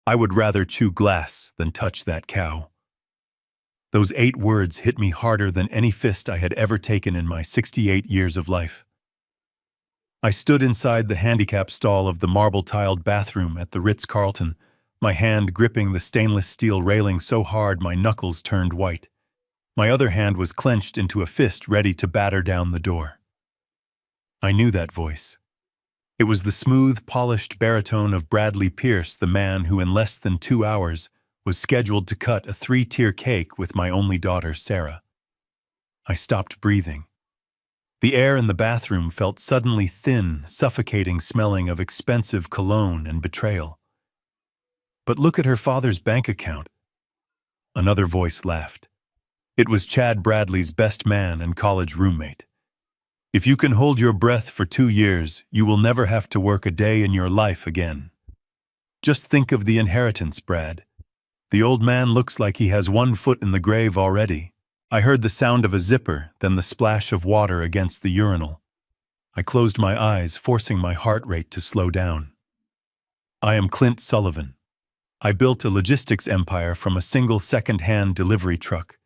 I would rather chew glass than touch that cow. Those 8 words hit me harder than any fist I had ever taken in my 68 years of life. I stood inside the handicap stall of the marble-tiled bathroom at the Ritz-Carlton, my hand gripping the stainless steel railing so hard my knuckles turned white. My other hand was clenched into a fist ready to batter down the door. I knew that voice. It was the smooth, polished baritone of Bradley Pierce, the man who in less than 2 hours was scheduled to cut a 3-tier cake with my only daughter, Sarah. I stopped breathing. The air in the bathroom felt suddenly thin, suffocating, smelling of expensive cologne and betrayal. But look at her father's bank account. Another voice laughed. It was Chad Bradley's best man and college roommate. If you can hold your breath for 2 years, you will never have to work a day in your life again. Just think of the inheritance, Brad. The old man looks like he has 1 foot in the grave already. I heard the sound of a zipper, then the splash of water against the urinal. I closed my eyes, forcing my heart rate to slow down. I am Clint Sullivan. I built a logistics empire from a single second-hand delivery truck.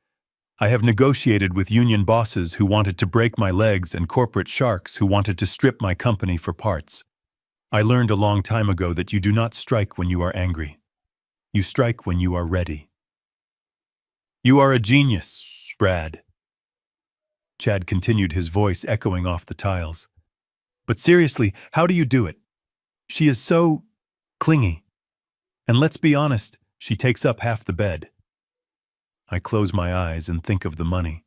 I have negotiated with union bosses who wanted to break my legs and corporate sharks who wanted to strip my company for parts. I learned a long time ago that you do not strike when you are angry. You strike when you are ready. You are a genius, Brad. Chad continued, his voice echoing off the tiles. But seriously, how do you do it? She is so clingy. And let's be honest, she takes up half the bed. I close my eyes and think of the money.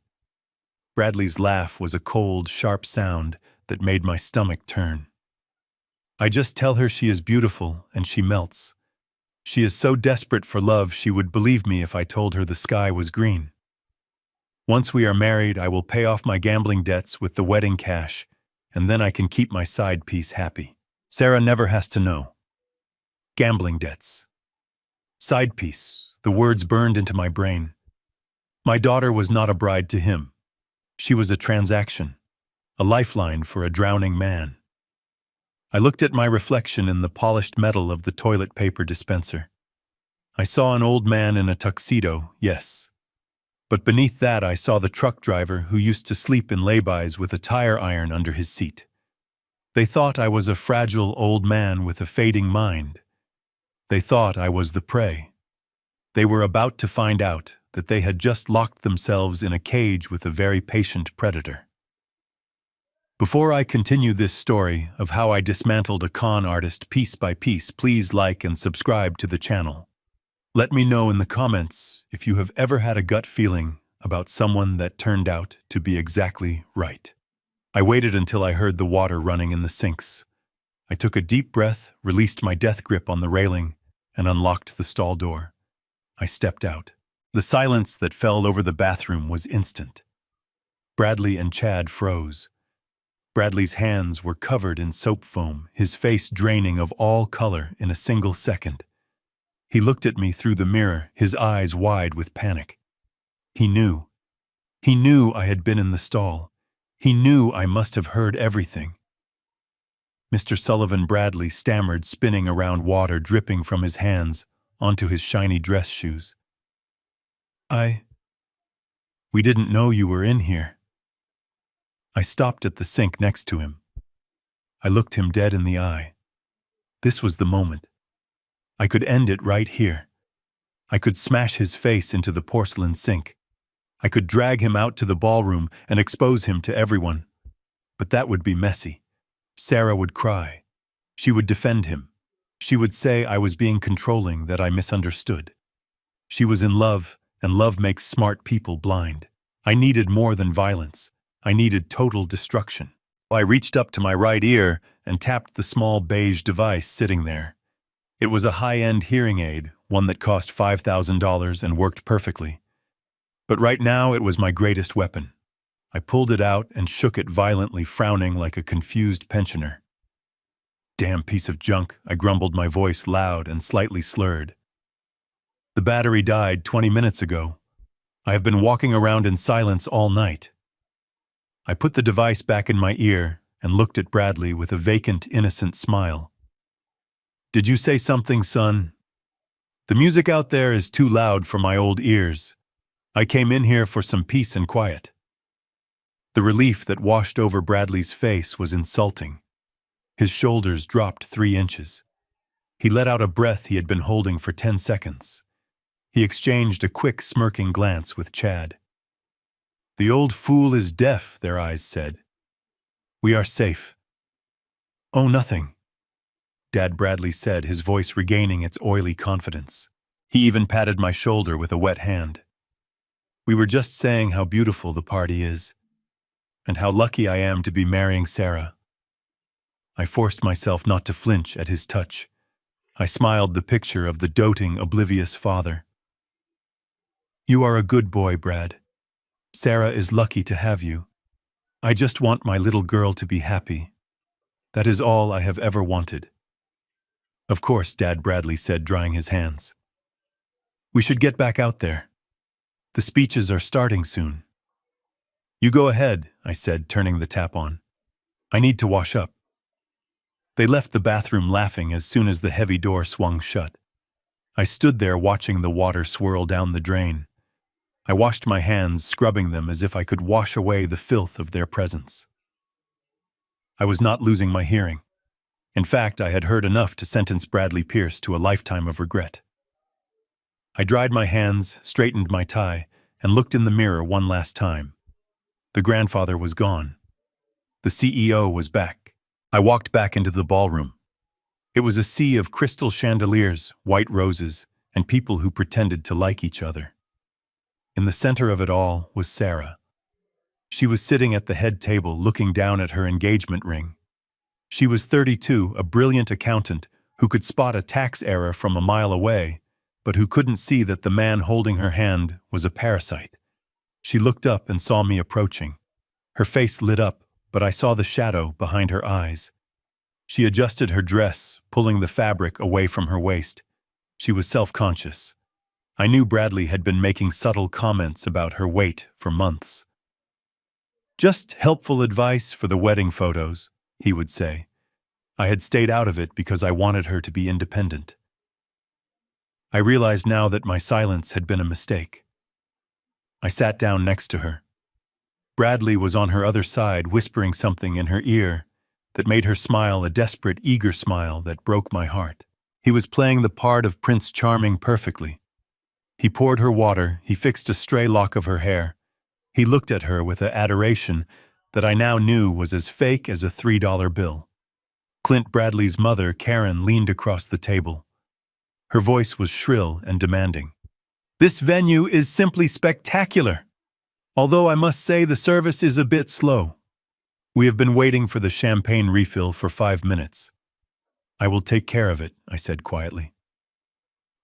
Bradley's laugh was a cold, sharp sound that made my stomach turn. I just tell her she is beautiful and she melts. She is so desperate for love she would believe me if I told her the sky was green. Once we are married, I will pay off my gambling debts with the wedding cash, and then I can keep my side piece happy. Sarah never has to know. Gambling debts. Side piece. The words burned into my brain. My daughter was not a bride to him. She was a transaction, a lifeline for a drowning man. I looked at my reflection in the polished metal of the toilet paper dispenser. I saw an old man in a tuxedo, yes. But beneath that I saw the truck driver who used to sleep in laybys with a tire iron under his seat. They thought I was a fragile old man with a fading mind. They thought I was the prey. They were about to find out that they had just locked themselves in a cage with a very patient predator. Before I continue this story of how I dismantled a con artist piece by piece, please like and subscribe to the channel. Let me know in the comments if you have ever had a gut feeling about someone that turned out to be exactly right. I waited until I heard the water running in the sinks. I took a deep breath, released my death grip on the railing, and unlocked the stall door. I stepped out. The silence that fell over the bathroom was instant. Bradley and Chad froze. Bradley's hands were covered in soap foam, his face draining of all color in a single second. He looked at me through the mirror, his eyes wide with panic. He knew. He knew I had been in the stall. He knew I must have heard everything. Mr. Sullivan, Bradley stammered, spinning around water dripping from his hands onto his shiny dress shoes. We didn't know you were in here. I stopped at the sink next to him. I looked him dead in the eye. This was the moment. I could end it right here. I could smash his face into the porcelain sink. I could drag him out to the ballroom and expose him to everyone. But that would be messy. Sarah would cry. She would defend him. She would say I was being controlling, that I misunderstood. She was in love, and love makes smart people blind. I needed more than violence. I needed total destruction. I reached up to my right ear and tapped the small beige device sitting there. It was a high-end hearing aid, one that cost $5,000 and worked perfectly. But right now it was my greatest weapon. I pulled it out and shook it violently, frowning like a confused pensioner. Damn piece of junk, I grumbled, my voice loud and slightly slurred. The battery died 20 minutes ago. I have been walking around in silence all night. I put the device back in my ear and looked at Bradley with a vacant, innocent smile. Did you say something, son? The music out there is too loud for my old ears. I came in here for some peace and quiet. The relief that washed over Bradley's face was insulting. His shoulders dropped 3 inches. He let out a breath he had been holding for 10 seconds. He exchanged a quick, smirking glance with Chad. "The old fool is deaf," their eyes said. "We are safe." "Oh, nothing," Dad Bradley said, his voice regaining its oily confidence. He even patted my shoulder with a wet hand. "We were just saying how beautiful the party is, and how lucky I am to be marrying Sarah." I forced myself not to flinch at his touch. I smiled, the picture of the doting, oblivious father. "You are a good boy, Brad. Sarah is lucky to have you. I just want my little girl to be happy. That is all I have ever wanted." "Of course," Dad Bradley said, drying his hands. "We should get back out there. The speeches are starting soon." "You go ahead," I said, turning the tap on. "I need to wash up." They left the bathroom laughing as soon as the heavy door swung shut. I stood there watching the water swirl down the drain. I washed my hands, scrubbing them as if I could wash away the filth of their presence. I was not losing my hearing. In fact, I had heard enough to sentence Bradley Pierce to a lifetime of regret. I dried my hands, straightened my tie, and looked in the mirror one last time. The grandfather was gone. The CEO was back. I walked back into the ballroom. It was a sea of crystal chandeliers, white roses, and people who pretended to like each other. In the center of it all was Sarah. She was sitting at the head table looking down at her engagement ring. She was 32, a brilliant accountant who could spot a tax error from a mile away, but who couldn't see that the man holding her hand was a parasite. She looked up and saw me approaching. Her face lit up, but I saw the shadow behind her eyes. She adjusted her dress, pulling the fabric away from her waist. She was self-conscious. I knew Bradley had been making subtle comments about her weight for months. "Just helpful advice for the wedding photos," he would say. I had stayed out of it because I wanted her to be independent. I realized now that my silence had been a mistake. I sat down next to her. Bradley was on her other side, whispering something in her ear that made her smile, a desperate, eager smile that broke my heart. He was playing the part of Prince Charming perfectly. He poured her water, he fixed a stray lock of her hair. He looked at her with an adoration that I now knew was as fake as a $3 bill. Clint Bradley's mother, Karen, leaned across the table. Her voice was shrill and demanding. "This venue is simply spectacular. Although I must say the service is a bit slow. We have been waiting for the champagne refill for 5 minutes." "I will take care of it," I said quietly.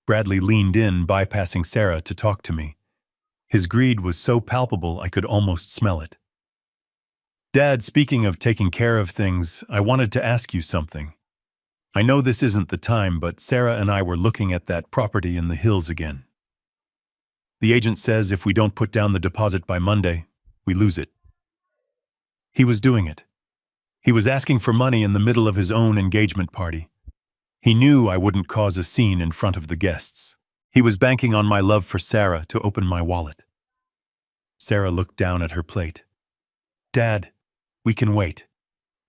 Bradley leaned in, bypassing Sarah, to talk to me. His greed was so palpable I could almost smell it. "Dad, speaking of taking care of things, I wanted to ask you something. I know this isn't the time, but Sarah and I were looking at that property in the hills again. The agent says if we don't put down the deposit by Monday, we lose it." He was doing it. He was asking for money in the middle of his own engagement party. He knew I wouldn't cause a scene in front of the guests. He was banking on my love for Sarah to open my wallet. Sarah looked down at her plate. "Dad, we can wait.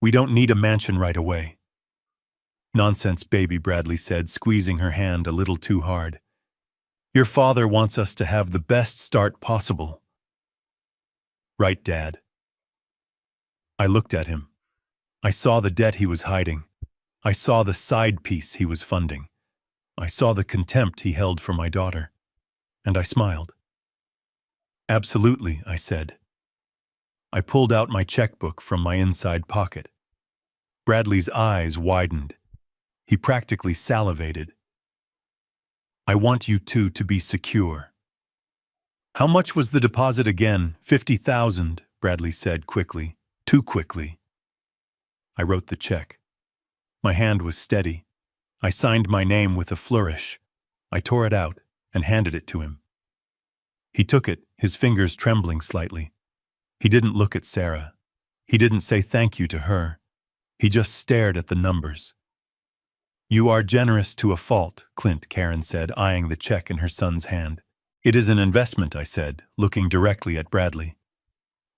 We don't need a mansion right away." "Nonsense, baby," Bradley said, squeezing her hand a little too hard. "Your father wants us to have the best start possible." "Right, Dad." I looked at him. I saw the debt he was hiding. I saw the side piece he was funding. I saw the contempt he held for my daughter. And I smiled. "Absolutely," I said. I pulled out my checkbook from my inside pocket. Bradley's eyes widened. He practically salivated. "I want you two to be secure." "How much was the deposit again?" $50,000, Bradley said quickly. Too quickly. I wrote the check. My hand was steady. I signed my name with a flourish. I tore it out and handed it to him. He took it, his fingers trembling slightly. He didn't look at Sarah. He didn't say thank you to her. He just stared at the numbers. You are generous to a fault, Clint, Karen said, eyeing the check in her son's hand. It is an investment, I said, looking directly at Bradley.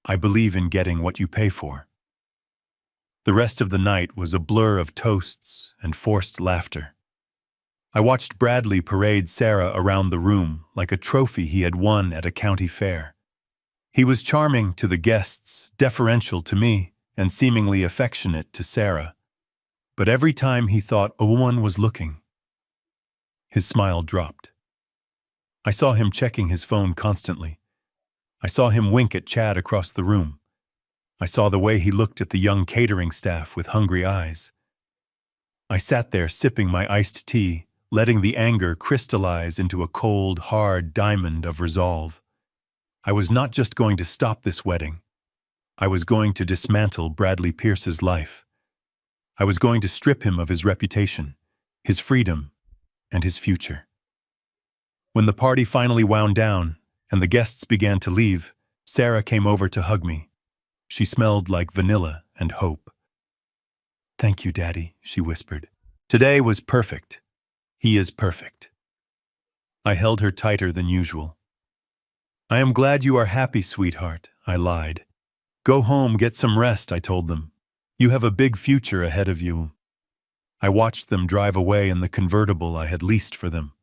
I believe in getting what you pay for. The rest of the night was a blur of toasts and forced laughter. I watched Bradley parade Sarah around the room like a trophy he had won at a county fair. He was charming to the guests, deferential to me, and seemingly affectionate to Sarah. But every time he thought a woman was looking, his smile dropped. I saw him checking his phone constantly. I saw him wink at Chad across the room. I saw the way he looked at the young catering staff with hungry eyes. I sat there sipping my iced tea, letting the anger crystallize into a cold, hard diamond of resolve. I was not just going to stop this wedding. I was going to dismantle Bradley Pierce's life. I was going to strip him of his reputation, his freedom, and his future. When the party finally wound down and the guests began to leave, Sarah came over to hug me. She smelled like vanilla and hope. "Thank you, Daddy," she whispered. "Today was perfect. He is perfect." I held her tighter than usual. "I am glad you are happy, sweetheart," I lied. "Go home, get some rest," I told them. "You have a big future ahead of you." I watched them drive away in the convertible I had leased for them.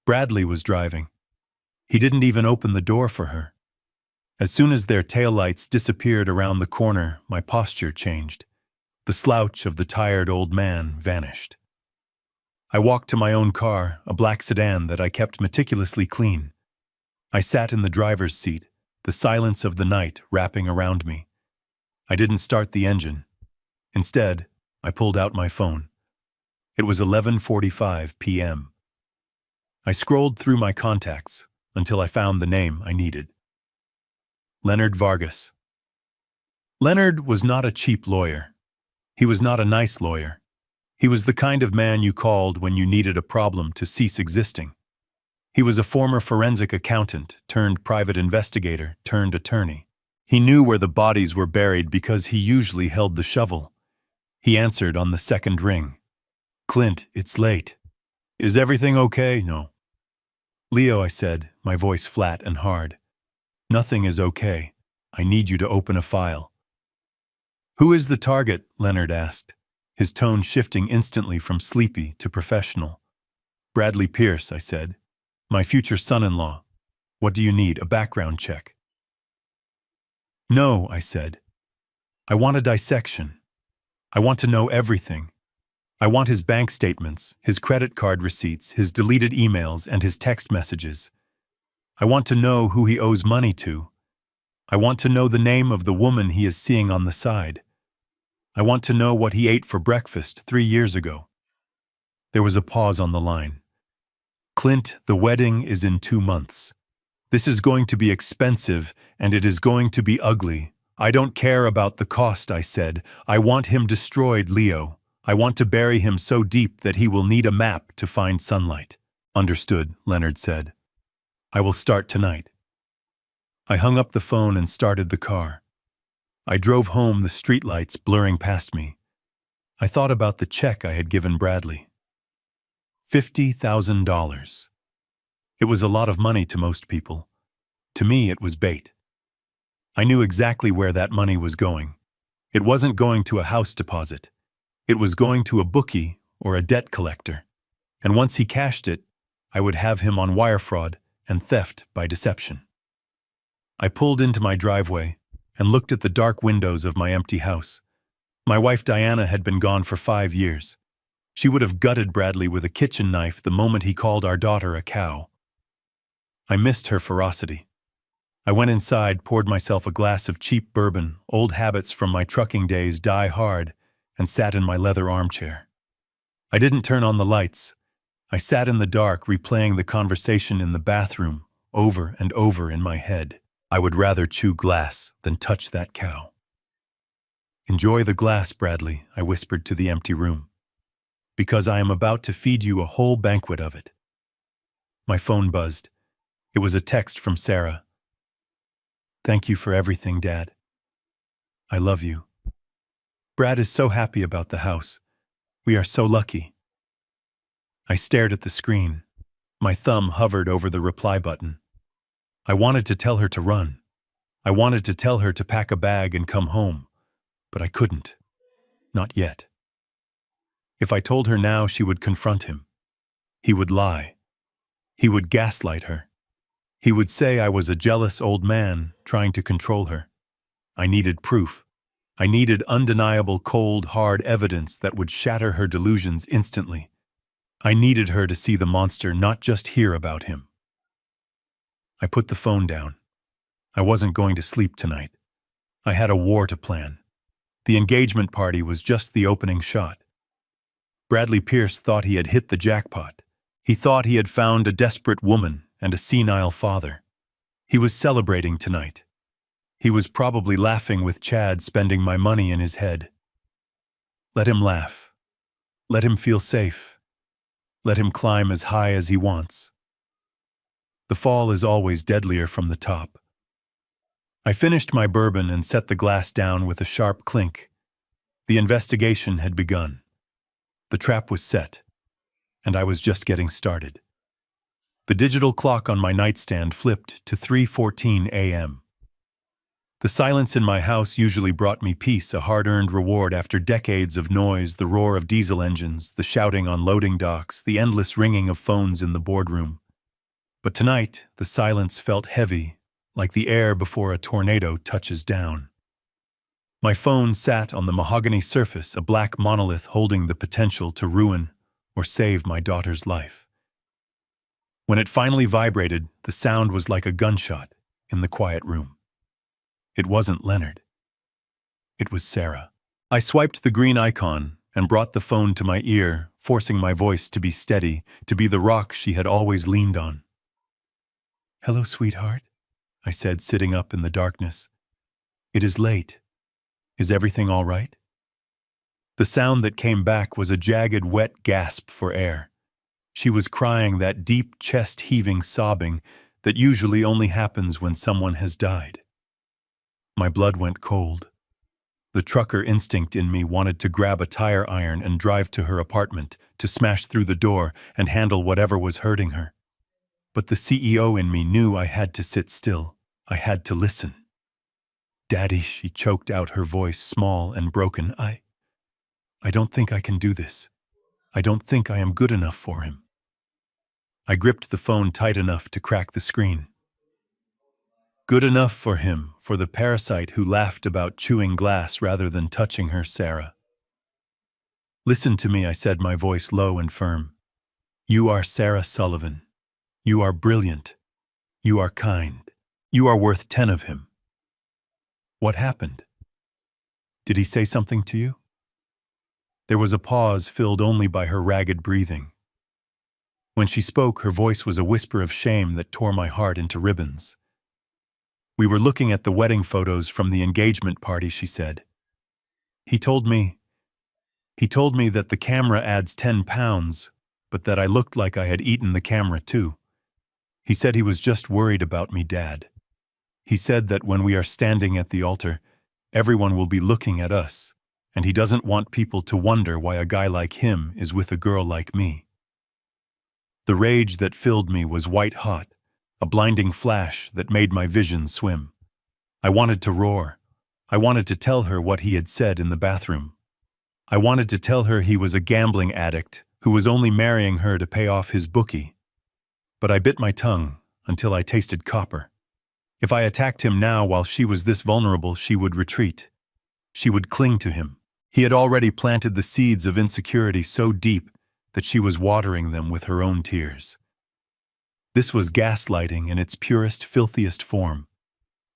Bradley was driving. He didn't even open the door for her. As soon as their taillights disappeared around the corner, my posture changed. The slouch of the tired old man vanished. I walked to my own car, a black sedan that I kept meticulously clean. I sat in the driver's seat, the silence of the night wrapping around me. I didn't start the engine. Instead, I pulled out my phone. It was 11:45 p.m. I scrolled through my contacts until I found the name I needed. Leonard Vargas. Leonard was not a cheap lawyer. He was not a nice lawyer. He was the kind of man you called when you needed a problem to cease existing. He was a former forensic accountant turned private investigator turned attorney. He knew where the bodies were buried because he usually held the shovel. He answered on the second ring. "Clint, it's late. Is everything okay?" "No." "Leo," I said, my voice flat and hard. "Nothing is okay. I need you to open a file." "Who is the target?" Leonard asked, his tone shifting instantly from sleepy to professional. "Bradley Pierce," I said. "My future son-in-law. What do you need, a background check?" "No," I said. "I want a dissection. I want to know everything. I want his bank statements, his credit card receipts, his deleted emails, and his text messages. I want to know who he owes money to. I want to know the name of the woman he is seeing on the side. I want to know what he ate for breakfast 3 years ago." There was a pause on the line. "Clint, the wedding is in 2 months. This is going to be expensive, and it is going to be ugly. I don't care about the cost," I said. "I want him destroyed, Leo. I want to bury him so deep that he will need a map to find sunlight." "Understood," Leonard said. "I will start tonight." I hung up the phone and started the car. I drove home, the streetlights blurring past me. I thought about the check I had given Bradley. $50,000. It was a lot of money to most people. To me, it was bait. I knew exactly where that money was going. It wasn't going to a house deposit. It was going to a bookie or a debt collector. And once he cashed it, I would have him on wire fraud and theft by deception. I pulled into my driveway and looked at the dark windows of my empty house. My wife Diana had been gone for 5 years. She would have gutted Bradley with a kitchen knife the moment he called our daughter a cow. I missed her ferocity. I went inside, poured myself a glass of cheap bourbon, old habits from my trucking days die hard, and sat in my leather armchair. I didn't turn on the lights. I sat in the dark, replaying the conversation in the bathroom over and over in my head. I would rather chew glass than touch that cow. "Enjoy the glass, Bradley," I whispered to the empty room. "Because I am about to feed you a whole banquet of it." My phone buzzed. It was a text from Sarah. "Thank you for everything, Dad. I love you. Brad is so happy about the house. We are so lucky. I stared at the screen. My thumb hovered over the reply button. I wanted to tell her to run. I wanted to tell her to pack a bag and come home, but I couldn't. Not yet. If I told her now, she would confront him. He would lie. He would gaslight her. He would say I was a jealous old man trying to control her. I needed proof. I needed undeniable, cold, hard evidence that would shatter her delusions instantly. I needed her to see the monster, not just hear about him. I put the phone down. I wasn't going to sleep tonight. I had a war to plan. The engagement party was just the opening shot. Bradley Pierce thought he had hit the jackpot. He thought he had found a desperate woman and a senile father. He was celebrating tonight. He was probably laughing with Chad spending my money in his head. Let him laugh. Let him feel safe. Let him climb as high as he wants. The fall is always deadlier from the top. I finished my bourbon and set the glass down with a sharp clink. The investigation had begun. The trap was set, and I was just getting started. The digital clock on my nightstand flipped to 3:14 a.m. The silence in my house usually brought me peace, a hard-earned reward after decades of noise, the roar of diesel engines, the shouting on loading docks, the endless ringing of phones in the boardroom. But tonight, the silence felt heavy, like the air before a tornado touches down. My phone sat on the mahogany surface, a black monolith holding the potential to ruin or save my daughter's life. When it finally vibrated, the sound was like a gunshot in the quiet room. It wasn't Leonard. It was Sarah. I swiped the green icon and brought the phone to my ear, forcing my voice to be steady, to be the rock she had always leaned on. "Hello, sweetheart," I said, sitting up in the darkness. "It is late. Is everything all right?" The sound that came back was a jagged, wet gasp for air. She was crying, that deep, chest-heaving sobbing that usually only happens when someone has died. My blood went cold. The trucker instinct in me wanted to grab a tire iron and drive to her apartment, to smash through the door and handle whatever was hurting her. But the CEO in me knew I had to sit still. I had to listen. "Daddy," she choked out, her voice small and broken. I don't think I can do this. I don't think I am good enough for him." I gripped the phone tight enough to crack the screen. Good enough for him, for the parasite who laughed about chewing glass rather than touching her, Sarah. "Listen to me," I said, my voice low and firm. "You are Sarah Sullivan. You are brilliant. You are kind. You are worth 10 of him." "What happened? Did he say something to you?" There was a pause filled only by her ragged breathing. When she spoke, her voice was a whisper of shame that tore my heart into ribbons. "We were looking at the wedding photos from the engagement party," she said. He told me that the camera adds 10 pounds, but that I looked like I had eaten the camera too. He said he was just worried about me, Dad. He said that when we are standing at the altar, everyone will be looking at us, and he doesn't want people to wonder why a guy like him is with a girl like me. The rage that filled me was white hot, a blinding flash that made my vision swim. I wanted to roar. I wanted to tell her what he had said in the bathroom. I wanted to tell her he was a gambling addict who was only marrying her to pay off his bookie. But I bit my tongue until I tasted copper. If I attacked him now while she was this vulnerable, she would retreat. She would cling to him. He had already planted the seeds of insecurity so deep that she was watering them with her own tears. This was gaslighting in its purest, filthiest form.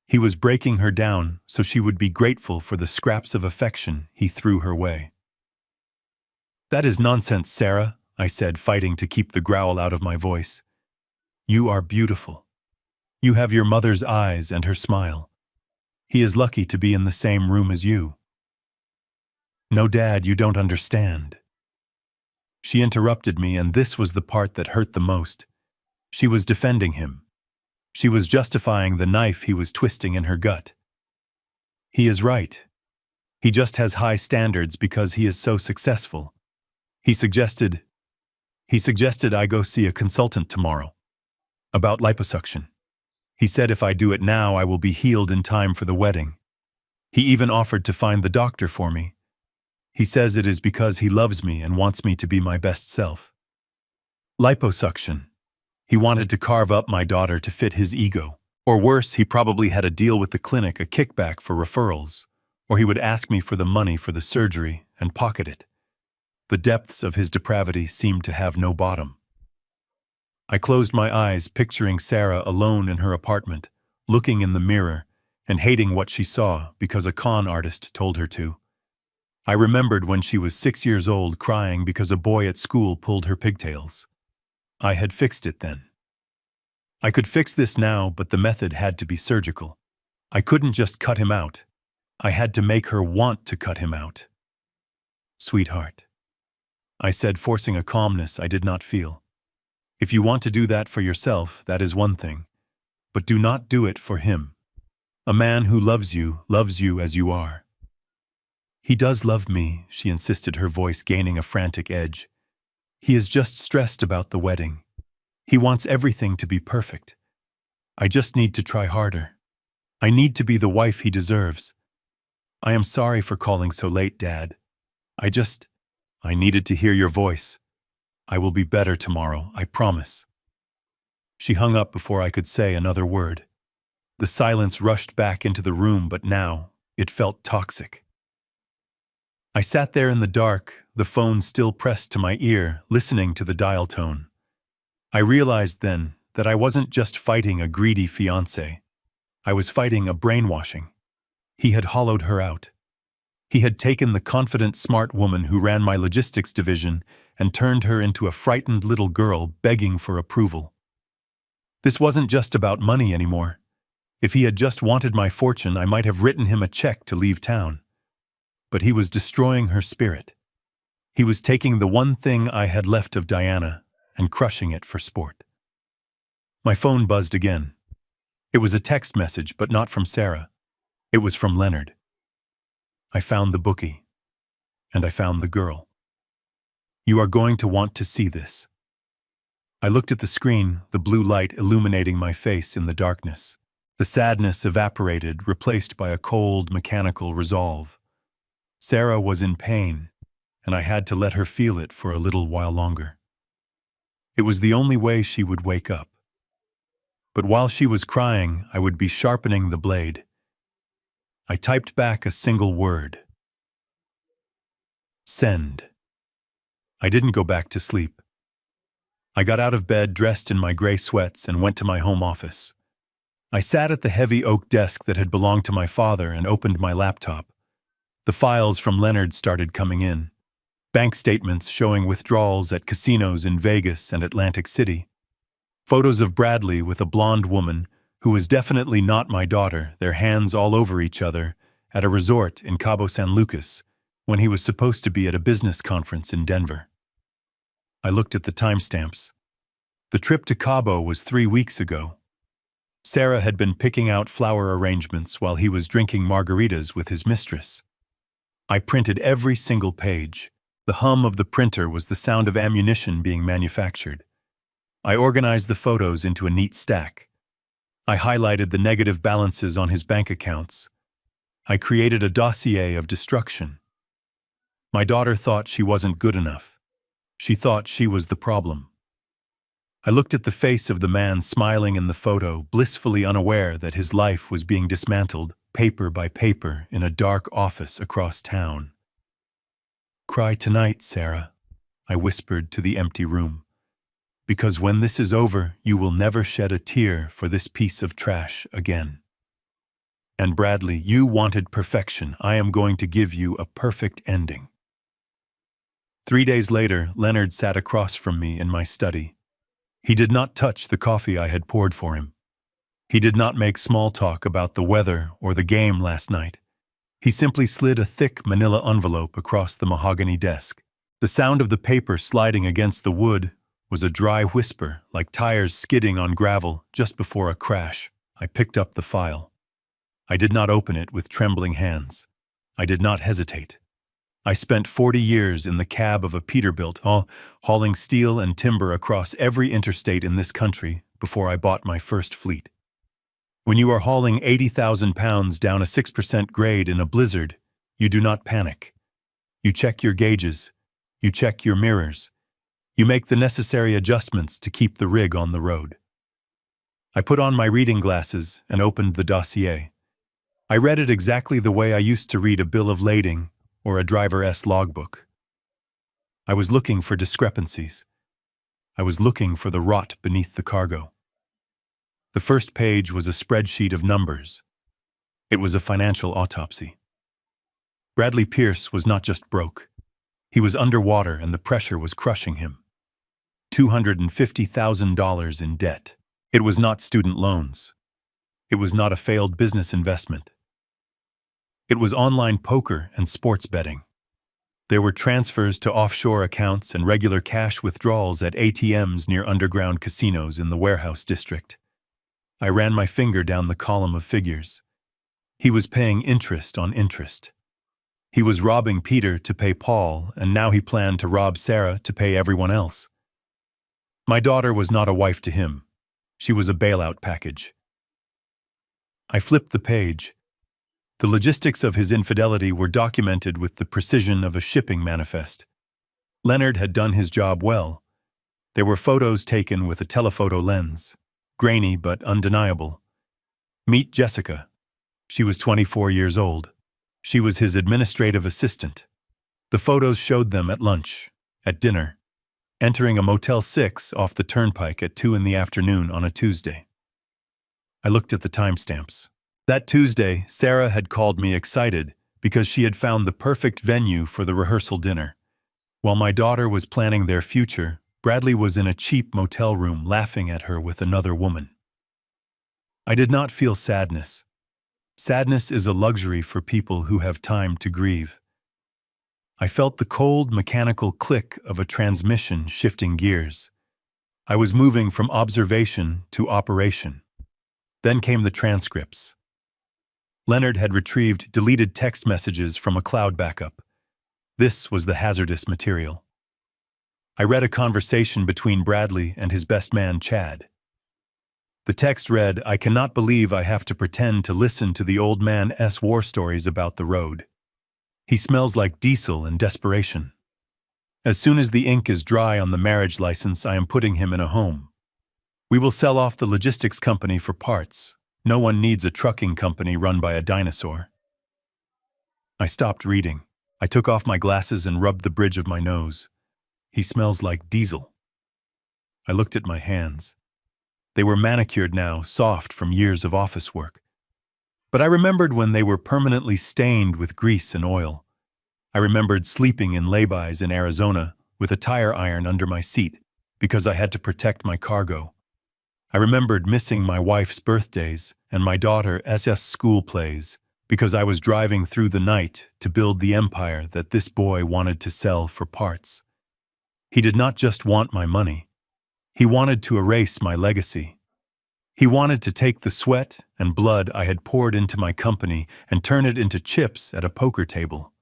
He was breaking her down so she would be grateful for the scraps of affection he threw her way. "That is nonsense, Sarah," I said, fighting to keep the growl out of my voice. "You are beautiful. You have your mother's eyes and her smile. He is lucky to be in the same room as you." "No, Dad, you don't understand." She interrupted me, and this was the part that hurt the most. She was defending him. She was justifying the knife he was twisting in her gut. "He is right. He just has high standards because he is so successful." He suggested, He suggested I go see a consultant tomorrow about liposuction. He said if I do it now, I will be healed in time for the wedding. He even offered to find the doctor for me. He says it is because he loves me and wants me to be my best self. Liposuction. He wanted to carve up my daughter to fit his ego. Or worse, he probably had a deal with the clinic, a kickback for referrals. Or he would ask me for the money for the surgery and pocket it. The depths of his depravity seemed to have no bottom. I closed my eyes, picturing Sarah alone in her apartment, looking in the mirror and hating what she saw because a con artist told her to. I remembered when she was 6 years old crying because a boy at school pulled her pigtails. I had fixed it then. I could fix this now, but the method had to be surgical. I couldn't just cut him out. I had to make her want to cut him out. Sweetheart, I said, forcing a calmness I did not feel. If you want to do that for yourself, that is one thing. But do not do it for him. A man who loves you as you are. He does love me, she insisted, her voice gaining a frantic edge. He is just stressed about the wedding. He wants everything to be perfect. I just need to try harder. I need to be the wife he deserves. I am sorry for calling so late, Dad. I needed to hear your voice. I will be better tomorrow, I promise. She hung up before I could say another word. The silence rushed back into the room, but now it felt toxic. I sat there in the dark, the phone still pressed to my ear, listening to the dial tone. I realized then that I wasn't just fighting a greedy fiancé. I was fighting a brainwashing. He had hollowed her out. He had taken the confident, smart woman who ran my logistics division and turned her into a frightened little girl begging for approval. This wasn't just about money anymore. If he had just wanted my fortune, I might have written him a check to leave town. But he was destroying her spirit. He was taking the one thing I had left of Diana and crushing it for sport. My phone buzzed again. It was a text message, but not from Sarah. It was from Leonard. I found the bookie, and I found the girl. You are going to want to see this. I looked at the screen, the blue light illuminating my face in the darkness. The sadness evaporated, replaced by a cold, mechanical resolve. Sarah was in pain, and I had to let her feel it for a little while longer. It was the only way she would wake up. But while she was crying, I would be sharpening the blade. I typed back a single word. Send. I didn't go back to sleep. I got out of bed, dressed in my gray sweats, and went to my home office. I sat at the heavy oak desk that had belonged to my father and opened my laptop. The files from Leonard started coming in. Bank statements showing withdrawals at casinos in Vegas and Atlantic City. Photos of Bradley with a blonde woman who was definitely not my daughter, their hands all over each other, at a resort in Cabo San Lucas, when he was supposed to be at a business conference in Denver. I looked at the timestamps. The trip to Cabo was 3 weeks ago. Sarah had been picking out flower arrangements while he was drinking margaritas with his mistress. I printed every single page. The hum of the printer was the sound of ammunition being manufactured. I organized the photos into a neat stack. I highlighted the negative balances on his bank accounts. I created a dossier of destruction. My daughter thought she wasn't good enough. She thought she was the problem. I looked at the face of the man smiling in the photo, blissfully unaware that his life was being dismantled, paper by paper, in a dark office across town. Cry tonight, Sarah, I whispered to the empty room. Because when this is over, you will never shed a tear for this piece of trash again. And Bradley, you wanted perfection. I am going to give you a perfect ending. 3 days later, Leonard sat across from me in my study. He did not touch the coffee I had poured for him. He did not make small talk about the weather or the game last night. He simply slid a thick manila envelope across the mahogany desk. The sound of the paper sliding against the wood was a dry whisper, like tires skidding on gravel just before a crash. I picked up the file. I did not open it with trembling hands. I did not hesitate. I spent 40 years in the cab of a Peterbilt, hauling steel and timber across every interstate in this country before I bought my first fleet. When you are hauling 80,000 pounds down a 6% grade in a blizzard, you do not panic. You check your gauges. You check your mirrors. You make the necessary adjustments to keep the rig on the road. I put on my reading glasses and opened the dossier. I read it exactly the way I used to read a bill of lading or a driver's logbook. I was looking for discrepancies. I was looking for the rot beneath the cargo. The first page was a spreadsheet of numbers. It was a financial autopsy. Bradley Pierce was not just broke. He was underwater and the pressure was crushing him. $250,000 in debt. It was not student loans. It was not a failed business investment. It was online poker and sports betting. There were transfers to offshore accounts and regular cash withdrawals at ATMs near underground casinos in the warehouse district. I ran my finger down the column of figures. He was paying interest on interest. He was robbing Peter to pay Paul, and now he planned to rob Sarah to pay everyone else. My daughter was not a wife to him. She was a bailout package. I flipped the page. The logistics of his infidelity were documented with the precision of a shipping manifest. Leonard had done his job well. There were photos taken with a telephoto lens, grainy but undeniable. Meet Jessica. She was 24 years old. She was his administrative assistant. The photos showed them at lunch, at dinner, entering a Motel 6 off the turnpike at 2 in the afternoon on a Tuesday. I looked at the timestamps. That Tuesday, Sarah had called me excited because she had found the perfect venue for the rehearsal dinner. While my daughter was planning their future, Bradley was in a cheap motel room laughing at her with another woman. I did not feel sadness. Sadness is a luxury for people who have time to grieve. I felt the cold, mechanical click of a transmission shifting gears. I was moving from observation to operation. Then came the transcripts. Leonard had retrieved deleted text messages from a cloud backup. This was the hazardous material. I read a conversation between Bradley and his best man, Chad. The text read, "I cannot believe I have to pretend to listen to the old man's war stories about the road. He smells like diesel and desperation. As soon as the ink is dry on the marriage license, I am putting him in a home. We will sell off the logistics company for parts. No one needs a trucking company run by a dinosaur." I stopped reading. I took off my glasses and rubbed the bridge of my nose. He smells like diesel. I looked at my hands. They were manicured now, soft from years of office work. But I remembered when they were permanently stained with grease and oil. I remembered sleeping in laybys in Arizona with a tire iron under my seat because I had to protect my cargo. I remembered missing my wife's birthdays and my daughter's school plays because I was driving through the night to build the empire that this boy wanted to sell for parts. He did not just want my money. He wanted to erase my legacy. He wanted to take the sweat and blood I had poured into my company and turn it into chips at a poker table.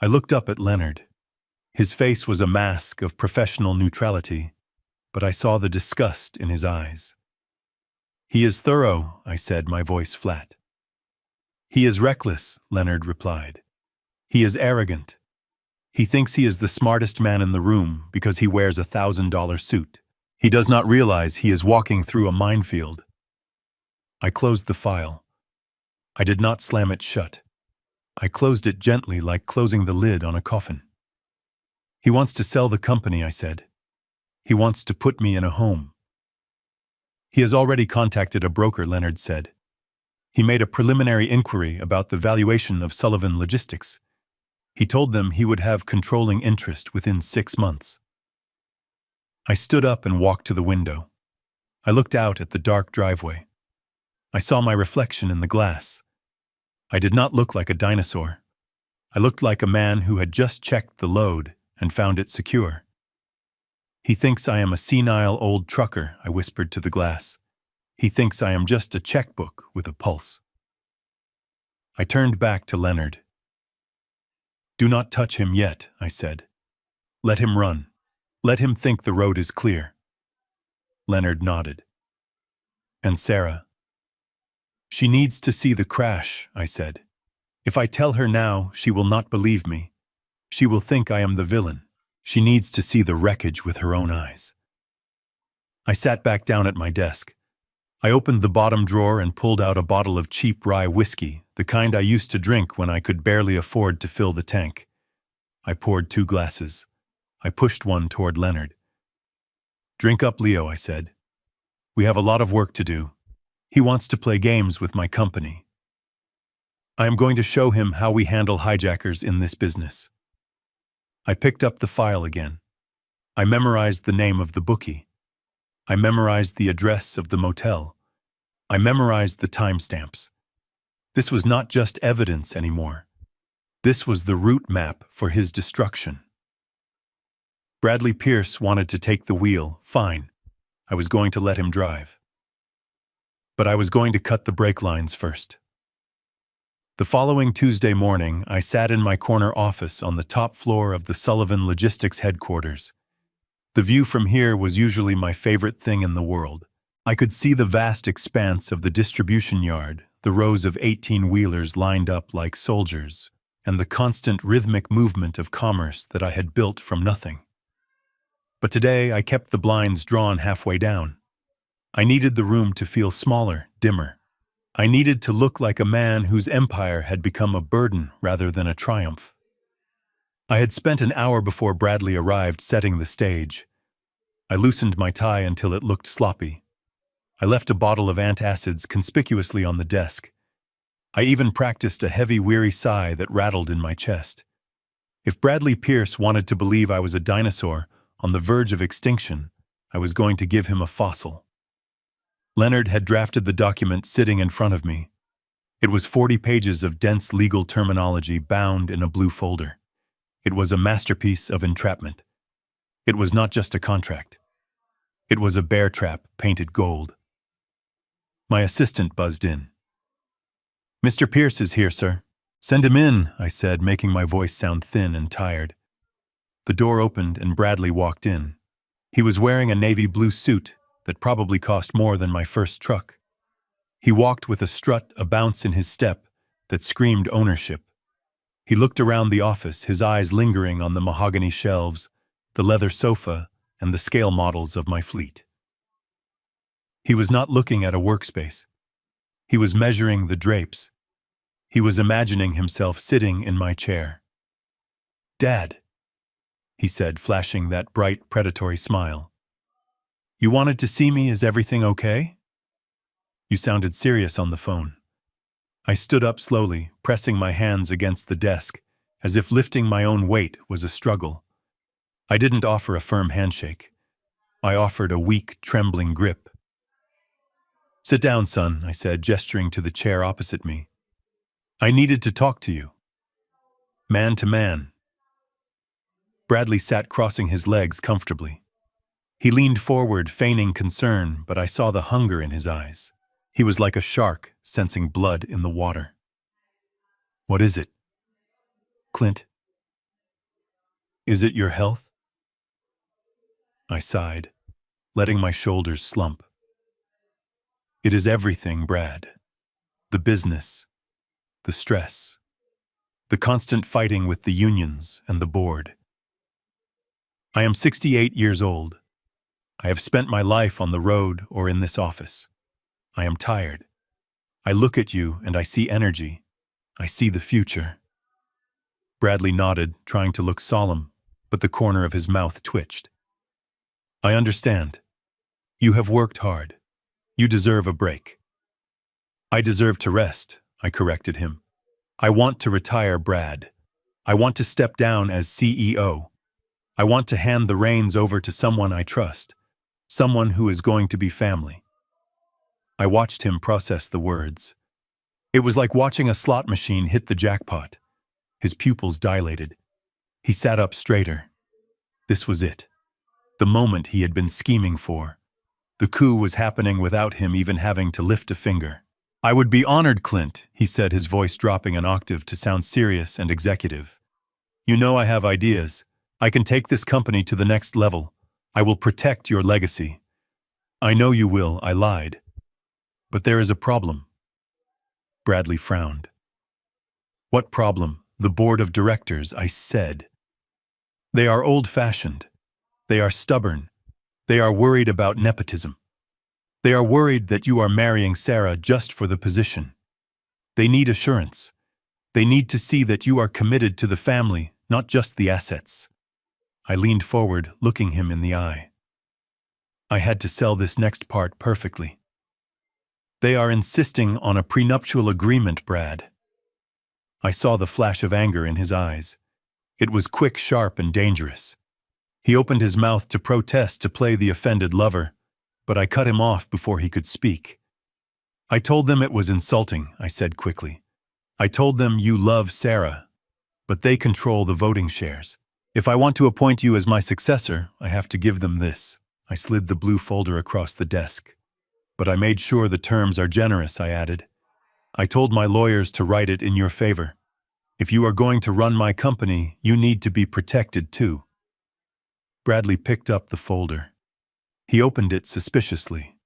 I looked up at Leonard. His face was a mask of professional neutrality, but I saw the disgust in his eyes. "He is thorough," I said, my voice flat. "He is reckless," Leonard replied. "He is arrogant. He thinks he is the smartest man in the room because he wears a $1,000 suit. He does not realize he is walking through a minefield." I closed the file. I did not slam it shut. I closed it gently, like closing the lid on a coffin. "He wants to sell the company," I said. "He wants to put me in a home." "He has already contacted a broker," Leonard said. "He made a preliminary inquiry about the valuation of Sullivan Logistics. He told them he would have controlling interest within 6 months." I stood up and walked to the window. I looked out at the dark driveway. I saw my reflection in the glass. I did not look like a dinosaur. I looked like a man who had just checked the load and found it secure. "He thinks I am a senile old trucker," I whispered to the glass. "He thinks I am just a checkbook with a pulse." I turned back to Leonard. Do not touch him yet, I said. Let him run. Let him think the road is clear. Leonard nodded. And Sarah? She needs to see the crash, I said. If I tell her now, she will not believe me. She will think I am the villain. She needs to see the wreckage with her own eyes. I sat back down at my desk. I opened the bottom drawer and pulled out a bottle of cheap rye whiskey, the kind I used to drink when I could barely afford to fill the tank. I poured 2 glasses. I pushed one toward Leonard. Drink up, Leo, I said. We have a lot of work to do. He wants to play games with my company. I am going to show him how we handle hijackers in this business. I picked up the file again. I memorized the name of the bookie. I memorized the address of the motel. I memorized the timestamps. This was not just evidence anymore. This was the route map for his destruction. Bradley Pierce wanted to take the wheel, fine. I was going to let him drive. But I was going to cut the brake lines first. The following Tuesday morning, I sat in my corner office on the top floor of the Sullivan Logistics headquarters. The view from here was usually my favorite thing in the world. I could see the vast expanse of the distribution yard, the rows of 18-wheelers lined up like soldiers, and the constant rhythmic movement of commerce that I had built from nothing. But today I kept the blinds drawn halfway down. I needed the room to feel smaller, dimmer. I needed to look like a man whose empire had become a burden rather than a triumph. I had spent an hour before Bradley arrived setting the stage. I loosened my tie until it looked sloppy. I left a bottle of antacids conspicuously on the desk. I even practiced a heavy, weary sigh that rattled in my chest. If Bradley Pierce wanted to believe I was a dinosaur on the verge of extinction, I was going to give him a fossil. Leonard had drafted the document sitting in front of me. It was 40 pages of dense legal terminology bound in a blue folder. It was a masterpiece of entrapment. It was not just a contract. It was a bear trap painted gold. My assistant buzzed in. "Mr. Pierce is here, sir." "Send him in," I said, making my voice sound thin and tired. The door opened and Bradley walked in. He was wearing a navy blue suit that probably cost more than my first truck. He walked with a strut, a bounce in his step that screamed ownership. He looked around the office, his eyes lingering on the mahogany shelves, the leather sofa, and the scale models of my fleet. He was not looking at a workspace. He was measuring the drapes. He was imagining himself sitting in my chair. "Dad," he said, flashing that bright, predatory smile. "You wanted to see me, is everything okay?" You sounded serious on the phone. I stood up slowly, pressing my hands against the desk, as if lifting my own weight was a struggle. I didn't offer a firm handshake. I offered a weak, trembling grip. "Sit down, son," I said, gesturing to the chair opposite me. "I needed to talk to you. Man to man." Bradley sat crossing his legs comfortably. He leaned forward, feigning concern, but I saw the hunger in his eyes. He was like a shark, sensing blood in the water. "What is it?" "Clint, is it your health?" I sighed, letting my shoulders slump. "It is everything, Brad. The business, the stress, the constant fighting with the unions and the board. I am 68 years old. I have spent my life on the road or in this office. I am tired. I look at you and I see energy. I see the future." Bradley nodded, trying to look solemn, but the corner of his mouth twitched. "I understand. You have worked hard. You deserve a break." "I deserve to rest," I corrected him. "I want to retire, Brad. I want to step down as CEO. I want to hand the reins over to someone I trust, someone who is going to be family." I watched him process the words. It was like watching a slot machine hit the jackpot. His pupils dilated. He sat up straighter. This was it. The moment he had been scheming for. The coup was happening without him even having to lift a finger. "I would be honored, Clint," he said, his voice dropping an octave to sound serious and executive. You know I have ideas. I can take this company to the next level. I will protect your legacy. I know you will, I lied. But there is a problem. Bradley frowned. What problem? The board of directors, I said. They are old-fashioned. They are stubborn. They are worried about nepotism. They are worried that you are marrying Sarah just for the position. They need assurance. They need to see that you are committed to the family, not just the assets. I leaned forward, looking him in the eye. I had to sell this next part perfectly. They are insisting on a prenuptial agreement, Brad. I saw the flash of anger in his eyes. It was quick, sharp, and dangerous. He opened his mouth to protest, to play the offended lover, but I cut him off before he could speak. I told them it was insulting, I said quickly. I told them you love Sarah, but they control the voting shares. If I want to appoint you as my successor, I have to give them this. I slid the blue folder across the desk. But I made sure the terms are generous, I added. I told my lawyers to write it in your favor. If you are going to run my company, you need to be protected too. Bradley picked up the folder. He opened it suspiciously.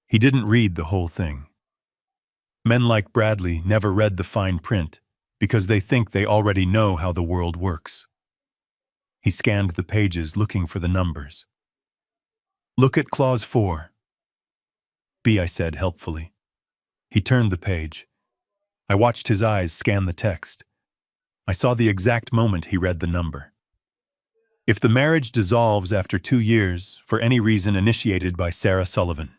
He didn't read the whole thing. Men like Bradley never read the fine print because they think they already know how the world works. He scanned the pages looking for the numbers. Look at Clause 4. B, I said helpfully. He turned the page. I watched his eyes scan the text. I saw the exact moment he read the number. If the marriage dissolves after 2 years for any reason initiated by Sarah Sullivan,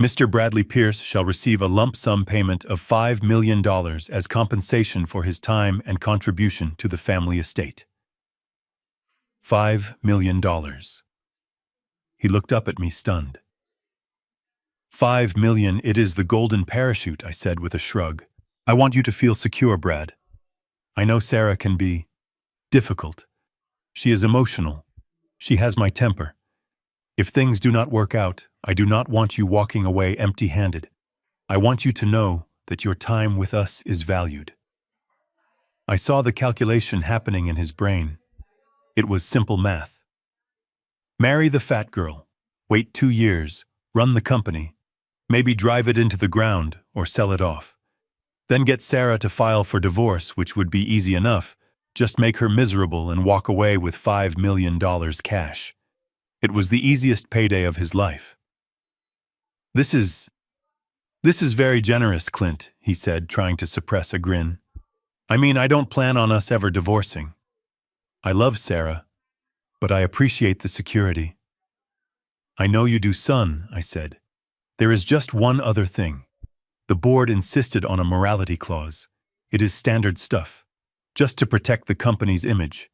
Mr. Bradley Pierce shall receive a lump sum payment of $5 million as compensation for his time and contribution to the family estate. $5 million. He looked up at me stunned. 5 million, it is the golden parachute, I said with a shrug. I want you to feel secure, Brad. I know Sarah can be difficult. She is emotional. She has my temper. If things do not work out, I do not want you walking away empty-handed. I want you to know that your time with us is valued. I saw the calculation happening in his brain. It was simple math. Marry the fat girl, wait 2 years, run the company, maybe drive it into the ground or sell it off. Then get Sarah to file for divorce, which would be easy enough. Just make her miserable and walk away with $5 million cash. It was the easiest payday of his life. This is very generous, Clint, he said, trying to suppress a grin. I mean, I don't plan on us ever divorcing. I love Sarah, but I appreciate the security. I know you do, son, I said. There is just one other thing. The board insisted on a morality clause. It is standard stuff, just to protect the company's image.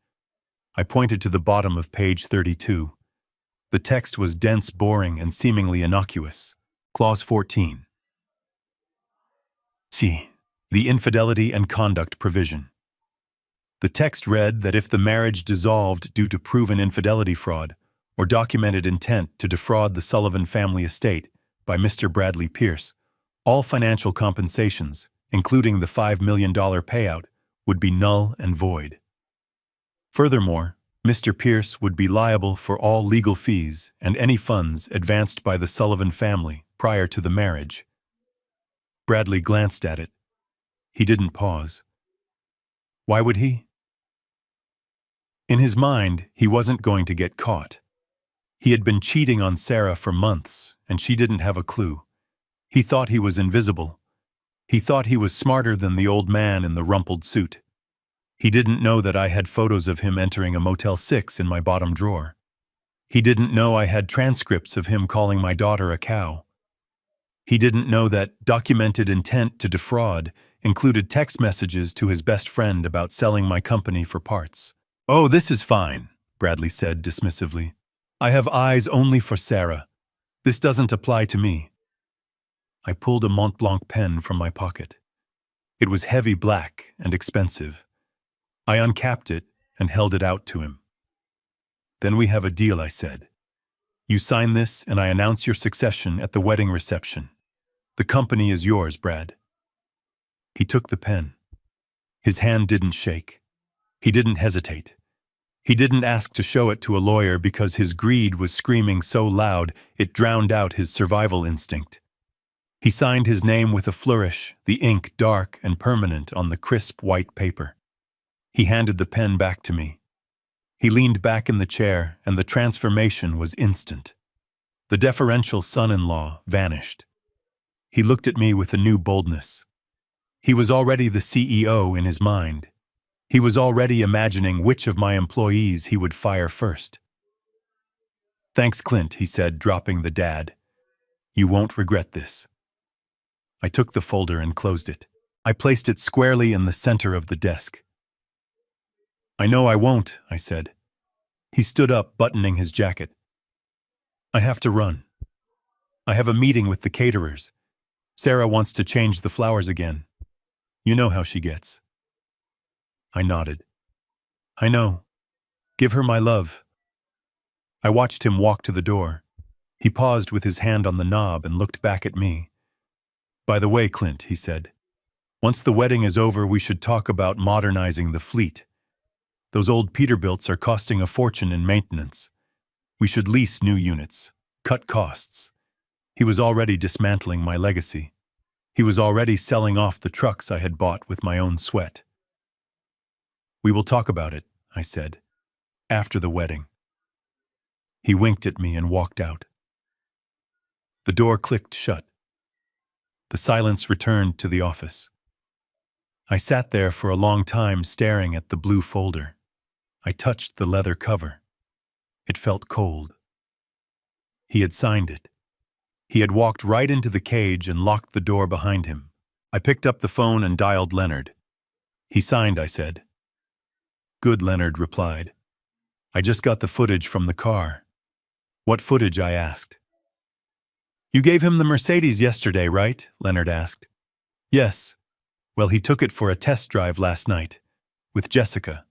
I pointed to the bottom of page 32. The text was dense, boring, and seemingly innocuous. Clause 14. C. The infidelity and conduct provision. The text read that if the marriage dissolved due to proven infidelity fraud or documented intent to defraud the Sullivan family estate by Mr. Bradley Pierce, all financial compensations, including the $5 million payout, would be null and void. Furthermore, Mr. Pierce would be liable for all legal fees and any funds advanced by the Sullivan family prior to the marriage. Bradley glanced at it. He didn't pause. Why would he? In his mind, he wasn't going to get caught. He had been cheating on Sarah for months, and she didn't have a clue. He thought he was invisible. He thought he was smarter than the old man in the rumpled suit. He didn't know that I had photos of him entering a Motel 6 in my bottom drawer. He didn't know I had transcripts of him calling my daughter a cow. He didn't know that documented intent to defraud included text messages to his best friend about selling my company for parts. Oh, this is fine, Bradley said dismissively. I have eyes only for Sarah. This doesn't apply to me. I pulled a Mont Blanc pen from my pocket. It was heavy black and expensive. I uncapped it and held it out to him. Then we have a deal, I said. You sign this and I announce your succession at the wedding reception. The company is yours, Brad. He took the pen. His hand didn't shake. He didn't hesitate. He didn't ask to show it to a lawyer because his greed was screaming so loud it drowned out his survival instinct. He signed his name with a flourish, the ink dark and permanent on the crisp white paper. He handed the pen back to me. He leaned back in the chair, and the transformation was instant. The deferential son-in-law vanished. He looked at me with a new boldness. He was already the CEO in his mind. He was already imagining which of my employees he would fire first. "Thanks, Clint," he said, dropping the dad. "You won't regret this." I took the folder and closed it. I placed it squarely in the center of the desk. "I know I won't," I said. He stood up, buttoning his jacket. "I have to run. I have a meeting with the caterers. Sarah wants to change the flowers again. You know how she gets." I nodded. "I know. Give her my love." I watched him walk to the door. He paused with his hand on the knob and looked back at me. "By the way, Clint," he said, "once the wedding is over, we should talk about modernizing the fleet. Those old Peterbilts are costing a fortune in maintenance. We should lease new units, cut costs." He was already dismantling my legacy. He was already selling off the trucks I had bought with my own sweat. "We will talk about it," I said, "after the wedding." He winked at me and walked out. The door clicked shut. The silence returned to the office. I sat there for a long time staring at the blue folder. I touched the leather cover. It felt cold. He had signed it. He had walked right into the cage and locked the door behind him. I picked up the phone and dialed Leonard. "He signed," I said. "Good," Leonard replied. "I just got the footage from the car." "What footage?" I asked. "You gave him the Mercedes yesterday, right?" Leonard asked. "Yes. Well, he took it for a test drive last night, with Jessica.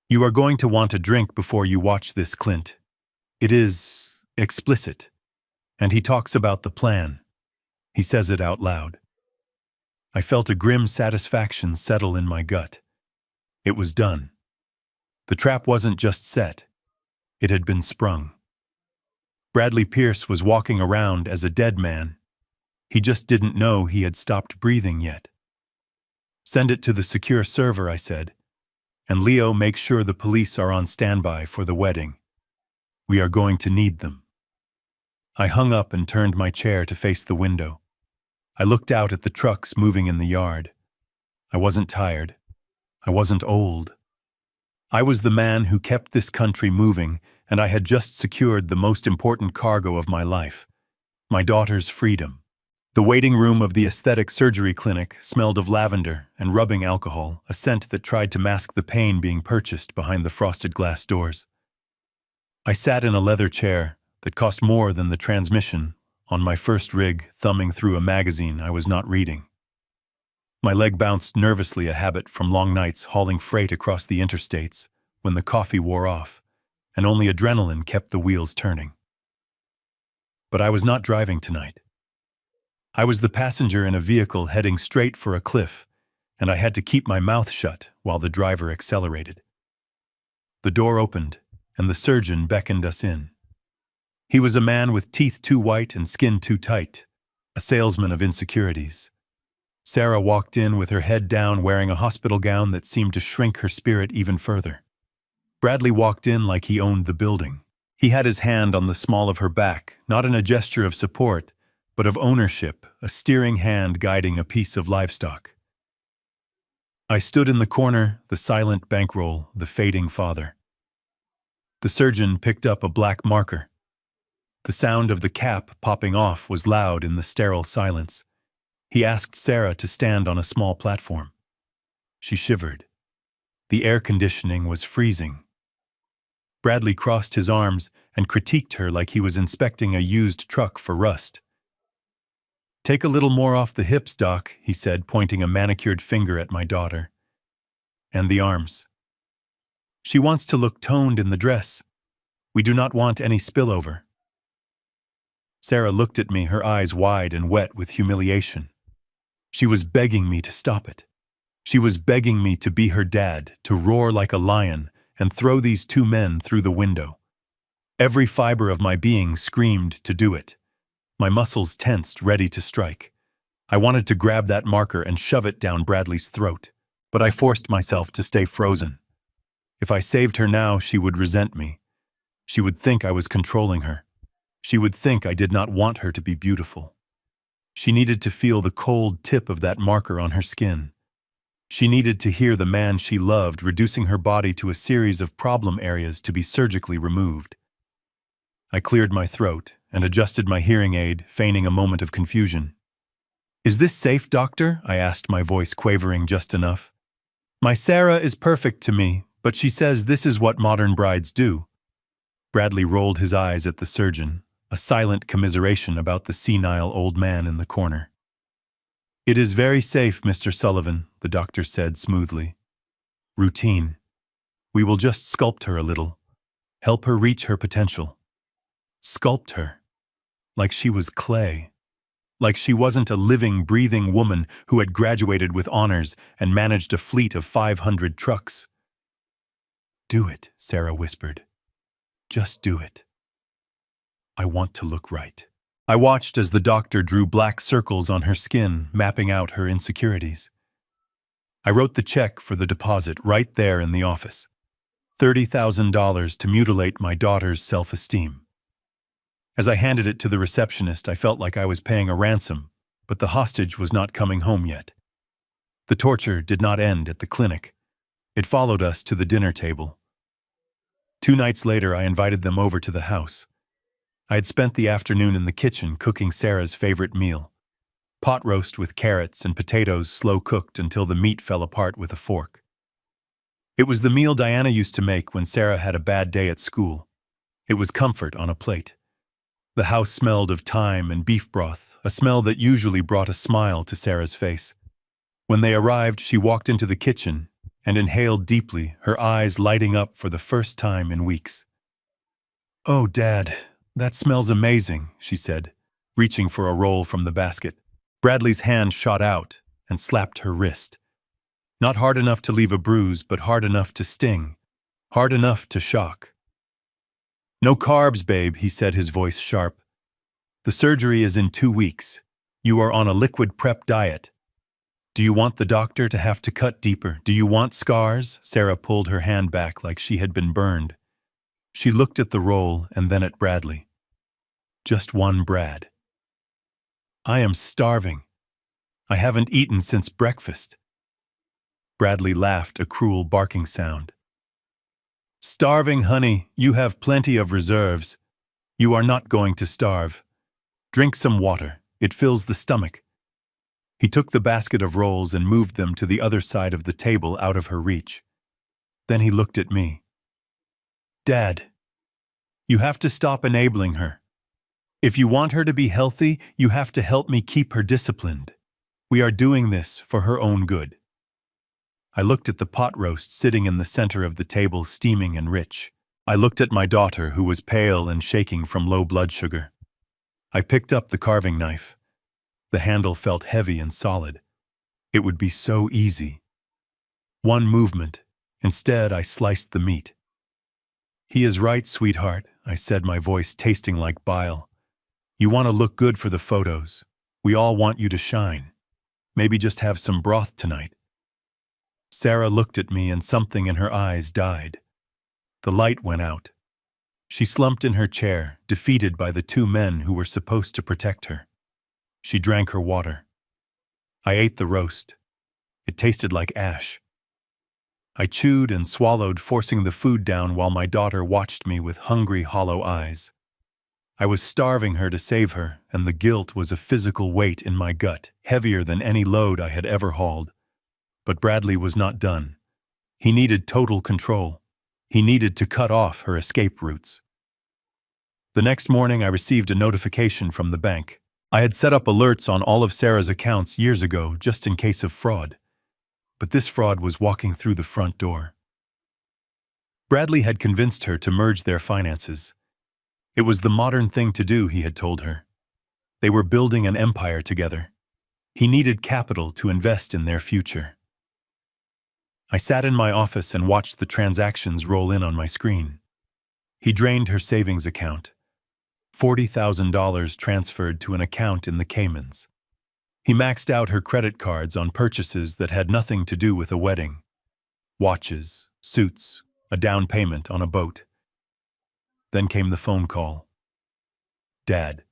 You are going to want a drink before you watch this, Clint. It is explicit. And he talks about the plan. He says it out loud." I felt a grim satisfaction settle in my gut. It was done. The trap wasn't just set. It had been sprung. Bradley Pierce was walking around as a dead man. He just didn't know he had stopped breathing yet. "Send it to the secure server," I said. "And Leo, make sure the police are on standby for the wedding. We are going to need them." I hung up and turned my chair to face the window. I looked out at the trucks moving in the yard. I wasn't tired. I wasn't old. I was the man who kept this country moving, and I had just secured the most important cargo of my life, my daughter's freedom. The waiting room of the aesthetic surgery clinic smelled of lavender and rubbing alcohol, a scent that tried to mask the pain being purchased behind the frosted glass doors. I sat in a leather chair that cost more than the transmission on my first rig, thumbing through a magazine I was not reading. My leg bounced nervously, a habit from long nights hauling freight across the interstates when the coffee wore off, and only adrenaline kept the wheels turning. But I was not driving tonight. I was the passenger in a vehicle heading straight for a cliff, and I had to keep my mouth shut while the driver accelerated. The door opened, and the surgeon beckoned us in. He was a man with teeth too white and skin too tight, a salesman of insecurities. Sarah walked in with her head down, wearing a hospital gown that seemed to shrink her spirit even further. Bradley walked in like he owned the building. He had his hand on the small of her back, not in a gesture of support, but of ownership, a steering hand guiding a piece of livestock. I stood in the corner, the silent bankroll, the fading father. The surgeon picked up a black marker. The sound of the cap popping off was loud in the sterile silence. He asked Sarah to stand on a small platform. She shivered. The air conditioning was freezing. Bradley crossed his arms and critiqued her like he was inspecting a used truck for rust. "Take a little more off the hips, Doc," he said, pointing a manicured finger at my daughter. "And the arms. She wants to look toned in the dress. We do not want any spillover." Sarah looked at me, her eyes wide and wet with humiliation. She was begging me to stop it. She was begging me to be her dad, to roar like a lion, and throw these two men through the window. Every fiber of my being screamed to do it. My muscles tensed, ready to strike. I wanted to grab that marker and shove it down Bradley's throat, but I forced myself to stay frozen. If I saved her now, she would resent me. She would think I was controlling her. She would think I did not want her to be beautiful. She needed to feel the cold tip of that marker on her skin. She needed to hear the man she loved reducing her body to a series of problem areas to be surgically removed. I cleared my throat and adjusted my hearing aid, feigning a moment of confusion. "Is this safe, doctor?" I asked, my voice quavering just enough. "My Sarah is perfect to me, but she says this is what modern brides do." Bradley rolled his eyes at the surgeon, a silent commiseration about the senile old man in the corner. "It is very safe, Mr. Sullivan," the doctor said smoothly. "Routine. We will just sculpt her a little, help her reach her potential." Sculpt her. Like she was clay. Like she wasn't a living, breathing woman who had graduated with honors and managed a fleet of 500 trucks. "Do it," Sarah whispered. "Just do it. I want to look right." I watched as the doctor drew black circles on her skin, mapping out her insecurities. I wrote the check for the deposit right there in the office. $30,000 to mutilate my daughter's self-esteem. As I handed it to the receptionist, I felt like I was paying a ransom, but the hostage was not coming home yet. The torture did not end at the clinic. It followed us to the dinner table. 2 nights later, I invited them over to the house. I had spent the afternoon in the kitchen cooking Sarah's favorite meal. Pot roast with carrots and potatoes slow-cooked until the meat fell apart with a fork. It was the meal Diana used to make when Sarah had a bad day at school. It was comfort on a plate. The house smelled of thyme and beef broth, a smell that usually brought a smile to Sarah's face. When they arrived, she walked into the kitchen and inhaled deeply, her eyes lighting up for the first time in weeks. "Oh, Dad, that smells amazing," she said, reaching for a roll from the basket. Bradley's hand shot out and slapped her wrist. Not hard enough to leave a bruise, but hard enough to sting, hard enough to shock. "No carbs, babe," he said, his voice sharp. "The surgery is in 2 weeks. You are on a liquid prep diet. Do you want the doctor to have to cut deeper? Do you want scars?" Sarah pulled her hand back like she had been burned. She looked at the roll and then at Bradley. "Just one, Brad." "I am starving. I haven't eaten since breakfast." Bradley laughed, a cruel barking sound. "Starving, honey, you have plenty of reserves. You are not going to starve. Drink some water, it fills the stomach." He took the basket of rolls and moved them to the other side of the table out of her reach. Then he looked at me. "Dad, you have to stop enabling her. If you want her to be healthy, you have to help me keep her disciplined. We are doing this for her own good." I looked at the pot roast sitting in the center of the table, steaming and rich. I looked at my daughter, who was pale and shaking from low blood sugar. I picked up the carving knife. The handle felt heavy and solid. It would be so easy. One movement. Instead, I sliced the meat. "He is right, sweetheart," I said, my voice tasting like bile. "You want to look good for the photos. We all want you to shine. Maybe just have some broth tonight." Sarah looked at me and something in her eyes died. The light went out. She slumped in her chair, defeated by the 2 men who were supposed to protect her. She drank her water. I ate the roast. It tasted like ash. I chewed and swallowed, forcing the food down while my daughter watched me with hungry, hollow eyes. I was starving her to save her, and the guilt was a physical weight in my gut, heavier than any load I had ever hauled. But Bradley was not done. He needed total control. He needed to cut off her escape routes. The next morning, I received a notification from the bank. I had set up alerts on all of Sarah's accounts years ago, just in case of fraud. But this fraud was walking through the front door. Bradley had convinced her to merge their finances. It was the modern thing to do, he had told her. They were building an empire together. He needed capital to invest in their future. I sat in my office and watched the transactions roll in on my screen. He drained her savings account. $40,000 transferred to an account in the Caymans. He maxed out her credit cards on purchases that had nothing to do with a wedding. Watches, suits, a down payment on a boat. Then came the phone call. Dad.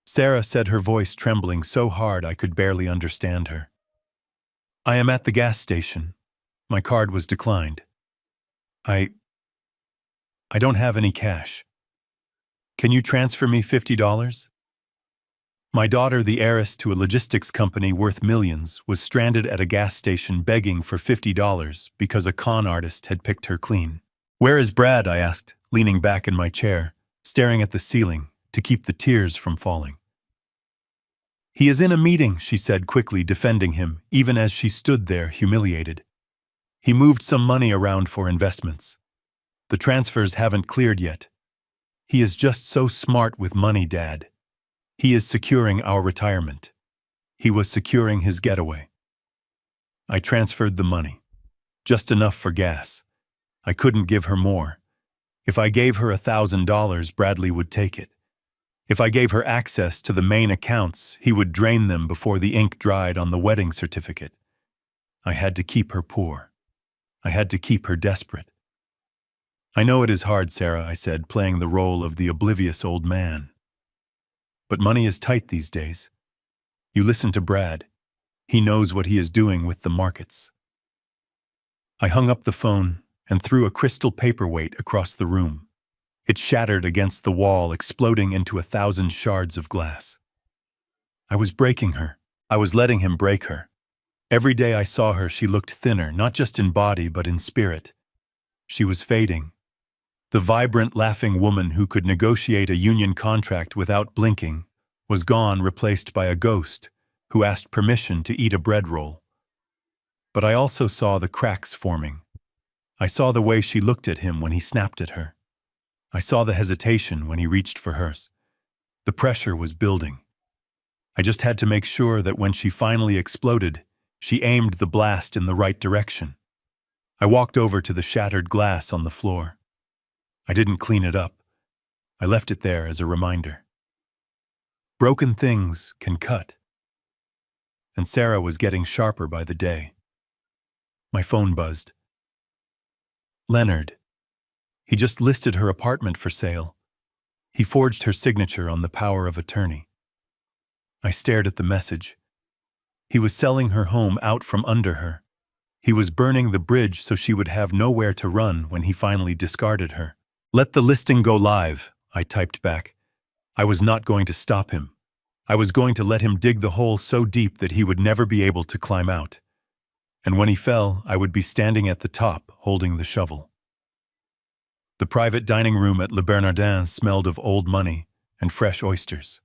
Sarah said, her voice trembling so hard I could barely understand her. I am at the gas station. My card was declined. I don't have any cash. Can you transfer me $50? My daughter, the heiress to a logistics company worth millions, was stranded at a gas station begging for $50 because a con artist had picked her clean. Where is Brad? I asked, leaning back in my chair, staring at the ceiling to keep the tears from falling. He is in a meeting, she said quickly, defending him, even as she stood there humiliated. He moved some money around for investments. The transfers haven't cleared yet. He is just so smart with money, Dad. He is securing our retirement. He was securing his getaway. I transferred the money. Just enough for gas. I couldn't give her more. If I gave her $1,000, Bradley would take it. If I gave her access to the main accounts, he would drain them before the ink dried on the wedding certificate. I had to keep her poor. I had to keep her desperate. I know it is hard, Sarah, I said, playing the role of the oblivious old man. But money is tight these days. You listen to Brad. He knows what he is doing with the markets. I hung up the phone and threw a crystal paperweight across the room. It shattered against the wall, exploding into 1,000 shards of glass. I was breaking her. I was letting him break her. Every day I saw her, she looked thinner, not just in body but in spirit. She was fading. The vibrant, laughing woman who could negotiate a union contract without blinking was gone, replaced by a ghost who asked permission to eat a bread roll. But I also saw the cracks forming. I saw the way she looked at him when he snapped at her. I saw the hesitation when he reached for hers. The pressure was building. I just had to make sure that when she finally exploded, she aimed the blast in the right direction. I walked over to the shattered glass on the floor. I didn't clean it up. I left it there as a reminder. Broken things can cut. And Sarah was getting sharper by the day. My phone buzzed. Leonard. He just listed her apartment for sale. He forged her signature on the power of attorney. I stared at the message. He was selling her home out from under her. He was burning the bridge so she would have nowhere to run when he finally discarded her. Let the listing go live, I typed back. I was not going to stop him. I was going to let him dig the hole so deep that he would never be able to climb out. And when he fell, I would be standing at the top, holding the shovel. The private dining room at Le Bernardin smelled of old money and fresh oysters.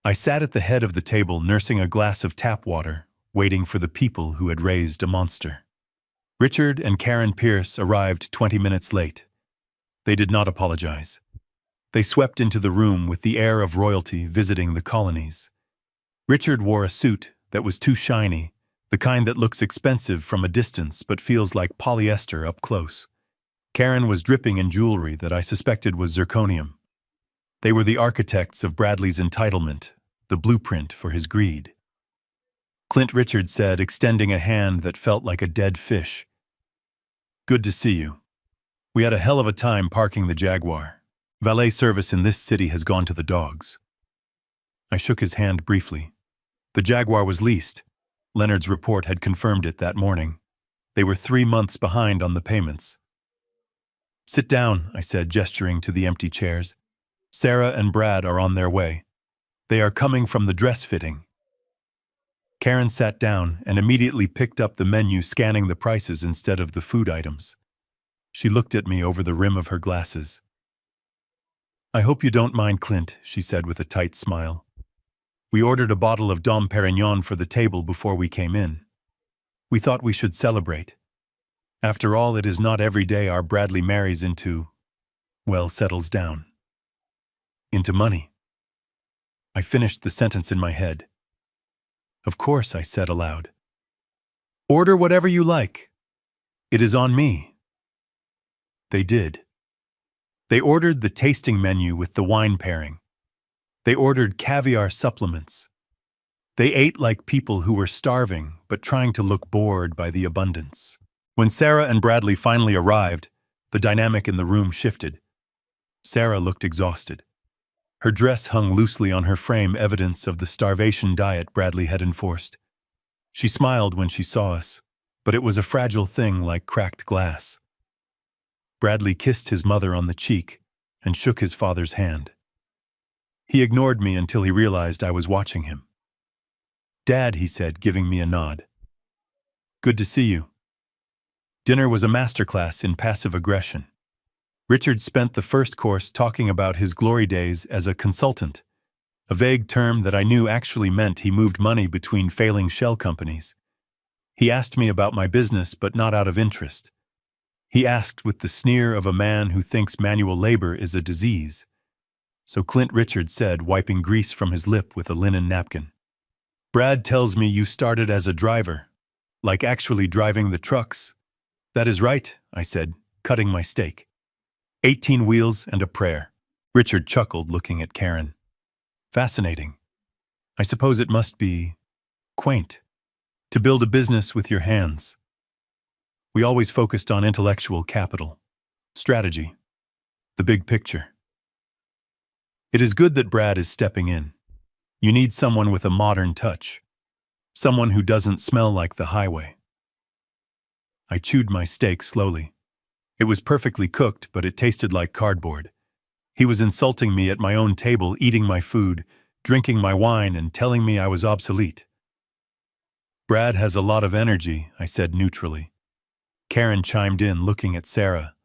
I sat at the head of the table, nursing a glass of tap water, waiting for the people who had raised a monster. Richard and Karen Pierce arrived 20 minutes late. They did not apologize. They swept into the room with the air of royalty visiting the colonies. Richard wore a suit that was too shiny, the kind that looks expensive from a distance but feels like polyester up close. Karen was dripping in jewelry that I suspected was zirconium. They were the architects of Bradley's entitlement, the blueprint for his greed. Clint, Richard said, extending a hand that felt like a dead fish. Good to see you. We had a hell of a time parking the Jaguar. Valet service in this city has gone to the dogs. I shook his hand briefly. The Jaguar was leased. Leonard's report had confirmed it that morning. They were 3 months behind on the payments. Sit down, I said, gesturing to the empty chairs. Sarah and Brad are on their way. They are coming from the dress fitting. Karen sat down and immediately picked up the menu, scanning the prices instead of the food items. She looked at me over the rim of her glasses. I hope you don't mind, Clint, she said with a tight smile. We ordered a bottle of Dom Perignon for the table before we came in. We thought we should celebrate. After all, it is not every day our Bradley marries into, well, settles down. Into money. I finished the sentence in my head. Of course, I said aloud. Order whatever you like. It is on me. They did. They ordered the tasting menu with the wine pairing. They ordered caviar supplements. They ate like people who were starving but trying to look bored by the abundance. When Sarah and Bradley finally arrived, the dynamic in the room shifted. Sarah looked exhausted. Her dress hung loosely on her frame, evidence of the starvation diet Bradley had enforced. She smiled when she saw us, but it was a fragile thing like cracked glass. Bradley kissed his mother on the cheek and shook his father's hand. He ignored me until he realized I was watching him. "Dad," he said, giving me a nod. "Good to see you." Dinner was a masterclass in passive aggression. Richard spent the first course talking about his glory days as a consultant, a vague term that I knew actually meant he moved money between failing shell companies. He asked me about my business, but not out of interest. He asked with the sneer of a man who thinks manual labor is a disease. So Clint, Richard said, wiping grease from his lip with a linen napkin. "Brad tells me you started as a driver, like actually driving the trucks." "That is right," I said, cutting my steak. 18 wheels and a prayer. Richard chuckled, looking at Karen. "Fascinating. I suppose it must be quaint to build a business with your hands." We always focused on intellectual capital, strategy, the big picture. It is good that Brad is stepping in. You need someone with a modern touch, someone who doesn't smell like the highway. I chewed my steak slowly. It was perfectly cooked, but it tasted like cardboard. He was insulting me at my own table, eating my food, drinking my wine, and telling me I was obsolete. "Brad has a lot of energy," I said neutrally. Karen chimed in, looking at Sarah.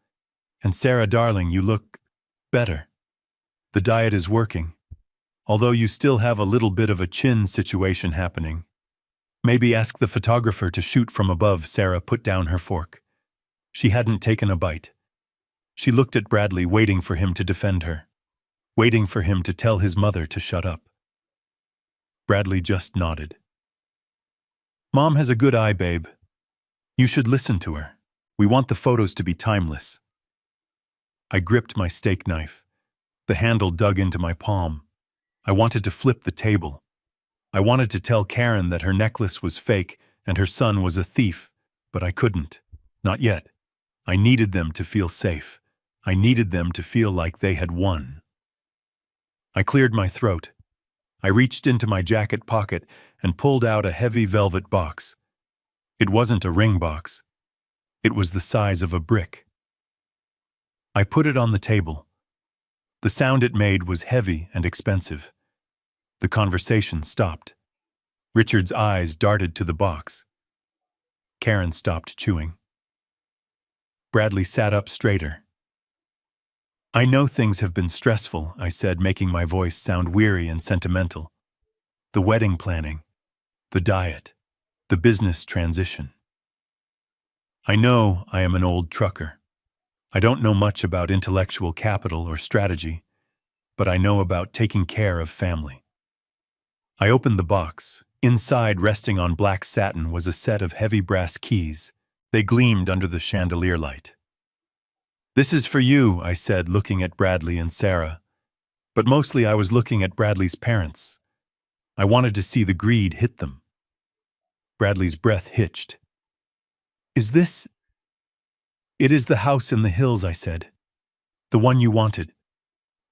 "And Sarah, darling, you look better. The diet is working. Although you still have a little bit of a chin situation happening. Maybe ask the photographer to shoot from above." Sarah put down her fork. She hadn't taken a bite. She looked at Bradley, waiting for him to defend her, waiting for him to tell his mother to shut up. Bradley just nodded. "Mom has a good eye, babe. You should listen to her. We want the photos to be timeless." I gripped my steak knife. The handle dug into my palm. I wanted to flip the table. I wanted to tell Karen that her necklace was fake and her son was a thief, but I couldn't. Not yet. I needed them to feel safe. I needed them to feel like they had won. I cleared my throat. I reached into my jacket pocket and pulled out a heavy velvet box. It wasn't a ring box. It was the size of a brick. I put it on the table. The sound it made was heavy and expensive. The conversation stopped. Richard's eyes darted to the box. Karen stopped chewing. Bradley sat up straighter. "I know things have been stressful," I said, making my voice sound weary and sentimental. "The wedding planning, the diet, the business transition. I know I am an old trucker. I don't know much about intellectual capital or strategy, but I know about taking care of family." I opened the box. Inside, resting on black satin, was a set of heavy brass keys. They gleamed under the chandelier light. "This is for you," I said, looking at Bradley and Sarah. But mostly I was looking at Bradley's parents. I wanted to see the greed hit them. Bradley's breath hitched. "Is this—" "It is the house in the hills," I said. "The one you wanted.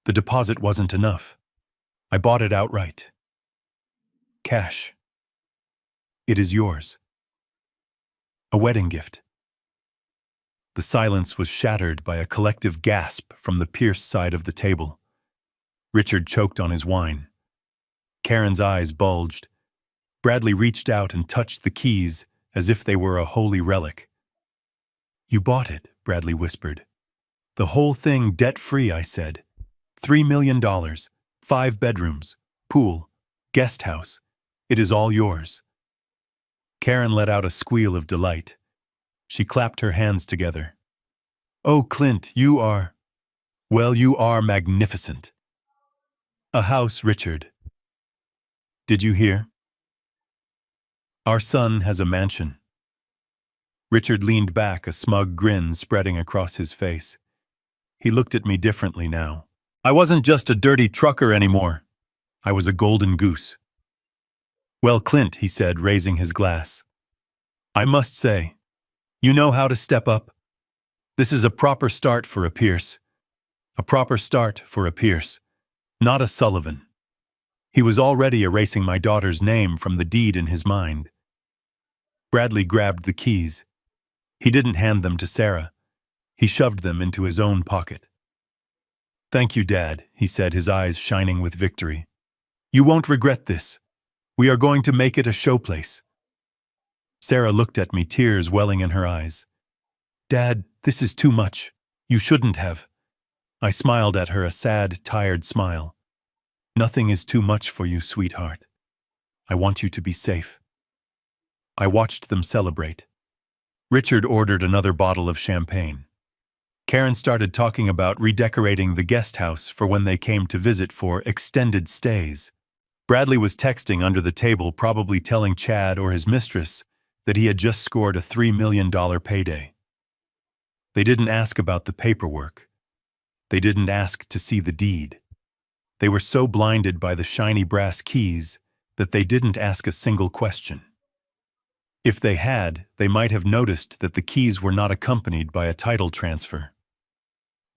The deposit wasn't enough. I bought it outright. Cash. It is yours. A wedding gift." The silence was shattered by a collective gasp from the pierced side of the table. Richard choked on his wine. Karen's eyes bulged. Bradley reached out and touched the keys as if they were a holy relic. "You bought it," Bradley whispered. "The whole thing debt-free," I said. $3 million, 5 bedrooms, pool, guest house. It is all yours." Karen let out a squeal of delight. She clapped her hands together. "Oh, Clint, you are magnificent." "A house, Richard. Did you hear? Our son has a mansion. Richard leaned back, a smug grin spreading across his face. He looked at me differently now. I wasn't just a dirty trucker anymore. I was a golden goose. Well, Clint, he said, raising his glass. I must say, you know how to step up. This is a proper start for a Pierce. A proper start for a Pierce, not a Sullivan. He was already erasing my daughter's name from the deed in his mind. Bradley grabbed the keys. He didn't hand them to Sarah. He shoved them into his own pocket. Thank you, Dad, he said, his eyes shining with victory. You won't regret this. We are going to make it a showplace. Sarah looked at me, tears welling in her eyes. Dad, this is too much. You shouldn't have. I smiled at her, a sad, tired smile. Nothing is too much for you, sweetheart. I want you to be safe. I watched them celebrate. Richard ordered another bottle of champagne. Karen started talking about redecorating the guest house for when they came to visit for extended stays. Bradley was texting under the table, probably telling Chad or his mistress that he had just scored a $3 million payday. They didn't ask about the paperwork. They didn't ask to see the deed. They were so blinded by the shiny brass keys that they didn't ask a single question. If they had, they might have noticed that the keys were not accompanied by a title transfer.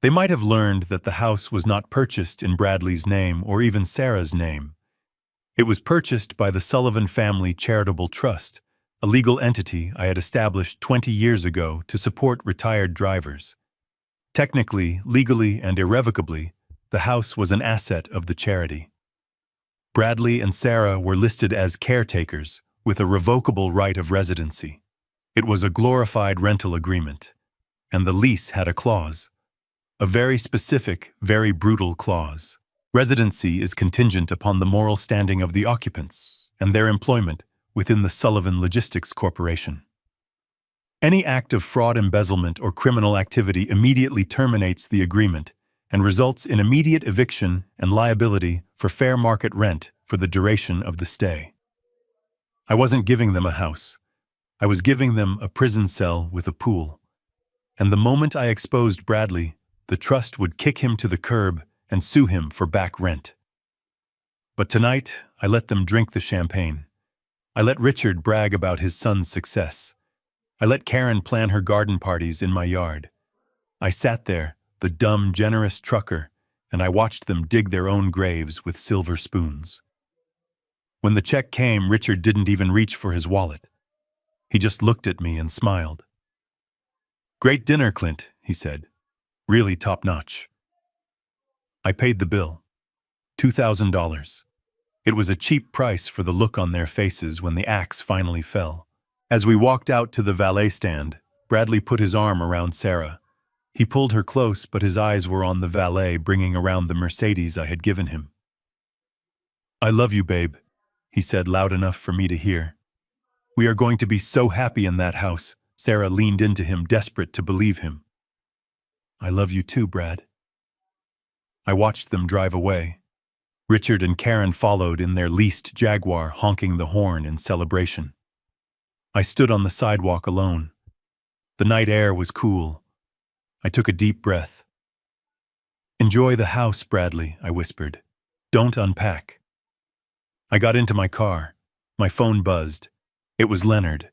They might have learned that the house was not purchased in Bradley's name or even Sarah's name. It was purchased by the Sullivan Family Charitable Trust, a legal entity I had established 20 years ago to support retired drivers. Technically, legally, and irrevocably, the house was an asset of the charity. Bradley and Sarah were listed as caretakers with a revocable right of residency. It was a glorified rental agreement, and the lease had a clause. A very specific, very brutal clause. Residency is contingent upon the moral standing of the occupants and their employment within the Sullivan Logistics Corporation. Any act of fraud, embezzlement, or criminal activity immediately terminates the agreement and results in immediate eviction and liability for fair market rent for the duration of the stay. I wasn't giving them a house. I was giving them a prison cell with a pool. And the moment I exposed Bradley, the trust would kick him to the curb and sue him for back rent. But tonight, I let them drink the champagne. I let Richard brag about his son's success. I let Karen plan her garden parties in my yard. I sat there, the dumb, generous trucker, and I watched them dig their own graves with silver spoons. When the check came, Richard didn't even reach for his wallet. He just looked at me and smiled. Great dinner, Clint, he said. Really top-notch. I paid the bill. $2,000. It was a cheap price for the look on their faces when the axe finally fell. As we walked out to the valet stand, Bradley put his arm around Sarah. He pulled her close, but his eyes were on the valet bringing around the Mercedes I had given him. I love you, babe, he said loud enough for me to hear. We are going to be so happy in that house. Sarah leaned into him, desperate to believe him. I love you too, Brad. I watched them drive away. Richard and Karen followed in their leased Jaguar, honking the horn in celebration. I stood on the sidewalk alone. The night air was cool. I took a deep breath. Enjoy the house, Bradley, I whispered. Don't unpack. I got into my car. My phone buzzed. It was Leonard.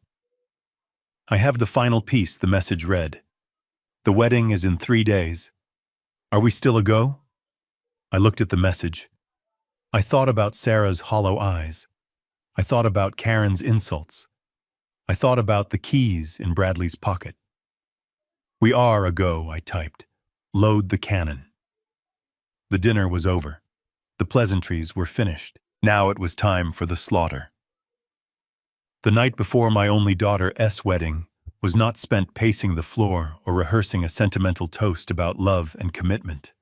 I have the final piece, the message read. The wedding is in 3 days. Are we still a go? I looked at the message. I thought about Sarah's hollow eyes. I thought about Karen's insults. I thought about the keys in Bradley's pocket. We are a go, I typed. Load the cannon. The dinner was over. The pleasantries were finished. Now it was time for the slaughter. The night before my only daughter's wedding was not spent pacing the floor or rehearsing a sentimental toast about love and commitment.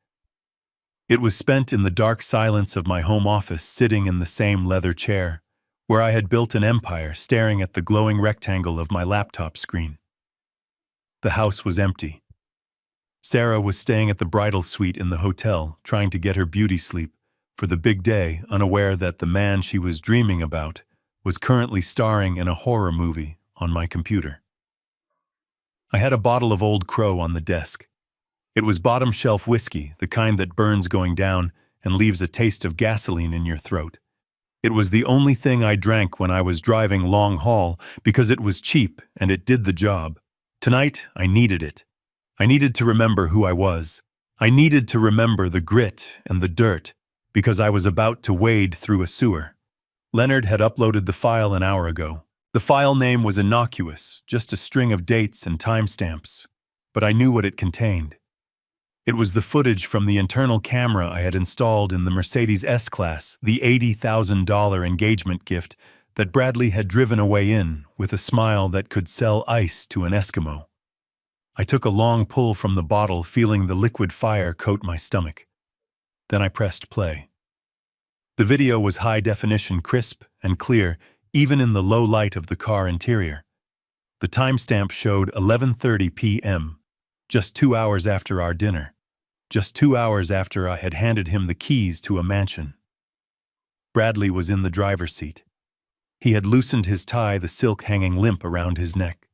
It was spent in the dark silence of my home office, sitting in the same leather chair, where I had built an empire, staring at the glowing rectangle of my laptop screen. The house was empty. Sarah was staying at the bridal suite in the hotel, trying to get her beauty sleep for the big day, unaware that the man she was dreaming about was currently starring in a horror movie on my computer. I had a bottle of Old Crow on the desk. It was bottom shelf whiskey, the kind that burns going down and leaves a taste of gasoline in your throat. It was the only thing I drank when I was driving long haul because it was cheap and it did the job. Tonight, I needed it. I needed to remember who I was. I needed to remember the grit and the dirt because I was about to wade through a sewer. Leonard had uploaded the file an hour ago. The file name was innocuous, just a string of dates and timestamps, but I knew what it contained. It was the footage from the internal camera I had installed in the Mercedes S-Class, the $80,000 engagement gift that Bradley had driven away in with a smile that could sell ice to an Eskimo. I took a long pull from the bottle, feeling the liquid fire coat my stomach. Then I pressed play. The video was high definition, crisp and clear, even in the low light of the car interior. The timestamp showed 11:30 p.m., just 2 hours after our dinner. Just 2 hours after I had handed him the keys to a mansion. Bradley was in the driver's seat. He had loosened his tie, the silk hanging limp around his neck.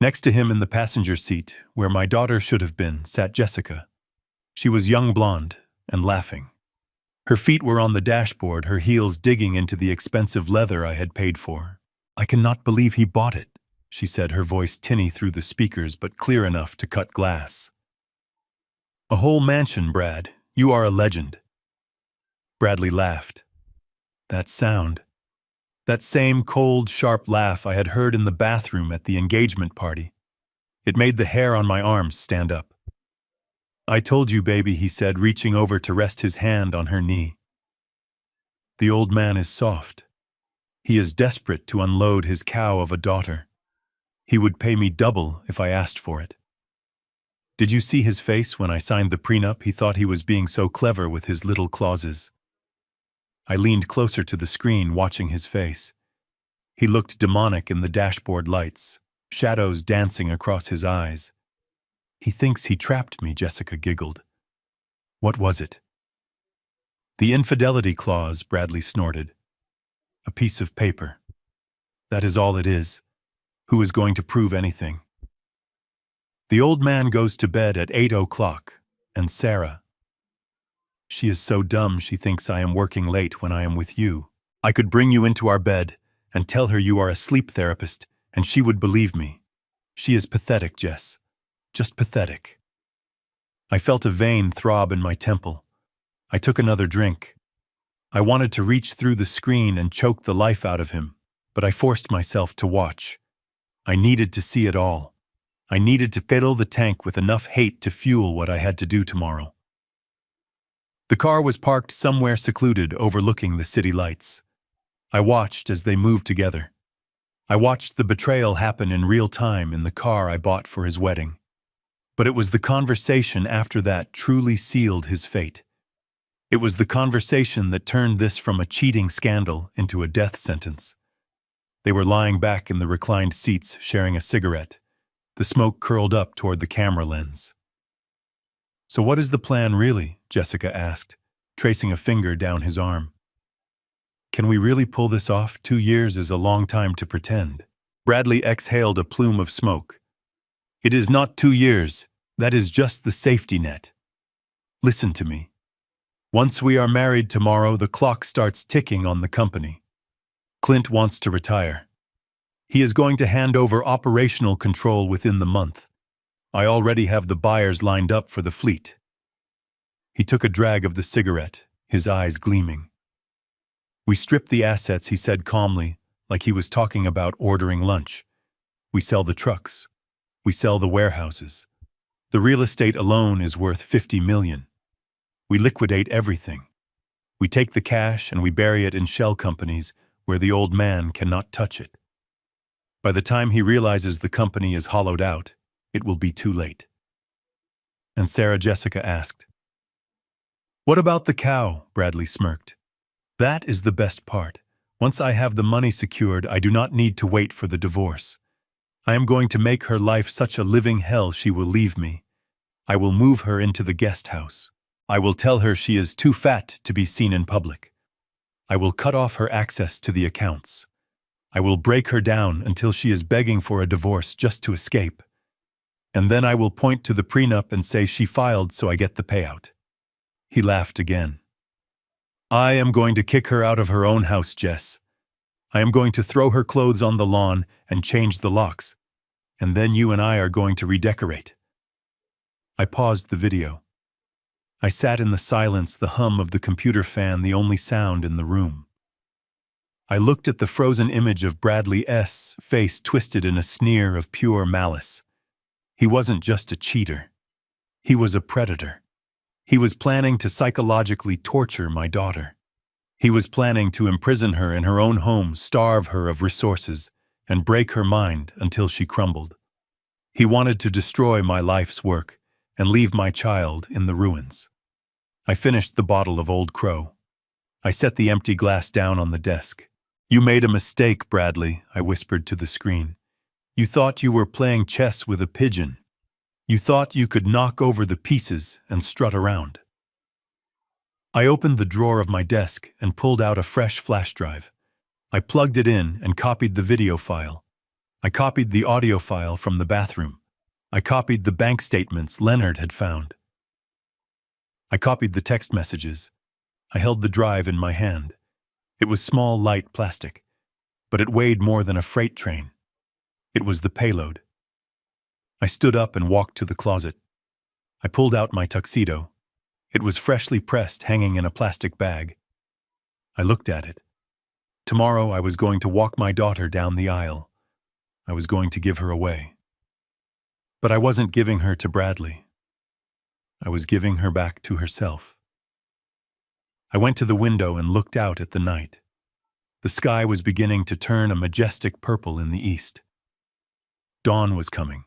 Next to him in the passenger seat, where my daughter should have been, sat Jessica. She was young blonde and laughing. Her feet were on the dashboard, her heels digging into the expensive leather I had paid for. "I cannot believe he bought it," she said, her voice tinny through the speakers but clear enough to cut glass. "A whole mansion, Brad. You are a legend." Bradley laughed. That sound. That same cold, sharp laugh I had heard in the bathroom at the engagement party. It made the hair on my arms stand up. "I told you, baby," he said, reaching over to rest his hand on her knee. The old man is soft. He is desperate to unload his cow of a daughter. He would pay me double if I asked for it. Did you see his face when I signed the prenup? He thought he was being so clever with his little clauses. I leaned closer to the screen, watching his face. He looked demonic in the dashboard lights, shadows dancing across his eyes. "He thinks he trapped me," Jessica giggled. "What was it?" "The infidelity clause," Bradley snorted. "A piece of paper. That is all it is. Who is going to prove anything?" The old man goes to bed at 8 o'clock, and Sarah. She is so dumb she thinks I am working late when I am with you. I could bring you into our bed and tell her you are a sleep therapist, and she would believe me. She is pathetic, Jess. Just pathetic. I felt a vein throb in my temple. I took another drink. I wanted to reach through the screen and choke the life out of him, but I forced myself to watch. I needed to see it all. I needed to fill the tank with enough hate to fuel what I had to do tomorrow. The car was parked somewhere secluded, overlooking the city lights. I watched as they moved together. I watched the betrayal happen in real time in the car I bought for his wedding. But it was the conversation after that truly sealed his fate. It was the conversation that turned this from a cheating scandal into a death sentence. They were lying back in the reclined seats, sharing a cigarette. The smoke curled up toward the camera lens. "So what is the plan really?" Jessica asked, tracing a finger down his arm. "Can we really pull this off? 2 years is a long time to pretend." Bradley exhaled a plume of smoke. "It is not 2 years. That is just the safety net. Listen to me. Once we are married tomorrow, the clock starts ticking on the company. Clint wants to retire. He is going to hand over operational control within the month. I already have the buyers lined up for the fleet." He took a drag of the cigarette, his eyes gleaming. "We strip the assets," he said calmly, like he was talking about ordering lunch. "We sell the trucks. We sell the warehouses. The real estate alone is worth $50 million. We liquidate everything. We take the cash and we bury it in shell companies where the old man cannot touch it. By the time he realizes the company is hollowed out, it will be too late." "And Sarah?" Jessica asked. "What about the cow?" Bradley smirked. "That is the best part. Once I have the money secured, I do not need to wait for the divorce. I am going to make her life such a living hell she will leave me. I will move her into the guest house. I will tell her she is too fat to be seen in public. I will cut off her access to the accounts. I will break her down until she is begging for a divorce just to escape. And then I will point to the prenup and say she filed so I get the payout." He laughed again. "I am going to kick her out of her own house, Jess. I am going to throw her clothes on the lawn and change the locks. And then you and I are going to redecorate." I paused the video. I sat in the silence, the hum of the computer fan the only sound in the room. I looked at the frozen image of Bradley S., face twisted in a sneer of pure malice. He wasn't just a cheater. He was a predator. He was planning to psychologically torture my daughter. He was planning to imprison her in her own home, starve her of resources, and break her mind until she crumbled. He wanted to destroy my life's work and leave my child in the ruins. I finished the bottle of Old Crow. I set the empty glass down on the desk. "You made a mistake, Bradley," I whispered to the screen. "You thought you were playing chess with a pigeon. You thought you could knock over the pieces and strut around." I opened the drawer of my desk and pulled out a fresh flash drive. I plugged it in and copied the video file. I copied the audio file from the bathroom. I copied the bank statements Leonard had found. I copied the text messages. I held the drive in my hand. It was small, light plastic, but it weighed more than a freight train. It was the payload. I stood up and walked to the closet. I pulled out my tuxedo. It was freshly pressed, hanging in a plastic bag. I looked at it. Tomorrow I was going to walk my daughter down the aisle. I was going to give her away. But I wasn't giving her to Bradley. I was giving her back to herself. I went to the window and looked out at the night. The sky was beginning to turn a majestic purple in the east. Dawn was coming.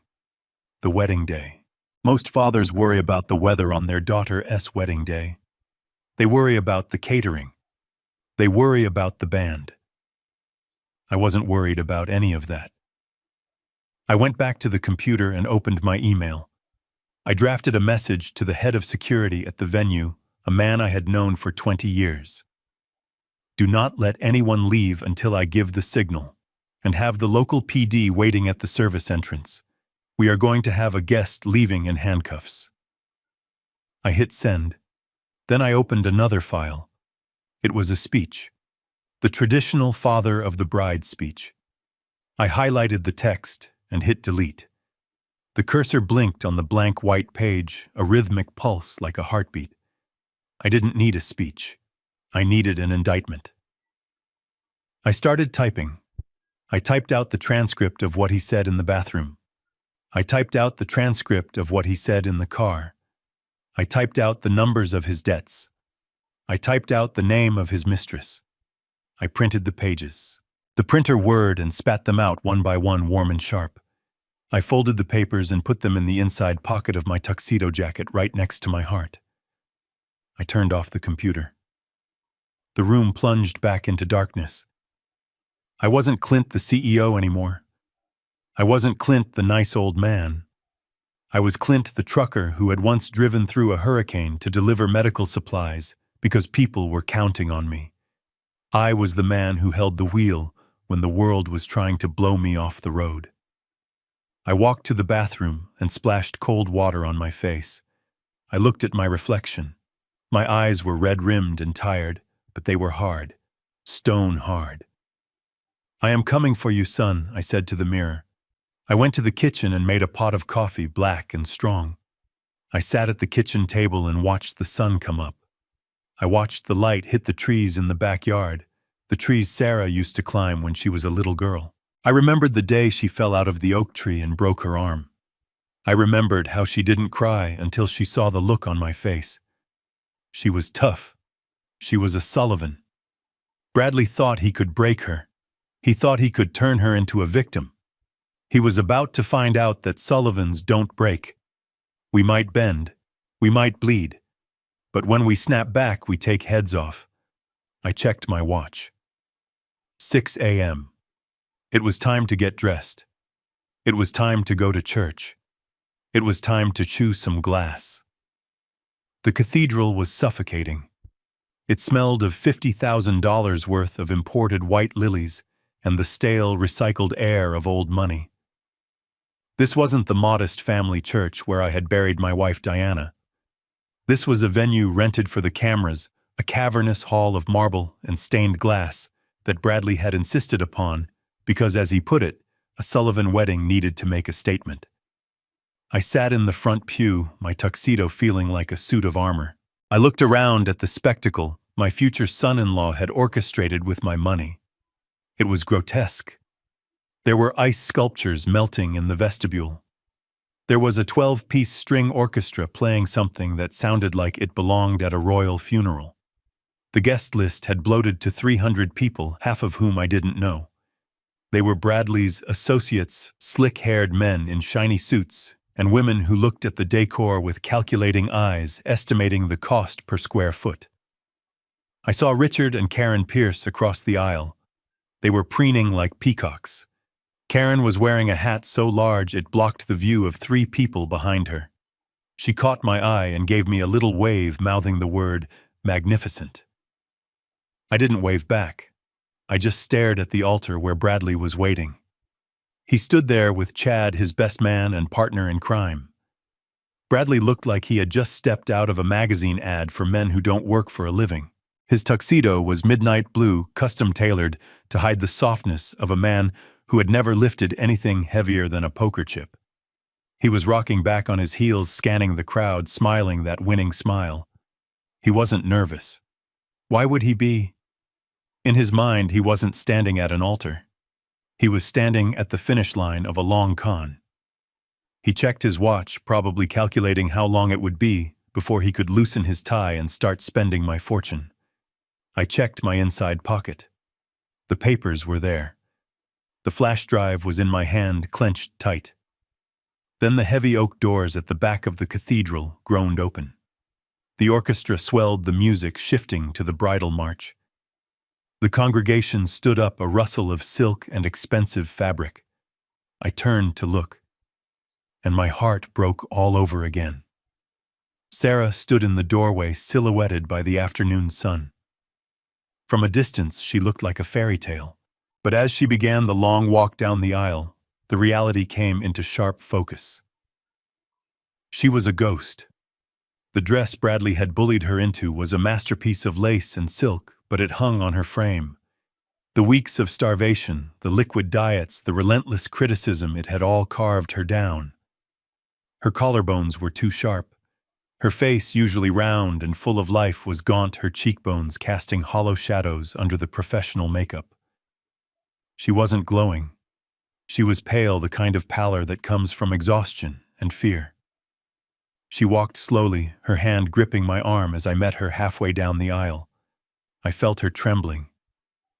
The wedding day. Most fathers worry about the weather on their daughter's wedding day. They worry about the catering. They worry about the band. I wasn't worried about any of that. I went back to the computer and opened my email. I drafted a message to the head of security at the venue, a man I had known for 20 years. "Do not let anyone leave until I give the signal, and have the local PD waiting at the service entrance. We are going to have a guest leaving in handcuffs." I hit send. Then I opened another file. It was a speech. The traditional father of the bride speech. I highlighted the text and hit delete. The cursor blinked on the blank white page, a rhythmic pulse like a heartbeat. I didn't need a speech. I needed an indictment. I started typing. I typed out the transcript of what he said in the bathroom. I typed out the transcript of what he said in the car. I typed out the numbers of his debts. I typed out the name of his mistress. I printed the pages. The printer whirred and spat them out one by one, warm and sharp. I folded the papers and put them in the inside pocket of my tuxedo jacket right next to my heart. I turned off the computer. The room plunged back into darkness. I wasn't Clint the CEO anymore. I wasn't Clint the nice old man. I was Clint the trucker who had once driven through a hurricane to deliver medical supplies because people were counting on me. I was the man who held the wheel when the world was trying to blow me off the road. I walked to the bathroom and splashed cold water on my face. I looked at my reflection. My eyes were red-rimmed and tired, but they were hard, stone hard. "I am coming for you, son," I said to the mirror. I went to the kitchen and made a pot of coffee, black and strong. I sat at the kitchen table and watched the sun come up. I watched the light hit the trees in the backyard, the trees Sarah used to climb when she was a little girl. I remembered the day she fell out of the oak tree and broke her arm. I remembered how she didn't cry until she saw the look on my face. She was tough. She was a Sullivan. Bradley thought he could break her. He thought he could turn her into a victim. He was about to find out that Sullivans don't break. We might bend. We might bleed. But when we snap back, we take heads off. I checked my watch. 6 a.m. It was time to get dressed. It was time to go to church. It was time to chew some glass. The cathedral was suffocating. It smelled of $50,000 worth of imported white lilies and the stale, recycled air of old money. This wasn't the modest family church where I had buried my wife Diana. This was a venue rented for the cameras, a cavernous hall of marble and stained glass that Bradley had insisted upon because, as he put it, a Sullivan wedding needed to make a statement. I sat in the front pew, my tuxedo feeling like a suit of armor. I looked around at the spectacle my future son-in-law had orchestrated with my money. It was grotesque. There were ice sculptures melting in the vestibule. There was a 12-piece string orchestra playing something that sounded like it belonged at a royal funeral. The guest list had bloated to 300 people, half of whom I didn't know. They were Bradley's associates, slick-haired men in shiny suits, and women who looked at the decor with calculating eyes, estimating the cost per square foot. I saw Richard and Karen Pierce across the aisle. They were preening like peacocks. Karen was wearing a hat so large it blocked the view of 3 people behind her. She caught my eye and gave me a little wave, mouthing the word, "magnificent." I didn't wave back. I just stared at the altar where Bradley was waiting. He stood there with Chad, his best man and partner in crime. Bradley looked like he had just stepped out of a magazine ad for men who don't work for a living. His tuxedo was midnight blue, custom-tailored to hide the softness of a man who had never lifted anything heavier than a poker chip. He was rocking back on his heels, scanning the crowd, smiling that winning smile. He wasn't nervous. Why would he be? In his mind, he wasn't standing at an altar. He was standing at the finish line of a long con. He checked his watch, probably calculating how long it would be before he could loosen his tie and start spending my fortune. I checked my inside pocket. The papers were there. The flash drive was in my hand, clenched tight. Then the heavy oak doors at the back of the cathedral groaned open. The orchestra swelled the music, shifting to the bridal march. The congregation stood up, a rustle of silk and expensive fabric. I turned to look, and my heart broke all over again. Sarah stood in the doorway, silhouetted by the afternoon sun. From a distance, she looked like a fairy tale. But as she began the long walk down the aisle, the reality came into sharp focus. She was a ghost. The dress Bradley had bullied her into was a masterpiece of lace and silk, but it hung on her frame. The weeks of starvation, the liquid diets, the relentless criticism, it had all carved her down. Her collarbones were too sharp. Her face, usually round and full of life, was gaunt, her cheekbones casting hollow shadows under the professional makeup. She wasn't glowing. She was pale, the kind of pallor that comes from exhaustion and fear. She walked slowly, her hand gripping my arm as I met her halfway down the aisle. I felt her trembling.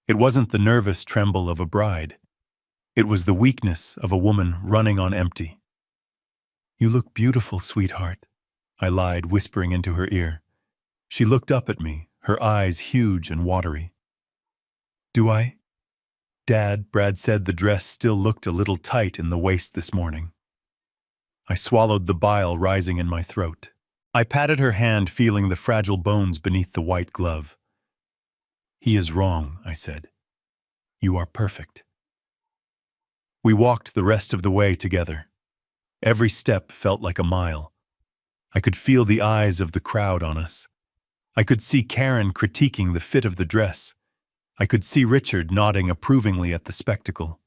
It wasn't the nervous tremble of a bride. It was the weakness of a woman running on empty. "You look beautiful, sweetheart," I lied, whispering into her ear. She looked up at me, her eyes huge and watery. "Do I?" "Dad," Brad said, the dress still looked a little tight in the waist this morning. I swallowed the bile rising in my throat. I patted her hand, feeling the fragile bones beneath the white glove. "He is wrong," I said. "You are perfect." We walked the rest of the way together. Every step felt like a mile. I could feel the eyes of the crowd on us. I could see Karen critiquing the fit of the dress. I could see Richard nodding approvingly at the spectacle.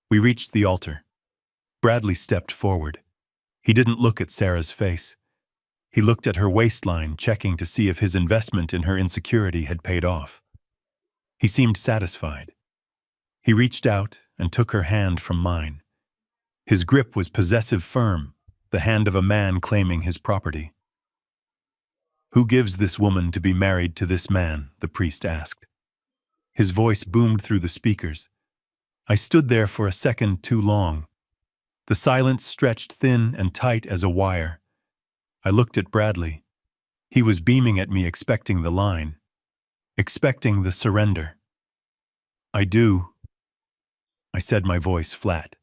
We reached the altar. Bradley stepped forward. He didn't look at Sarah's face. He looked at her waistline, checking to see if his investment in her insecurity had paid off. He seemed satisfied. He reached out and took her hand from mine. His grip was possessive, firm, the hand of a man claiming his property. "Who gives this woman to be married to this man?" the priest asked. His voice boomed through the speakers. I stood there for a second too long. The silence stretched thin and tight as a wire. I looked at Bradley. He was beaming at me, expecting the line, expecting the surrender. "I do," I said, my voice flat.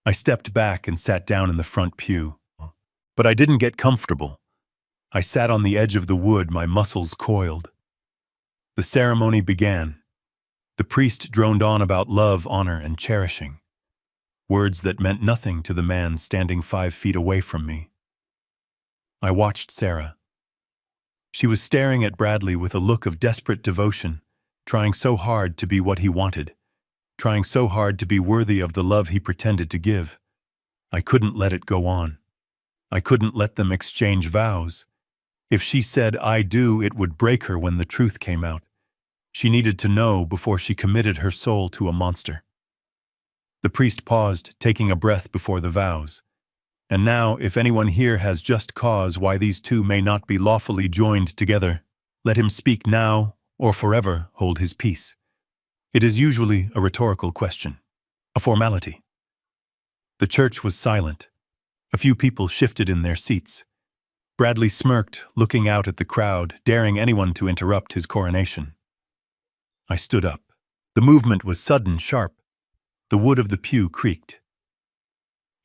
I stepped back and sat down in the front pew. But I didn't get comfortable. I sat on the edge of the wood, my muscles coiled. The ceremony began. The priest droned on about love, honor, and cherishing. words that meant nothing to the man standing 5 feet away from me. I watched Sarah. She was staring at Bradley with a look of desperate devotion, trying so hard to be what he wanted, trying so hard to be worthy of the love he pretended to give. I couldn't let it go on. I couldn't let them exchange vows. If she said, "I do," it would break her when the truth came out. She needed to know before she committed her soul to a monster. The priest paused, taking a breath before the vows. And now, if anyone here has just cause why these two may not be lawfully joined together, let him speak now or forever hold his peace. It is usually a rhetorical question, a formality. The church was silent. A few people shifted in their seats. Bradley smirked, looking out at the crowd, daring anyone to interrupt his coronation. I stood up. The movement was sudden, sharp. The wood of the pew creaked.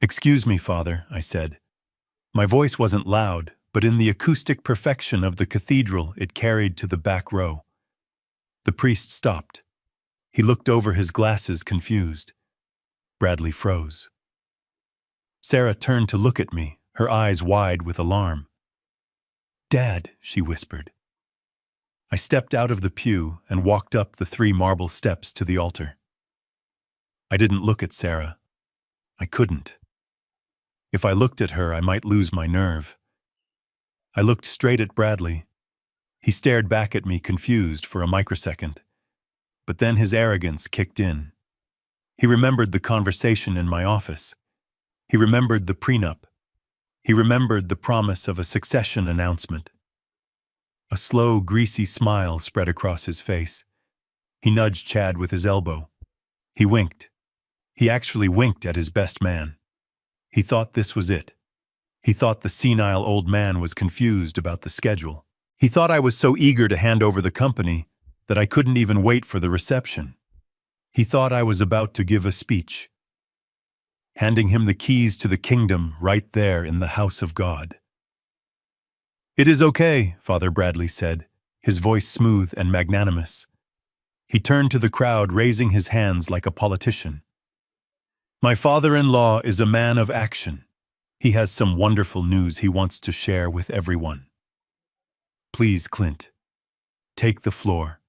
"Excuse me, Father," I said. My voice wasn't loud, but in the acoustic perfection of the cathedral it carried to the back row. The priest stopped. He looked over his glasses, confused. Bradley froze. Sarah turned to look at me, her eyes wide with alarm. "Dad," she whispered. I stepped out of the pew and walked up the 3 marble steps to the altar. I didn't look at Sarah. I couldn't. If I looked at her, I might lose my nerve. I looked straight at Bradley. He stared back at me, confused, for a microsecond. But then his arrogance kicked in. He remembered the conversation in my office. He remembered the prenup. He remembered the promise of a succession announcement. A slow, greasy smile spread across his face. He nudged Chad with his elbow. He winked. He actually winked at his best man. He thought this was it. He thought the senile old man was confused about the schedule. He thought I was so eager to hand over the company that I couldn't even wait for the reception. He thought I was about to give a speech, handing him the keys to the kingdom right there in the house of God. "It is okay," Father Bradley said, his voice smooth and magnanimous. He turned to the crowd, raising his hands like a politician. "My father-in-law is a man of action. He has some wonderful news he wants to share with everyone. Please, Clint, take the floor."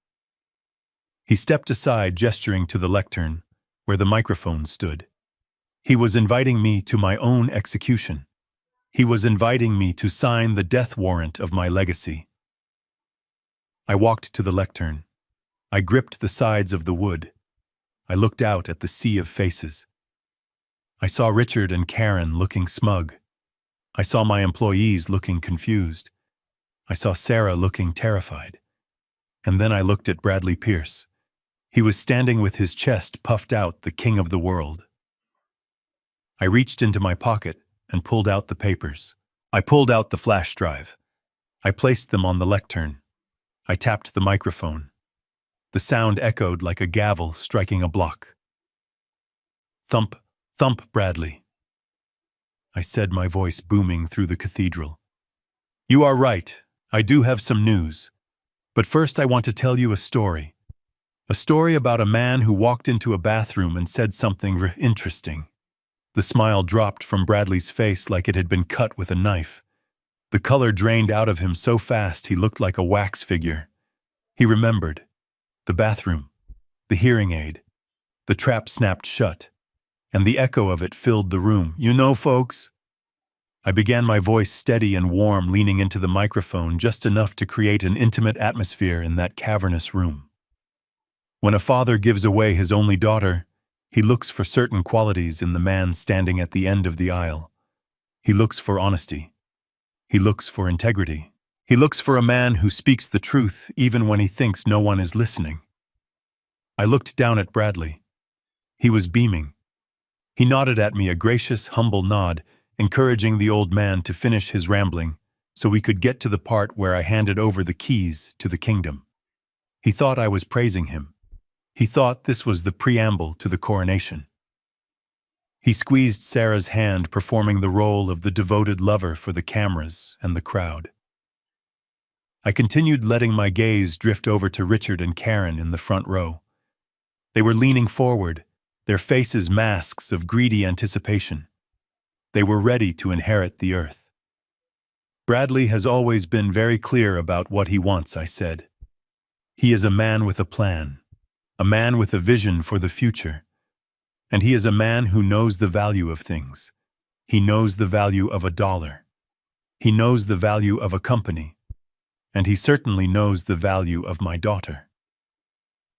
He stepped aside, gesturing to the lectern, where the microphone stood. He was inviting me to my own execution. He was inviting me to sign the death warrant of my legacy. I walked to the lectern. I gripped the sides of the wood. I looked out at the sea of faces. I saw Richard and Karen looking smug. I saw my employees looking confused. I saw Sarah looking terrified. And then I looked at Bradley Pierce. He was standing with his chest puffed out, the king of the world. I reached into my pocket and pulled out the papers. I pulled out the flash drive. I placed them on the lectern. I tapped the microphone. The sound echoed like a gavel striking a block. "Thump, thump, Bradley," I said, my voice booming through the cathedral. "You are right. I do have some news. But first I want to tell you a story. A story about a man who walked into a bathroom and said something interesting." The smile dropped from Bradley's face like it had been cut with a knife. The color drained out of him so fast he looked like a wax figure. He remembered. The bathroom, the hearing aid, the trap snapped shut, and the echo of it filled the room. "You know, folks," I began, my voice steady and warm, leaning into the microphone just enough to create an intimate atmosphere in that cavernous room. "When a father gives away his only daughter, he looks for certain qualities in the man standing at the end of the aisle. He looks for honesty. He looks for integrity. He looks for a man who speaks the truth even when he thinks no one is listening." I looked down at Bradley. He was beaming. He nodded at me, a gracious, humble nod, encouraging the old man to finish his rambling so we could get to the part where I handed over the keys to the kingdom. He thought I was praising him. He thought this was the preamble to the coronation. He squeezed Sarah's hand, performing the role of the devoted lover for the cameras and the crowd. I continued, letting my gaze drift over to Richard and Karen in the front row. They were leaning forward, their faces masks of greedy anticipation. They were ready to inherit the earth. Bradley has always been very clear about what he wants, I said. He is a man with a plan, a man with a vision for the future, and he is a man who knows the value of things. He knows the value of $1. He knows the value of a company, and he certainly knows the value of my daughter.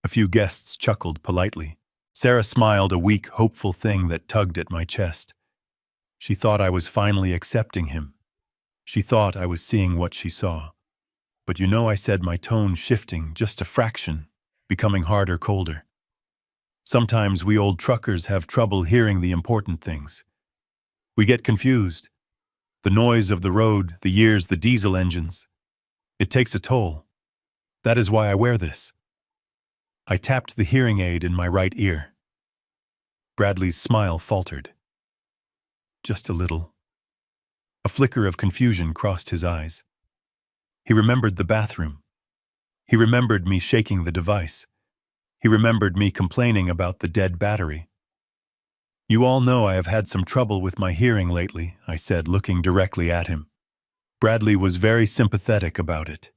A few guests chuckled politely. Sarah smiled, a weak, hopeful thing that tugged at my chest. She thought I was finally accepting him. She thought I was seeing what she saw. But you know, I said, my tone shifting just a fraction, becoming harder, colder. Sometimes we old truckers have trouble hearing the important things. We get confused. The noise of the road, the years, the diesel engines. It takes a toll. That is why I wear this. I tapped the hearing aid in my right ear. Bradley's smile faltered. Just a little. A flicker of confusion crossed his eyes. He remembered the bathroom. He remembered me shaking the device. He remembered me complaining about the dead battery. You all know I have had some trouble with my hearing lately, I said, looking directly at him. Bradley was very sympathetic about it.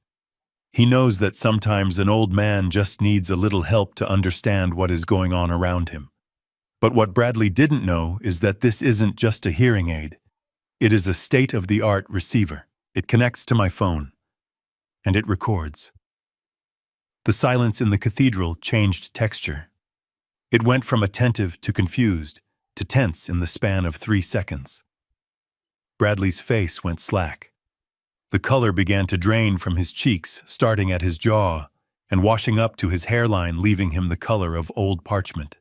He knows that sometimes an old man just needs a little help to understand what is going on around him. But what Bradley didn't know is that this isn't just a hearing aid. It is a state-of-the-art receiver. It connects to my phone, and it records. The silence in the cathedral changed texture. It went from attentive to confused to tense in the span of 3 seconds. Bradley's face went slack. The color began to drain from his cheeks, starting at his jaw and washing up to his hairline, leaving him the color of old parchment.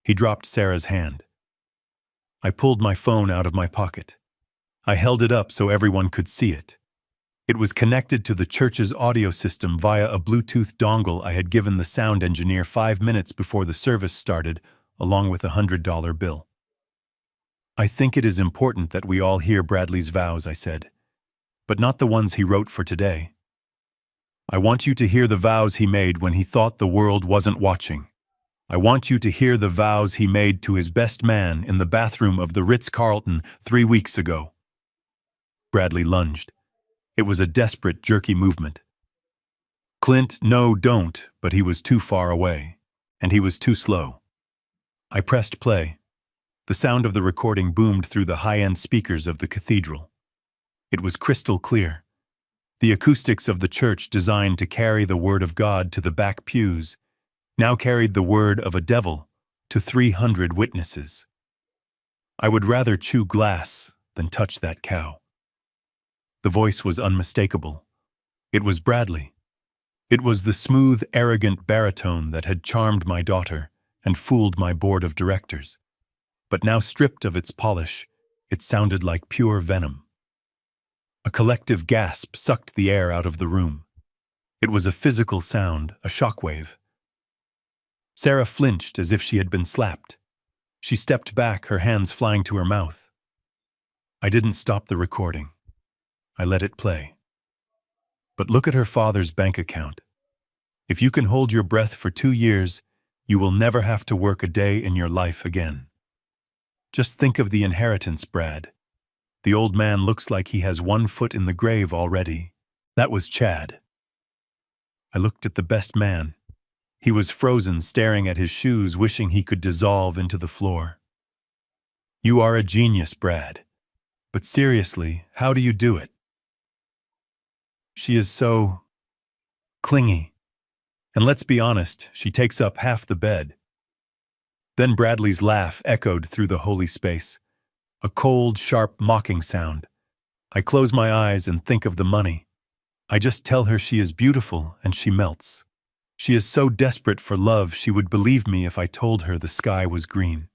He dropped Sarah's hand. I pulled my phone out of my pocket. I held it up so everyone could see it. It was connected to the church's audio system via a Bluetooth dongle I had given the sound engineer 5 minutes before the service started, along with a $100 bill. I think it is important that we all hear Bradley's vows, I said, but not the ones he wrote for today. I want you to hear the vows he made when he thought the world wasn't watching. I want you to hear the vows he made to his best man in the bathroom of the Ritz-Carlton 3 weeks ago. Bradley lunged. It was a desperate, jerky movement. Clint, no, don't, but he was too far away, and he was too slow. I pressed play. The sound of the recording boomed through the high-end speakers of the cathedral. It was crystal clear. The acoustics of the church, designed to carry the word of God to the back pews, now carried the word of a devil to 300 witnesses. I would rather chew glass than touch that cow. The voice was unmistakable. It was Bradley. It was the smooth, arrogant baritone that had charmed my daughter and fooled my board of directors. But now, stripped of its polish, it sounded like pure venom. A collective gasp sucked the air out of the room. It was a physical sound, a shockwave. Sarah flinched as if she had been slapped. She stepped back, her hands flying to her mouth. I didn't stop the recording. I let it play. But look at her father's bank account. If you can hold your breath for 2 years, you will never have to work a day in your life again. Just think of the inheritance, Brad. The old man looks like he has 1 foot in the grave already. That was Chad. I looked at the best man. He was frozen, staring at his shoes, wishing he could dissolve into the floor. You are a genius, Brad. But seriously, how do you do it? She is so clingy. And let's be honest, she takes up half the bed. Then Bradley's laugh echoed through the holy space. A cold, sharp, mocking sound. I close my eyes and think of the money. I just tell her she is beautiful and she melts. She is so desperate for love she would believe me if I told her the sky was green.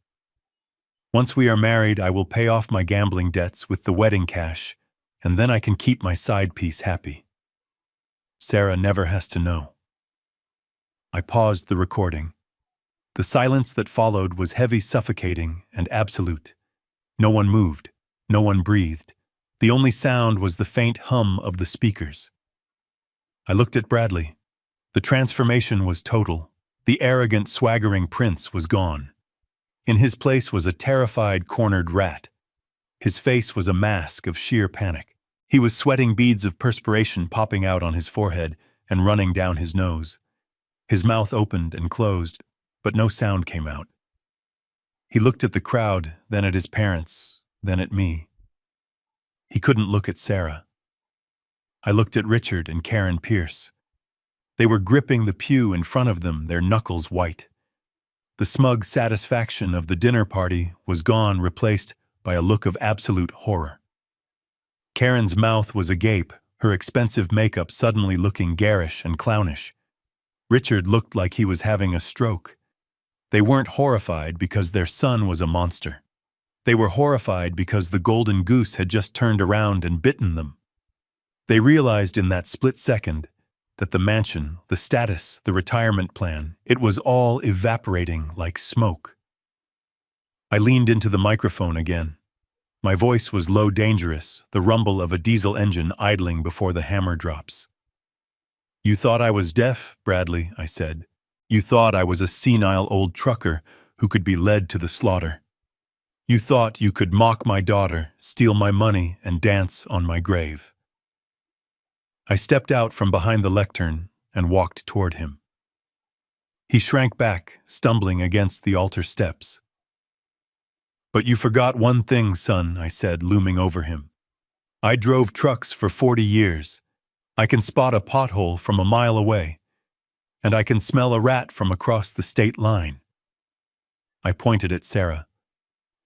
Once we are married, I will pay off my gambling debts with the wedding cash, and then I can keep my side piece happy. Sarah never has to know. I paused the recording. The silence that followed was heavy, suffocating, and absolute. No one moved. No one breathed. The only sound was the faint hum of the speakers. I looked at Bradley. The transformation was total. The arrogant, swaggering prince was gone. In his place was a terrified, cornered rat. His face was a mask of sheer panic. He was sweating, beads of perspiration popping out on his forehead and running down his nose. His mouth opened and closed, but no sound came out. He looked at the crowd, then at his parents, then at me. He couldn't look at Sarah. I looked at Richard and Karen Pierce. They were gripping the pew in front of them, their knuckles white. The smug satisfaction of the dinner party was gone, replaced by a look of absolute horror. Karen's mouth was agape, her expensive makeup suddenly looking garish and clownish. Richard looked like he was having a stroke. They weren't horrified because their son was a monster. They were horrified because the golden goose had just turned around and bitten them. They realized in that split second that the mansion, the status, the retirement plan, it was all evaporating like smoke. I leaned into the microphone again. My voice was low, dangerous, the rumble of a diesel engine idling before the hammer drops. "You thought I was deaf, Bradley," I said. "You thought I was a senile old trucker who could be led to the slaughter. You thought you could mock my daughter, steal my money, and dance on my grave." I stepped out from behind the lectern and walked toward him. He shrank back, stumbling against the altar steps. "But you forgot one thing, son," I said, looming over him. "I drove trucks for 40 years. I can spot a pothole from a mile away, and I can smell a rat from across the state line." I pointed at Sarah.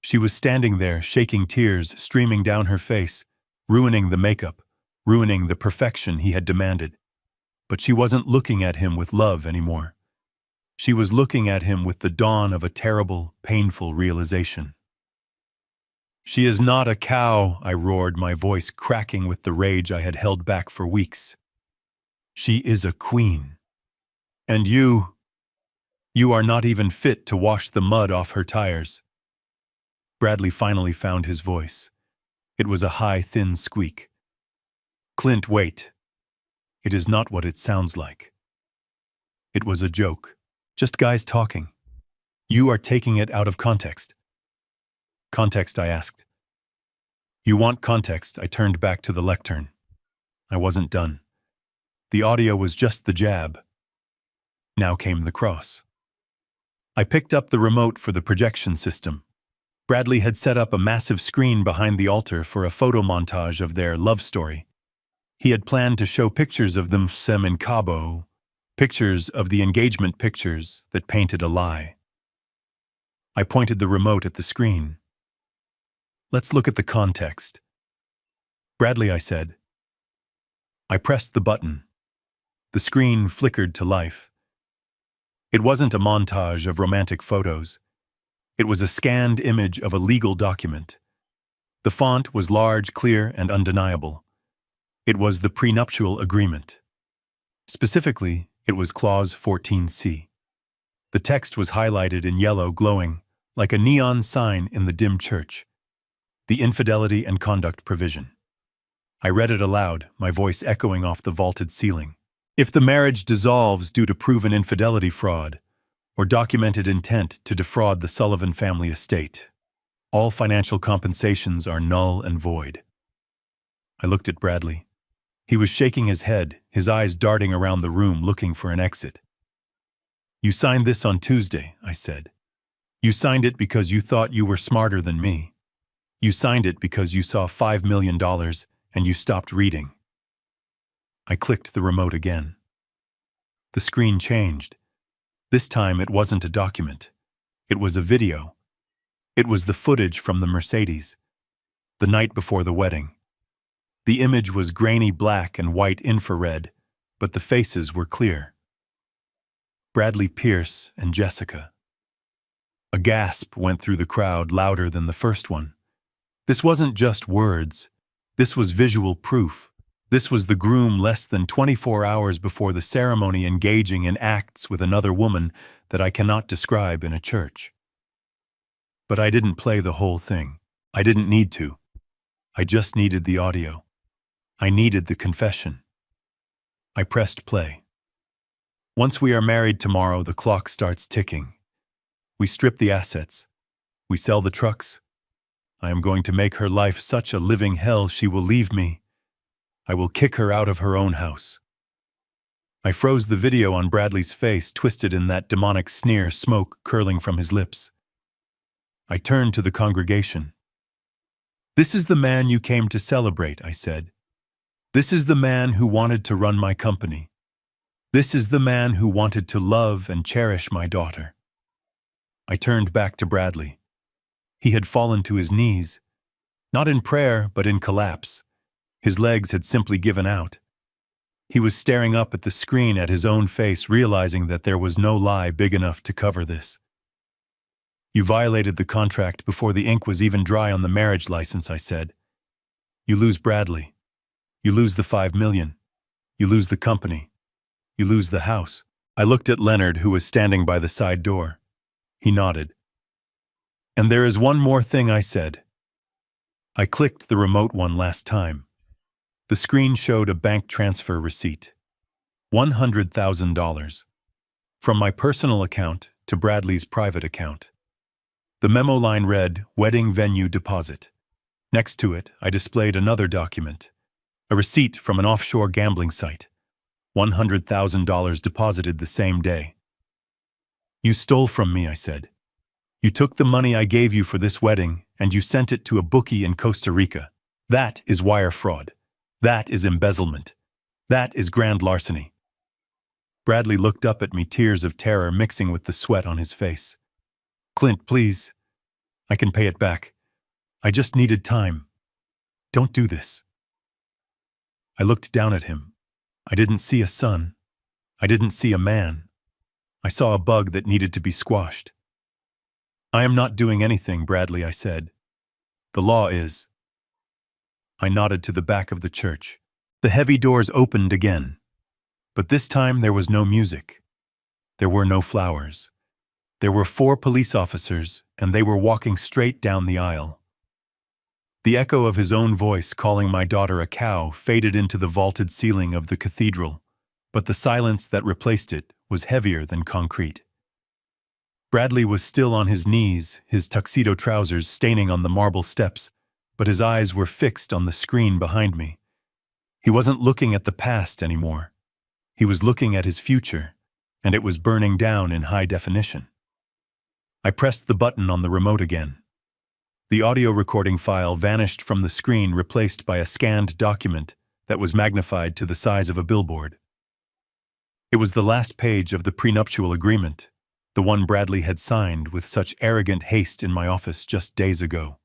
She was standing there, shaking, tears streaming down her face, ruining the makeup, ruining the perfection he had demanded. But she wasn't looking at him with love anymore. She was looking at him with the dawn of a terrible, painful realization. "She is not a cow," I roared, my voice cracking with the rage I had held back for weeks. "She is a queen. And you are not even fit to wash the mud off her tires." Bradley finally found his voice. It was a high, thin squeak. "Clint, wait. It is not what it sounds like. It was a joke. Just guys talking. You are taking it out of context." "Context?" I asked. "You want context?" I turned back to the lectern. I wasn't done. The audio was just the jab. Now came the cross. I picked up the remote for the projection system. Bradley had set up a massive screen behind the altar for a photo montage of their love story. He had planned to show pictures of them in Cabo, pictures of the engagement pictures that painted a lie. I pointed the remote at the screen. "Let's look at the context." "Bradley," I said. I pressed the button. The screen flickered to life. It wasn't a montage of romantic photos. It was a scanned image of a legal document. The font was large, clear, and undeniable. It was the prenuptial agreement. Specifically, it was Clause 14C. The text was highlighted in yellow, glowing, like a neon sign in the dim church. The infidelity and conduct provision. I read it aloud, my voice echoing off the vaulted ceiling. "If the marriage dissolves due to proven infidelity, fraud, or documented intent to defraud the Sullivan family estate, all financial compensations are null and void." I looked at Bradley. He was shaking his head, his eyes darting around the room looking for an exit. "You signed this on Tuesday," I said. "You signed it because you thought you were smarter than me. You signed it because you saw $5 million and you stopped reading." I clicked the remote again. The screen changed. This time it wasn't a document. It was a video. It was the footage from the Mercedes, the night before the wedding. The image was grainy black and white infrared, but the faces were clear. Bradley Pierce and Jessica. A gasp went through the crowd, louder than the first one. This wasn't just words. This was visual proof. This was the groom less than 24 hours before the ceremony engaging in acts with another woman that I cannot describe in a church. But I didn't play the whole thing. I didn't need to. I just needed the audio. I needed the confession. I pressed play. "Once we are married tomorrow, the clock starts ticking. We strip the assets. We sell the trucks. I am going to make her life such a living hell she will leave me. I will kick her out of her own house. I froze the video on Bradley's face, twisted in that demonic sneer, smoke curling from his lips. I turned to the congregation. "This is the man you came to celebrate," I said. "This is the man who wanted to run my company. This is the man who wanted to love and cherish my daughter." I turned back to Bradley. He had fallen to his knees, not in prayer, but in collapse. His legs had simply given out. He was staring up at the screen at his own face, realizing that there was no lie big enough to cover this. "You violated the contract before the ink was even dry on the marriage license," I said. "You lose Bradley. You lose the $5 million. You lose the company. You lose the house." I looked at Leonard, who was standing by the side door. He nodded. "And there is one more thing," I said. I clicked the remote one last time. The screen showed a bank transfer receipt. $100,000. From my personal account to Bradley's private account. The memo line read, "Wedding venue deposit." Next to it, I displayed another document. A receipt from an offshore gambling site. $100,000 deposited the same day. "You stole from me," I said. "You took the money I gave you for this wedding and you sent it to a bookie in Costa Rica. That is wire fraud. That is embezzlement. That is grand larceny." Bradley looked up at me, tears of terror mixing with the sweat on his face. "Clint, please. I can pay it back. I just needed time. Don't do this." I looked down at him. I didn't see a son. I didn't see a man. I saw a bug that needed to be squashed. "I am not doing anything, Bradley," I said. "The law is." I nodded to the back of the church. The heavy doors opened again. But this time there was no music. There were no flowers. There were 4 police officers, and they were walking straight down the aisle. The echo of his own voice calling my daughter a cow faded into the vaulted ceiling of the cathedral, but the silence that replaced it was heavier than concrete. Bradley was still on his knees, his tuxedo trousers staining on the marble steps, but his eyes were fixed on the screen behind me. He wasn't looking at the past anymore. He was looking at his future, and it was burning down in high definition. I pressed the button on the remote again. The audio recording file vanished from the screen, replaced by a scanned document that was magnified to the size of a billboard. It was the last page of the prenuptial agreement, the one Bradley had signed with such arrogant haste in my office just days ago.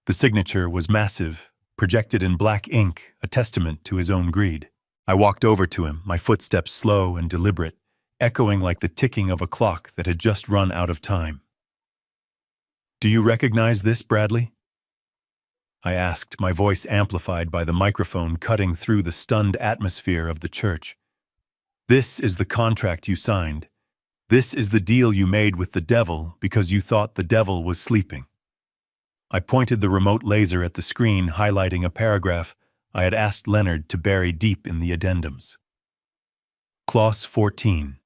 The signature was massive, projected in black ink, a testament to his own greed. I walked over to him, my footsteps slow and deliberate, echoing like the ticking of a clock that had just run out of time. "Do you recognize this, Bradley?" I asked, my voice amplified by the microphone cutting through the stunned atmosphere of the church. "This is the contract you signed. This is the deal you made with the devil because you thought the devil was sleeping." I pointed the remote laser at the screen, highlighting a paragraph I had asked Leonard to bury deep in the addendums. Clause 14.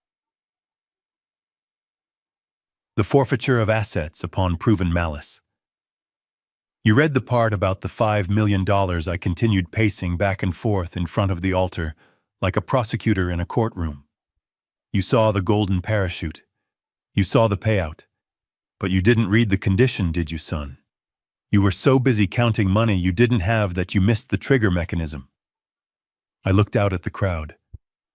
The forfeiture of assets upon proven malice. You read the part about the $5 million. I continued pacing back and forth in front of the altar, like a prosecutor in a courtroom. You saw the golden parachute. You saw the payout. But you didn't read the condition, did you, son? You were so busy counting money you didn't have that you missed the trigger mechanism. I looked out at the crowd.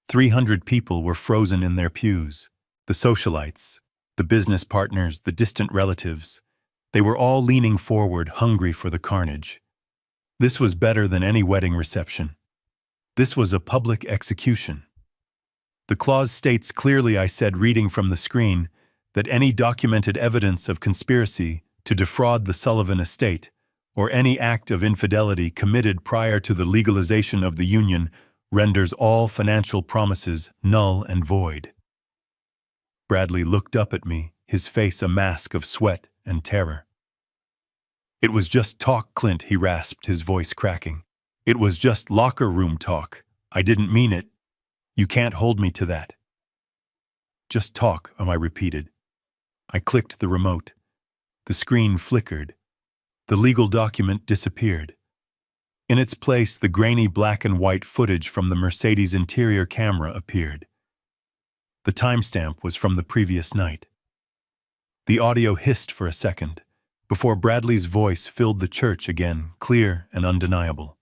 300 people were frozen in their pews. The socialites, the business partners, the distant relatives. They were all leaning forward, hungry for the carnage. This was better than any wedding reception. This was a public execution. The clause states clearly, I said, reading from the screen, that any documented evidence of conspiracy to defraud the Sullivan estate, or any act of infidelity committed prior to the legalization of the union, renders all financial promises null and void. Bradley looked up at me, his face a mask of sweat and terror. "It was just talk, Clint," he rasped, his voice cracking. "It was just locker room talk. I didn't mean it. You can't hold me to that." "Just talk," I repeated. I clicked the remote. The screen flickered. The legal document disappeared. In its place, the grainy black and white footage from the Mercedes interior camera appeared. The timestamp was from the previous night. The audio hissed for a second, before Bradley's voice filled the church again, clear and undeniable.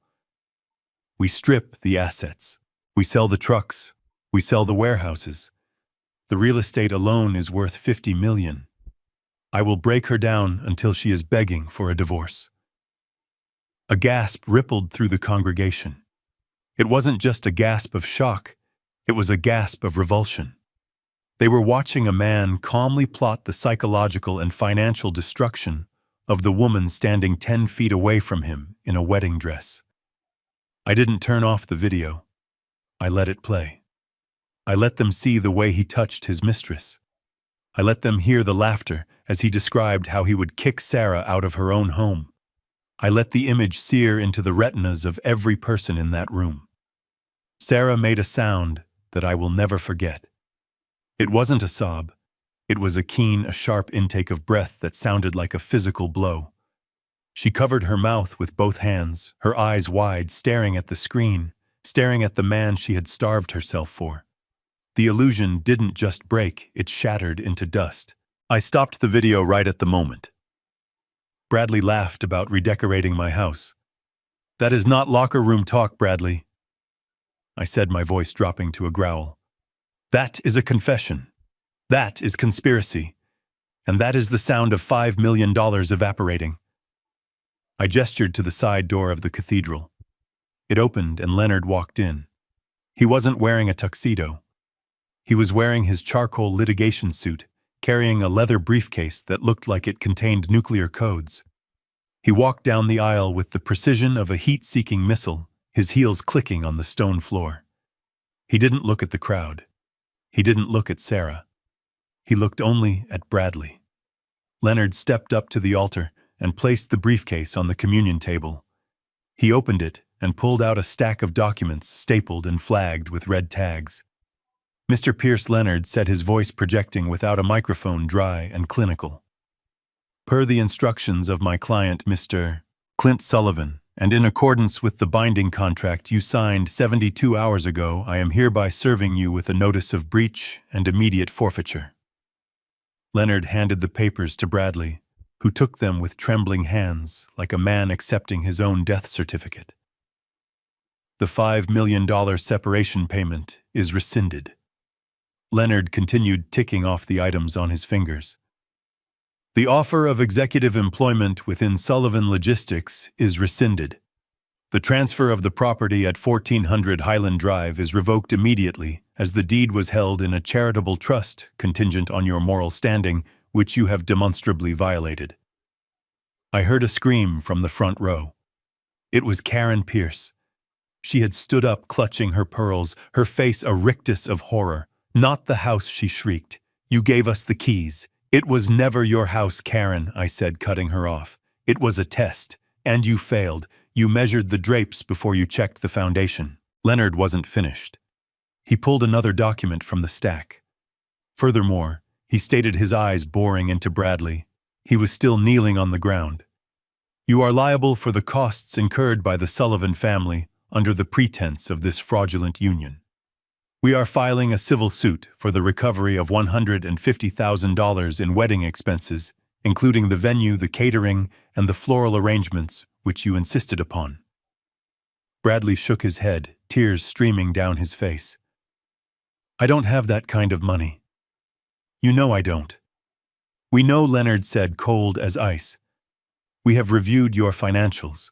We strip the assets. We sell the trucks. We sell the warehouses. The real estate alone is worth $50 million. I will break her down until she is begging for a divorce. A gasp rippled through the congregation. It wasn't just a gasp of shock, it was a gasp of revulsion. They were watching a man calmly plot the psychological and financial destruction of the woman standing 10 feet away from him in a wedding dress. I didn't turn off the video. I let it play. I let them see the way he touched his mistress. I let them hear the laughter as he described how he would kick Sarah out of her own home. I let the image sear into the retinas of every person in that room. Sarah made a sound that I will never forget. It wasn't a sob. It was a keen, a sharp intake of breath that sounded like a physical blow. She covered her mouth with both hands, her eyes wide, staring at the screen, staring at the man she had starved herself for. The illusion didn't just break, it shattered into dust. I stopped the video right at the moment. Bradley laughed about redecorating my house. That is not locker room talk, Bradley. I said, my voice dropping to a growl. That is a confession. That is conspiracy. And that is the sound of $5 million evaporating. I gestured to the side door of the cathedral. It opened and Leonard walked in. He wasn't wearing a tuxedo. He was wearing his charcoal litigation suit, carrying a leather briefcase that looked like it contained nuclear codes. He walked down the aisle with the precision of a heat-seeking missile, his heels clicking on the stone floor. He didn't look at the crowd. He didn't look at Sarah. He looked only at Bradley. Leonard stepped up to the altar and placed the briefcase on the communion table. He opened it and pulled out a stack of documents stapled and flagged with red tags. Mr. Pierce Leonard said, his voice projecting without a microphone, dry and clinical. Per the instructions of my client, Mr. Clint Sullivan, and in accordance with the binding contract you signed 72 hours ago, I am hereby serving you with a notice of breach and immediate forfeiture. Leonard handed the papers to Bradley, who took them with trembling hands, like a man accepting his own death certificate. The $5 million separation payment is rescinded. Leonard continued ticking off the items on his fingers. The offer of executive employment within Sullivan Logistics is rescinded. The transfer of the property at 1400 Highland Drive is revoked immediately, as the deed was held in a charitable trust contingent on your moral standing, which you have demonstrably violated. I heard a scream from the front row. It was Karen Pierce. She had stood up clutching her pearls, her face a rictus of horror. Not the house, she shrieked. You gave us the keys. It was never your house, Karen, I said, cutting her off. It was a test, and you failed. You measured the drapes before you checked the foundation. Leonard wasn't finished. He pulled another document from the stack. Furthermore, he stated, his eyes boring into Bradley. He was still kneeling on the ground. You are liable for the costs incurred by the Sullivan family under the pretense of this fraudulent union. We are filing a civil suit for the recovery of $150,000 in wedding expenses, including the venue, the catering, and the floral arrangements which you insisted upon. Bradley shook his head, tears streaming down his face. I don't have that kind of money. You know I don't. We know, Leonard said, cold as ice. We have reviewed your financials.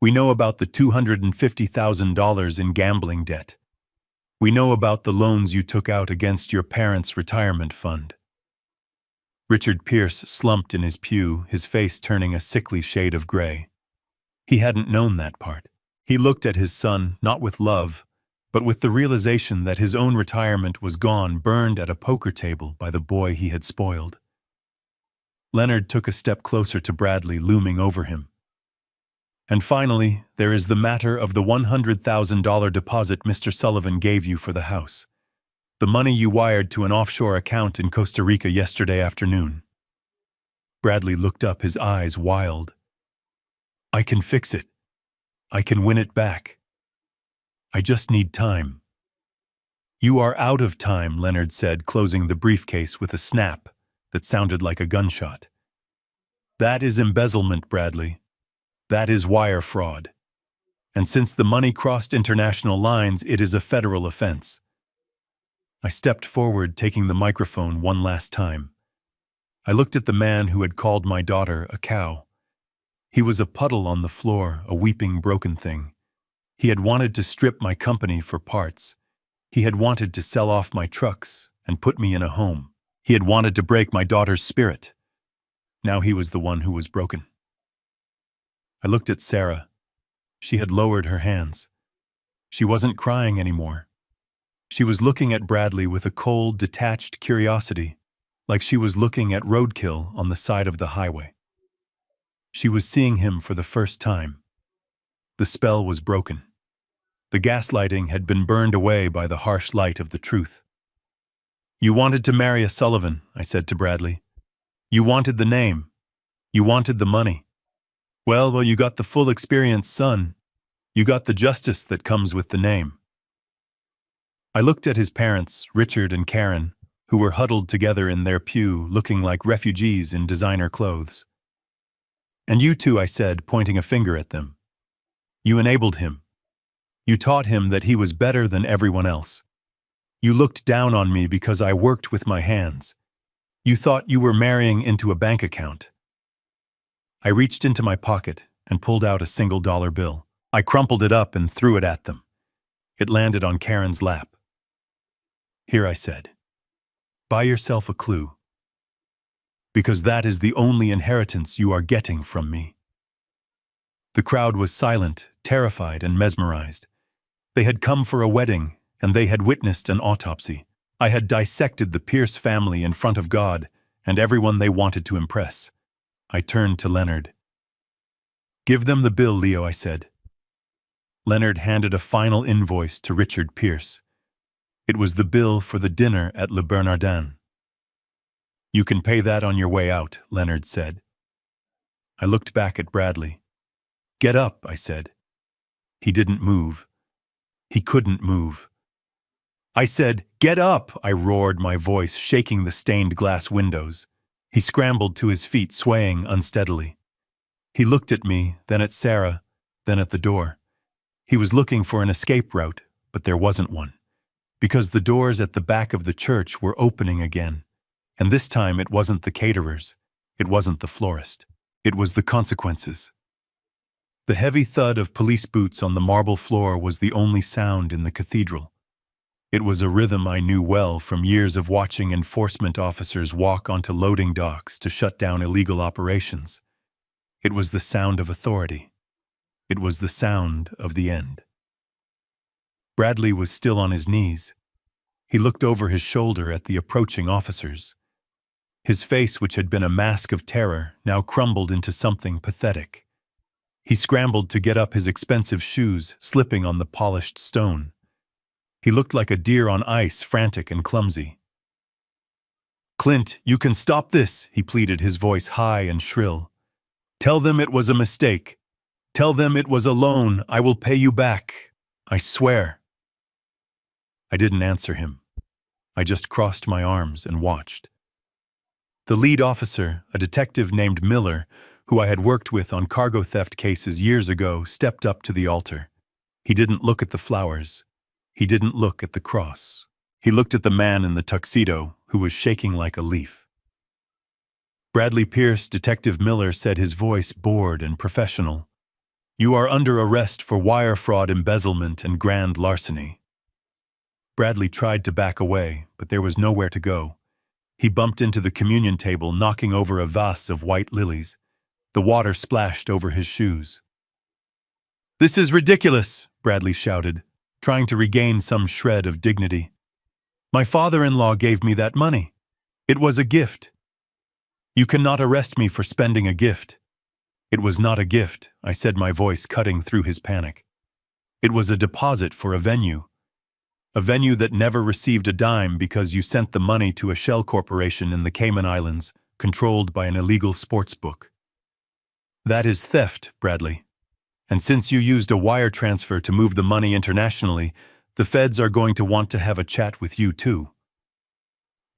We know about the $250,000 in gambling debt. We know about the loans you took out against your parents' retirement fund. Richard Pierce slumped in his pew, his face turning a sickly shade of gray. He hadn't known that part. He looked at his son, not with love, but with the realization that his own retirement was gone, burned at a poker table by the boy he had spoiled. Leonard took a step closer to Bradley, looming over him. And finally, there is the matter of the $100,000 deposit Mr. Sullivan gave you for the house. The money you wired to an offshore account in Costa Rica yesterday afternoon. Bradley looked up, his eyes wild. I can fix it. I can win it back. I just need time. You are out of time, Leonard said, closing the briefcase with a snap that sounded like a gunshot. That is embezzlement, Bradley. That is wire fraud. And since the money crossed international lines, it is a federal offense. I stepped forward, taking the microphone one last time. I looked at the man who had called my daughter a cow. He was a puddle on the floor, a weeping, broken thing. He had wanted to strip my company for parts. He had wanted to sell off my trucks and put me in a home. He had wanted to break my daughter's spirit. Now he was the one who was broken. I looked at Sarah. She had lowered her hands. She wasn't crying anymore. She was looking at Bradley with a cold, detached curiosity, like she was looking at roadkill on the side of the highway. She was seeing him for the first time. The spell was broken. The gaslighting had been burned away by the harsh light of the truth. You wanted to marry a Sullivan, I said to Bradley. You wanted the name. You wanted the money. Well, you got the full experience, son. You got the justice that comes with the name. I looked at his parents, Richard and Karen, who were huddled together in their pew, looking like refugees in designer clothes. And you two, I said, pointing a finger at them. You enabled him. You taught him that he was better than everyone else. You looked down on me because I worked with my hands. You thought you were marrying into a bank account. I reached into my pocket and pulled out a $1 bill. I crumpled it up and threw it at them. It landed on Karen's lap. Here, I said. Buy yourself a clue. Because that is the only inheritance you are getting from me. The crowd was silent, terrified, and mesmerized. They had come for a wedding, and they had witnessed an autopsy. I had dissected the Pierce family in front of God and everyone they wanted to impress. I turned to Leonard. Give them the bill, Leo, I said. Leonard handed a final invoice to Richard Pierce. It was the bill for the dinner at Le Bernardin. You can pay that on your way out, Leonard said. I looked back at Bradley. Get up, I said. He didn't move. He couldn't move. I said, get up, I roared, my voice shaking the stained glass windows. He scrambled to his feet, swaying unsteadily. He looked at me, then at Sarah, then at the door. He was looking for an escape route, but there wasn't one, because the doors at the back of the church were opening again. And this time it wasn't the caterers, it wasn't the florist, it was the consequences. The heavy thud of police boots on the marble floor was the only sound in the cathedral. It was a rhythm I knew well from years of watching enforcement officers walk onto loading docks to shut down illegal operations. It was the sound of authority. It was the sound of the end. Bradley was still on his knees. He looked over his shoulder at the approaching officers. His face, which had been a mask of terror, now crumbled into something pathetic. He scrambled to get up his expensive shoes, slipping on the polished stone. He looked like a deer on ice, frantic and clumsy. Clint, you can stop this, he pleaded, his voice high and shrill. Tell them it was a mistake. Tell them it was a loan. I will pay you back. I swear. I didn't answer him. I just crossed my arms and watched. The lead officer, a detective named Miller, who I had worked with on cargo theft cases years ago, stepped up to the altar. He didn't look at the flowers. He didn't look at the cross. He looked at the man in the tuxedo, who was shaking like a leaf. Bradley Pierce, Detective Miller, said, his voice bored and professional. You are under arrest for wire fraud, embezzlement, and grand larceny. Bradley tried to back away, but there was nowhere to go. He bumped into the communion table, knocking over a vase of white lilies. The water splashed over his shoes. This is ridiculous, Bradley shouted, trying to regain some shred of dignity. My father-in-law gave me that money. It was a gift. You cannot arrest me for spending a gift. It was not a gift, I said, my voice cutting through his panic. It was a deposit for a venue that never received a dime because you sent the money to a shell corporation in the Cayman Islands, controlled by an illegal sports book. That is theft, Bradley. And since you used a wire transfer to move the money internationally, the feds are going to want to have a chat with you too.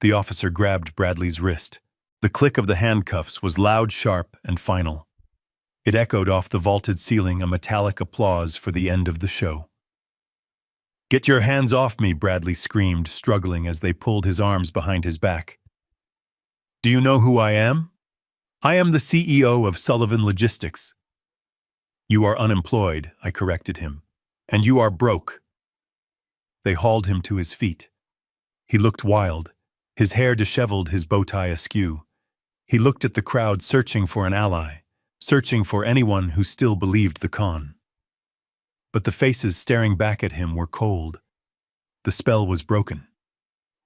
The officer grabbed Bradley's wrist. The click of the handcuffs was loud, sharp, and final. It echoed off the vaulted ceiling, a metallic applause for the end of the show. "Get your hands off me," Bradley screamed, struggling as they pulled his arms behind his back. "Do you know who I am? I am the CEO of Sullivan Logistics." "You are unemployed," I corrected him. "And you are broke." They hauled him to his feet. He looked wild, his hair disheveled, his bow tie askew. He looked at the crowd, searching for an ally, searching for anyone who still believed the con. But the faces staring back at him were cold. The spell was broken.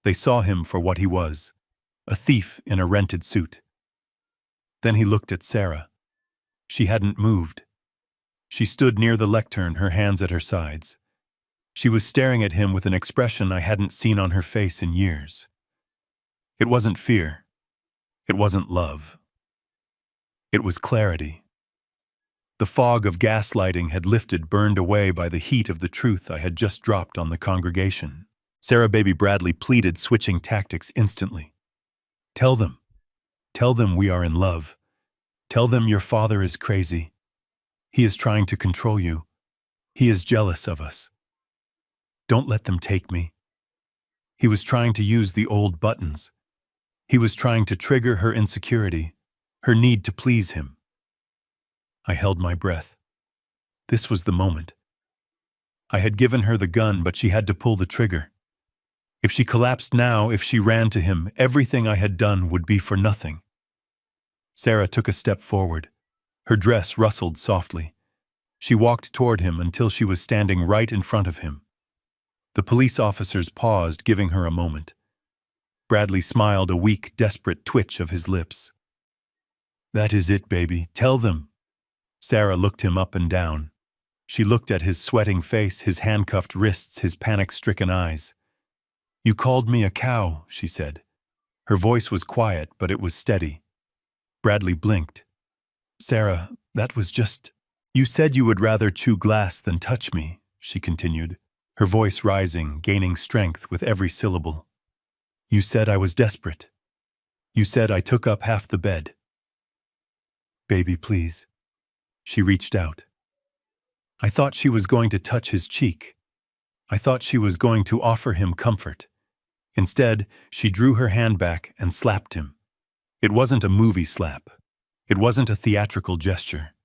They saw him for what he was, a thief in a rented suit. Then he looked at Sarah. She hadn't moved. She stood near the lectern, her hands at her sides. She was staring at him with an expression I hadn't seen on her face in years. It wasn't fear. It wasn't love. It was clarity. The fog of gaslighting had lifted, burned away by the heat of the truth I had just dropped on the congregation. Sarah Baby Bradley pleaded, switching tactics instantly. Tell them we are in love. Tell them your father is crazy. He is trying to control you. He is jealous of us. Don't let them take me." He was trying to use the old buttons. He was trying to trigger her insecurity, her need to please him. I held my breath. This was the moment. I had given her the gun, but she had to pull the trigger. If she collapsed now, if she ran to him, everything I had done would be for nothing. Sarah took a step forward. Her dress rustled softly. She walked toward him until she was standing right in front of him. The police officers paused, giving her a moment. Bradley smiled, a weak, desperate twitch of his lips. "That is it, baby. Tell them." Sarah looked him up and down. She looked at his sweating face, his handcuffed wrists, his panic-stricken eyes. "You called me a cow," she said. Her voice was quiet, but it was steady. Bradley blinked. "Sarah, that was just... You said you would rather chew glass than touch me," she continued, her voice rising, gaining strength with every syllable. "You said I was desperate. You said I took up half the bed. Baby, please." She reached out. I thought she was going to touch his cheek. I thought she was going to offer him comfort. Instead, she drew her hand back and slapped him. It wasn't a movie slap. It wasn't a theatrical gesture.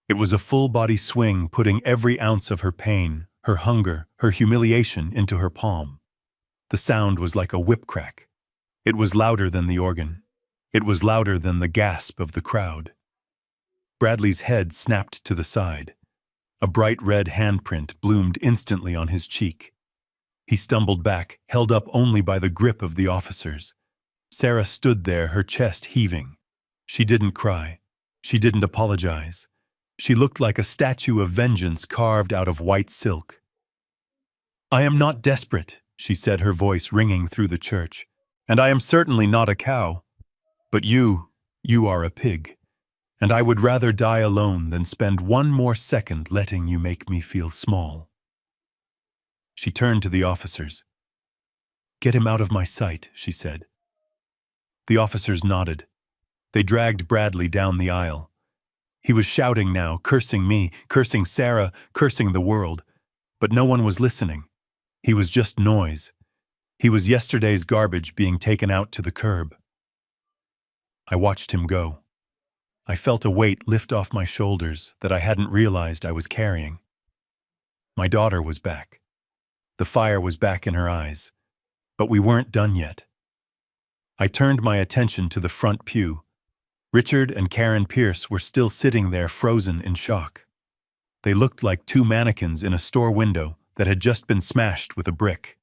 It was a full-body swing, putting every ounce of her pain, her hunger, her humiliation into her palm. The sound was like a whip crack. It was louder than the organ. It was louder than the gasp of the crowd. Bradley's head snapped to the side. A bright red handprint bloomed instantly on his cheek. He stumbled back, held up only by the grip of the officers. Sarah stood there, her chest heaving. She didn't cry. She didn't apologize. She looked like a statue of vengeance carved out of white silk. "I am not desperate," she said, her voice ringing through the church. "And I am certainly not a cow. But you are a pig. And I would rather die alone than spend one more second letting you make me feel small." She turned to the officers. "Get him out of my sight," she said. The officers nodded. They dragged Bradley down the aisle. He was shouting now, cursing me, cursing Sarah, cursing the world. But no one was listening. He was just noise. He was yesterday's garbage being taken out to the curb. I watched him go. I felt a weight lift off my shoulders that I hadn't realized I was carrying. My daughter was back. The fire was back in her eyes. But we weren't done yet. I turned my attention to the front pew. Richard and Karen Pierce were still sitting there, frozen in shock. They looked like two mannequins in a store window that had just been smashed with a brick.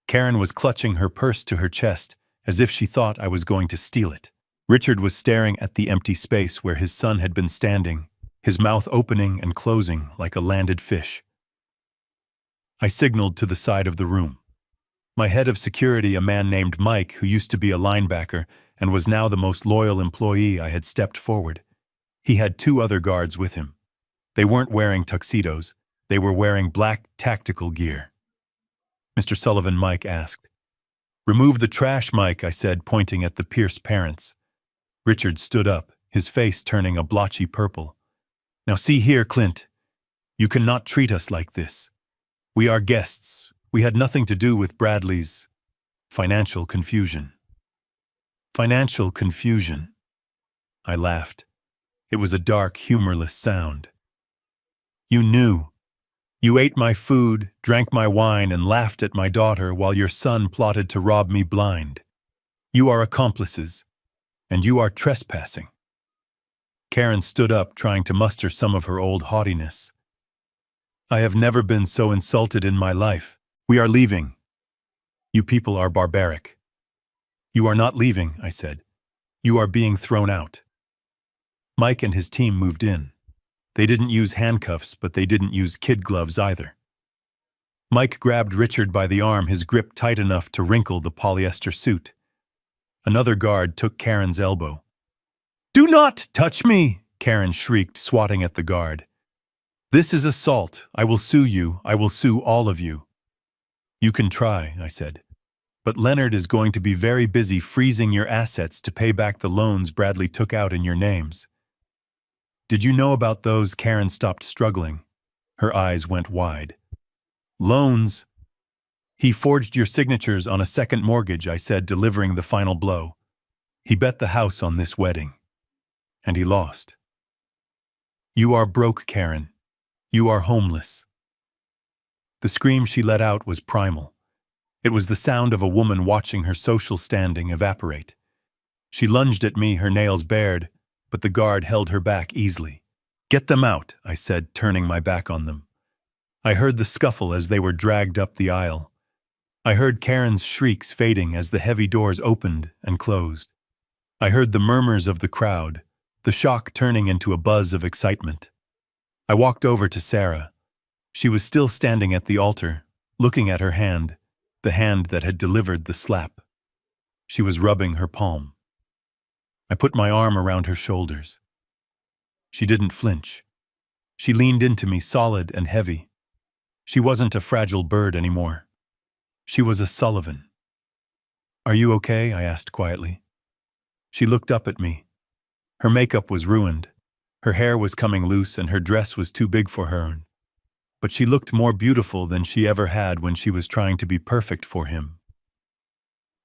Karen was clutching her purse to her chest, as if she thought I was going to steal it. Richard was staring at the empty space where his son had been standing, his mouth opening and closing like a landed fish. I signaled to the side of the room. My head of security, a man named Mike, who used to be a linebacker and was now the most loyal employee, I had stepped forward. He had 2 other guards with him. They weren't wearing tuxedos. They were wearing black tactical gear. "Mr. Sullivan," Mike asked. "Remove the trash, Mike," I said, pointing at the Pierce parents. Richard stood up, his face turning a blotchy purple. "Now see here, Clint. You cannot treat us like this. We are guests. We had nothing to do with Bradley's financial confusion." "Financial confusion?" I laughed. It was a dark, humorless sound. "You knew. You ate my food, drank my wine, and laughed at my daughter while your son plotted to rob me blind. You are accomplices, and you are trespassing." Karen stood up, trying to muster some of her old haughtiness. "I have never been so insulted in my life. We are leaving. You people are barbaric." "You are not leaving," I said. "You are being thrown out." Mike and his team moved in. They didn't use handcuffs, but they didn't use kid gloves either. Mike grabbed Richard by the arm, his grip tight enough to wrinkle the polyester suit. Another guard took Karen's elbow. "Do not touch me!" Karen shrieked, swatting at the guard. "This is assault. I will sue you. I will sue all of you." "You can try," I said. "But Leonard is going to be very busy freezing your assets to pay back the loans Bradley took out in your names." "Did you know about those?" Karen stopped struggling. Her eyes went wide. "Loans? He forged your signatures on a second mortgage," I said, delivering the final blow. "He bet the house on this wedding. And he lost. You are broke, Karen. You are homeless." The scream she let out was primal. It was the sound of a woman watching her social standing evaporate. She lunged at me, her nails bared, but the guard held her back easily. "Get them out," I said, turning my back on them. I heard the scuffle as they were dragged up the aisle. I heard Karen's shrieks fading as the heavy doors opened and closed. I heard the murmurs of the crowd, the shock turning into a buzz of excitement. I walked over to Sarah. She was still standing at the altar, looking at her hand, the hand that had delivered the slap. She was rubbing her palm. I put my arm around her shoulders. She didn't flinch. She leaned into me, solid and heavy. She wasn't a fragile bird anymore. She was a Sullivan. "Are you okay?" I asked quietly. She looked up at me. Her makeup was ruined. Her hair was coming loose and her dress was too big for her. But she looked more beautiful than she ever had when she was trying to be perfect for him.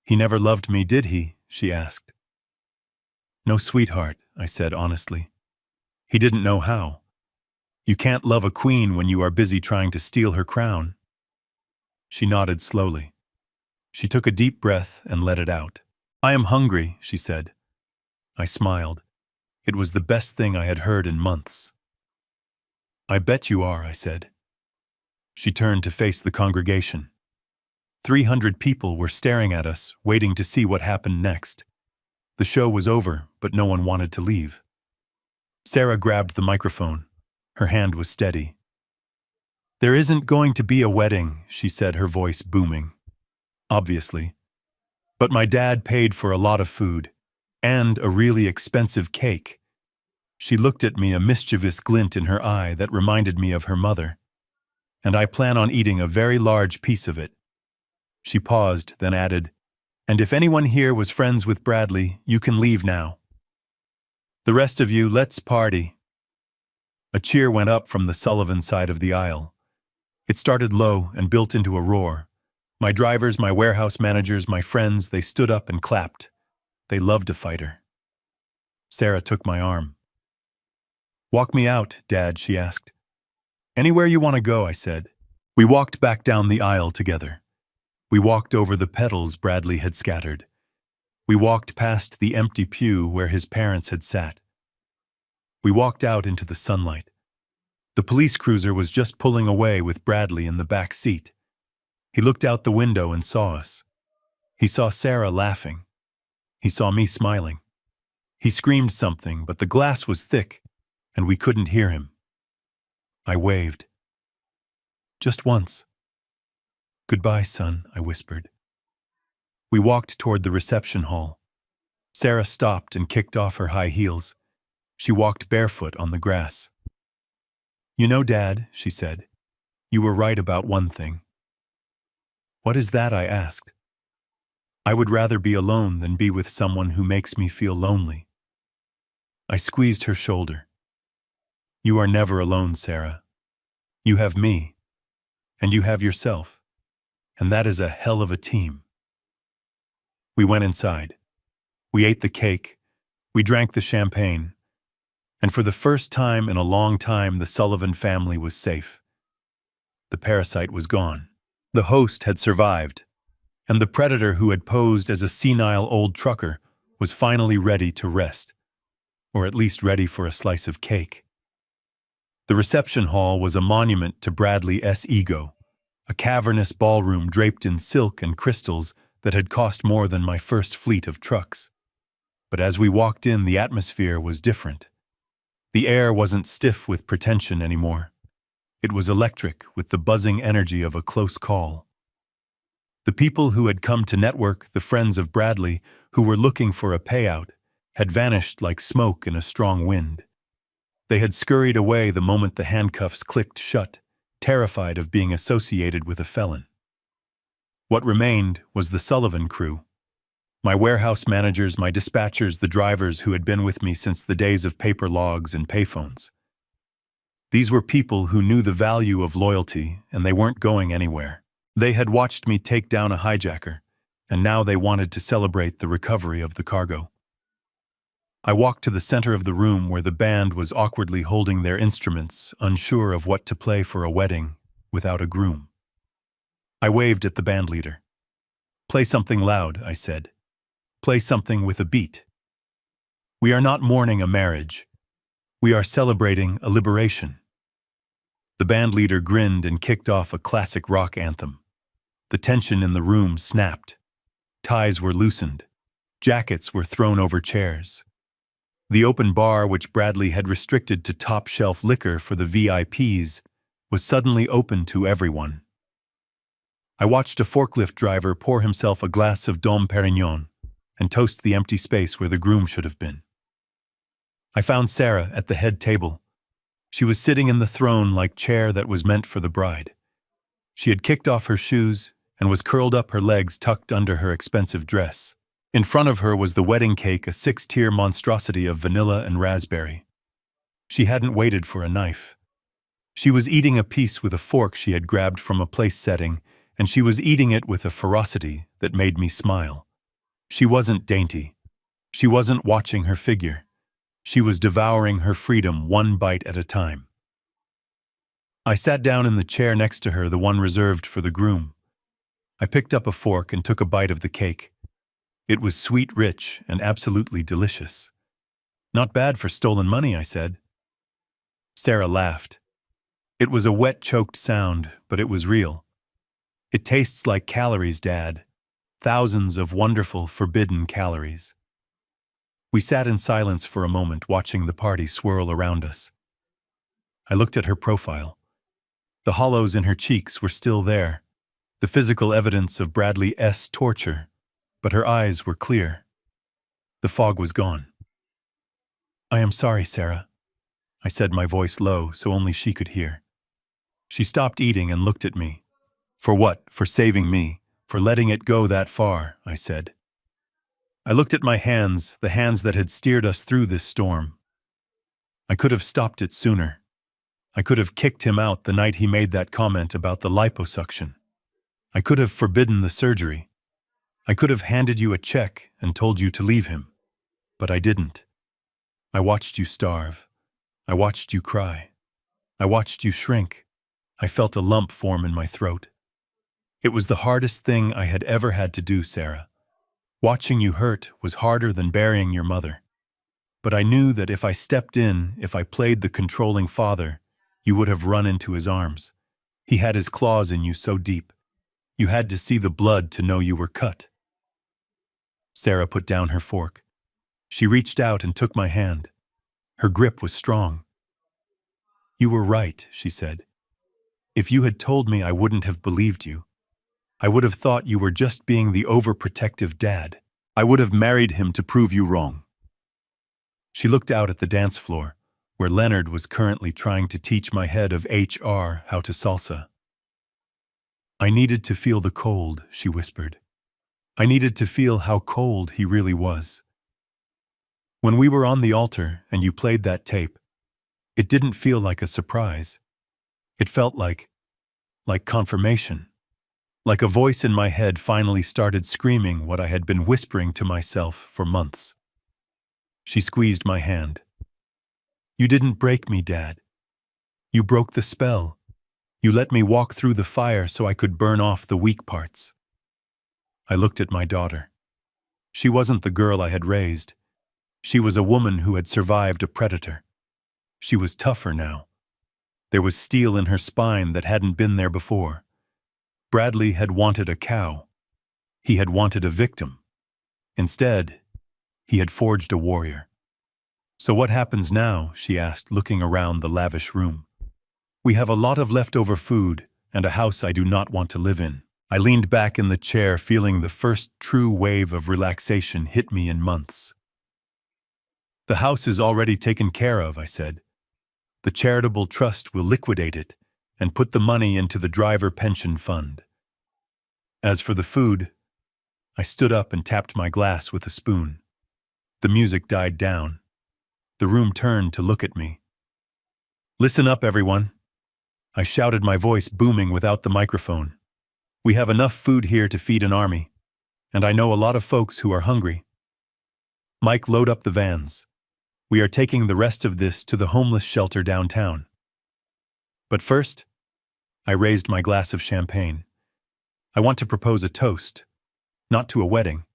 "He never loved me, did he?" she asked. "No, sweetheart," I said honestly. "He didn't know how. You can't love a queen when you are busy trying to steal her crown." She nodded slowly. She took a deep breath and let it out. "I am hungry," she said. I smiled. It was the best thing I had heard in months. "I bet you are," I said. She turned to face the congregation. 300 people were staring at us, waiting to see what happened next. The show was over, but no one wanted to leave. Sarah grabbed the microphone. Her hand was steady. "There isn't going to be a wedding," she said, her voice booming. "Obviously. But my dad paid for a lot of food, and a really expensive cake." She looked at me, a mischievous glint in her eye that reminded me of her mother. "And I plan on eating a very large piece of it." She paused, then added, "And if anyone here was friends with Bradley, you can leave now. The rest of you, let's party." A cheer went up from the Sullivan side of the aisle. It started low and built into a roar. My drivers, my warehouse managers, my friends, they stood up and clapped. They loved a fighter. Sarah took my arm. "Walk me out, Dad," she asked. "Anywhere you want to go," I said. We walked back down the aisle together. We walked over the petals Bradley had scattered. We walked past the empty pew where his parents had sat. We walked out into the sunlight. The police cruiser was just pulling away with Bradley in the back seat. He looked out the window and saw us. He saw Sarah laughing. He saw me smiling. He screamed something, but the glass was thick, and we couldn't hear him. I waved. Just once. "Goodbye, son," I whispered. We walked toward the reception hall. Sarah stopped and kicked off her high heels. She walked barefoot on the grass. "You know, Dad," she said, "you were right about one thing." "What is that?" I asked. "I would rather be alone than be with someone who makes me feel lonely." I squeezed her shoulder. "You are never alone, Sarah. You have me, and you have yourself, and that is a hell of a team." We went inside. We ate the cake. We drank the champagne. And for the first time in a long time, the Sullivan family was safe. The parasite was gone. The host had survived, and the predator who had posed as a senile old trucker was finally ready to rest, or at least ready for a slice of cake. The reception hall was a monument to Bradley's ego, a cavernous ballroom draped in silk and crystals that had cost more than my first fleet of trucks. But as we walked in, the atmosphere was different. The air wasn't stiff with pretension anymore. It was electric with the buzzing energy of a close call. The people who had come to network, the friends of Bradley, who were looking for a payout, had vanished like smoke in a strong wind. They had scurried away the moment the handcuffs clicked shut, terrified of being associated with a felon. What remained was the Sullivan crew. My warehouse managers, my dispatchers, the drivers who had been with me since the days of paper logs and payphones. These were people who knew the value of loyalty, and they weren't going anywhere. They had watched me take down a hijacker, and now they wanted to celebrate the recovery of the cargo. I walked to the center of the room where the band was awkwardly holding their instruments, unsure of what to play for a wedding without a groom. I waved at the band leader. "Play something loud," I said. "Play something with a beat. We are not mourning a marriage. We are celebrating a liberation." The band leader grinned and kicked off a classic rock anthem. The tension in the room snapped. Ties were loosened. Jackets were thrown over chairs. The open bar, which Bradley had restricted to top-shelf liquor for the VIPs, was suddenly open to everyone. I watched a forklift driver pour himself a glass of Dom Perignon and toast the empty space where the groom should have been. I found Sarah at the head table. She was sitting in the throne-like chair that was meant for the bride. She had kicked off her shoes and was curled up, her legs tucked under her expensive dress. In front of her was the wedding cake, a 6-tier monstrosity of vanilla and raspberry. She hadn't waited for a knife. She was eating a piece with a fork she had grabbed from a place setting, and she was eating it with a ferocity that made me smile. She wasn't dainty. She wasn't watching her figure. She was devouring her freedom one bite at a time. I sat down in the chair next to her, the one reserved for the groom. I picked up a fork and took a bite of the cake. It was sweet, rich, and absolutely delicious. "Not bad for stolen money," I said. Sarah laughed. It was a wet, choked sound, but it was real. "It tastes like calories, Dad. Thousands of wonderful, forbidden calories." We sat in silence for a moment, watching the party swirl around us. I looked at her profile. The hollows in her cheeks were still there, the physical evidence of Bradley's torture, but her eyes were clear. The fog was gone. "I am sorry, Sarah," I said, my voice low so only she could hear. She stopped eating and looked at me. "For what? For saving me? For letting it go that far?" I said. I looked at my hands, the hands that had steered us through this storm. I could have stopped it sooner. I could have kicked him out the night he made that comment about the liposuction. I could have forbidden the surgery. I could have handed you a check and told you to leave him. But I didn't. I watched you starve. I watched you cry. I watched you shrink. I felt a lump form in my throat. It was the hardest thing I had ever had to do, Sarah. Watching you hurt was harder than burying your mother. But I knew that if I stepped in, if I played the controlling father, you would have run into his arms. He had his claws in you so deep. You had to see the blood to know you were cut. Sarah put down her fork. She reached out and took my hand. Her grip was strong. "You were right," she said. "If you had told me, I wouldn't have believed you. I would have thought you were just being the overprotective dad. I would have married him to prove you wrong." She looked out at the dance floor, where Leonard was currently trying to teach my head of HR how to salsa. "I needed to feel the cold," she whispered. "I needed to feel how cold he really was. When we were on the altar and you played that tape, it didn't feel like a surprise. It felt like confirmation. Like a voice in my head finally started screaming what I had been whispering to myself for months." She squeezed my hand. "You didn't break me, Dad. You broke the spell. You let me walk through the fire so I could burn off the weak parts." I looked at my daughter. She wasn't the girl I had raised. She was a woman who had survived a predator. She was tougher now. There was steel in her spine that hadn't been there before. Bradley had wanted a cow. He had wanted a victim. Instead, he had forged a warrior. "So what happens now?" she asked, looking around the lavish room. "We have a lot of leftover food and a house I do not want to live in." I leaned back in the chair, feeling the first true wave of relaxation hit me in months. "The house is already taken care of," I said. "The charitable trust will liquidate it and put the money into the driver pension fund. As for the food," I stood up and tapped my glass with a spoon. The music died down. The room turned to look at me. "Listen up, everyone," I shouted, my voice booming without the microphone. "We have enough food here to feed an army, and I know a lot of folks who are hungry. Mike, load up the vans. We are taking the rest of this to the homeless shelter downtown. But first," I raised my glass of champagne, "I want to propose a toast, not to a wedding,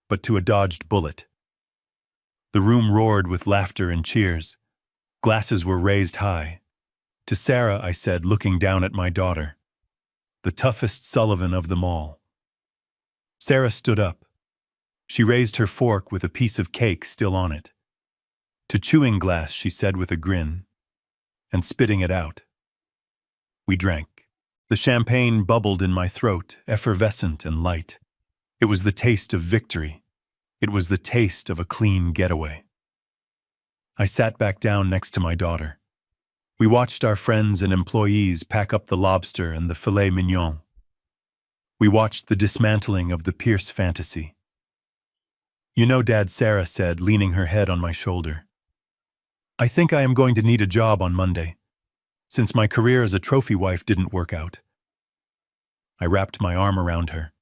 but to a dodged bullet." The room roared with laughter and cheers. Glasses were raised high. "To Sarah," I said, looking down at my daughter. "The toughest Sullivan of them all." Sarah stood up. She raised her fork with a piece of cake still on it. "To chewing glass," she said with a grin, and spitting it out. We drank. The champagne bubbled in my throat, effervescent and light. It was the taste of victory. It was the taste of a clean getaway. I sat back down next to my daughter. We watched our friends and employees pack up the lobster and the filet mignon. We watched the dismantling of the Pierce fantasy. "You know, Dad," Sarah said, leaning her head on my shoulder, "I think I am going to need a job on Monday, since my career as a trophy wife didn't work out." I wrapped my arm around her.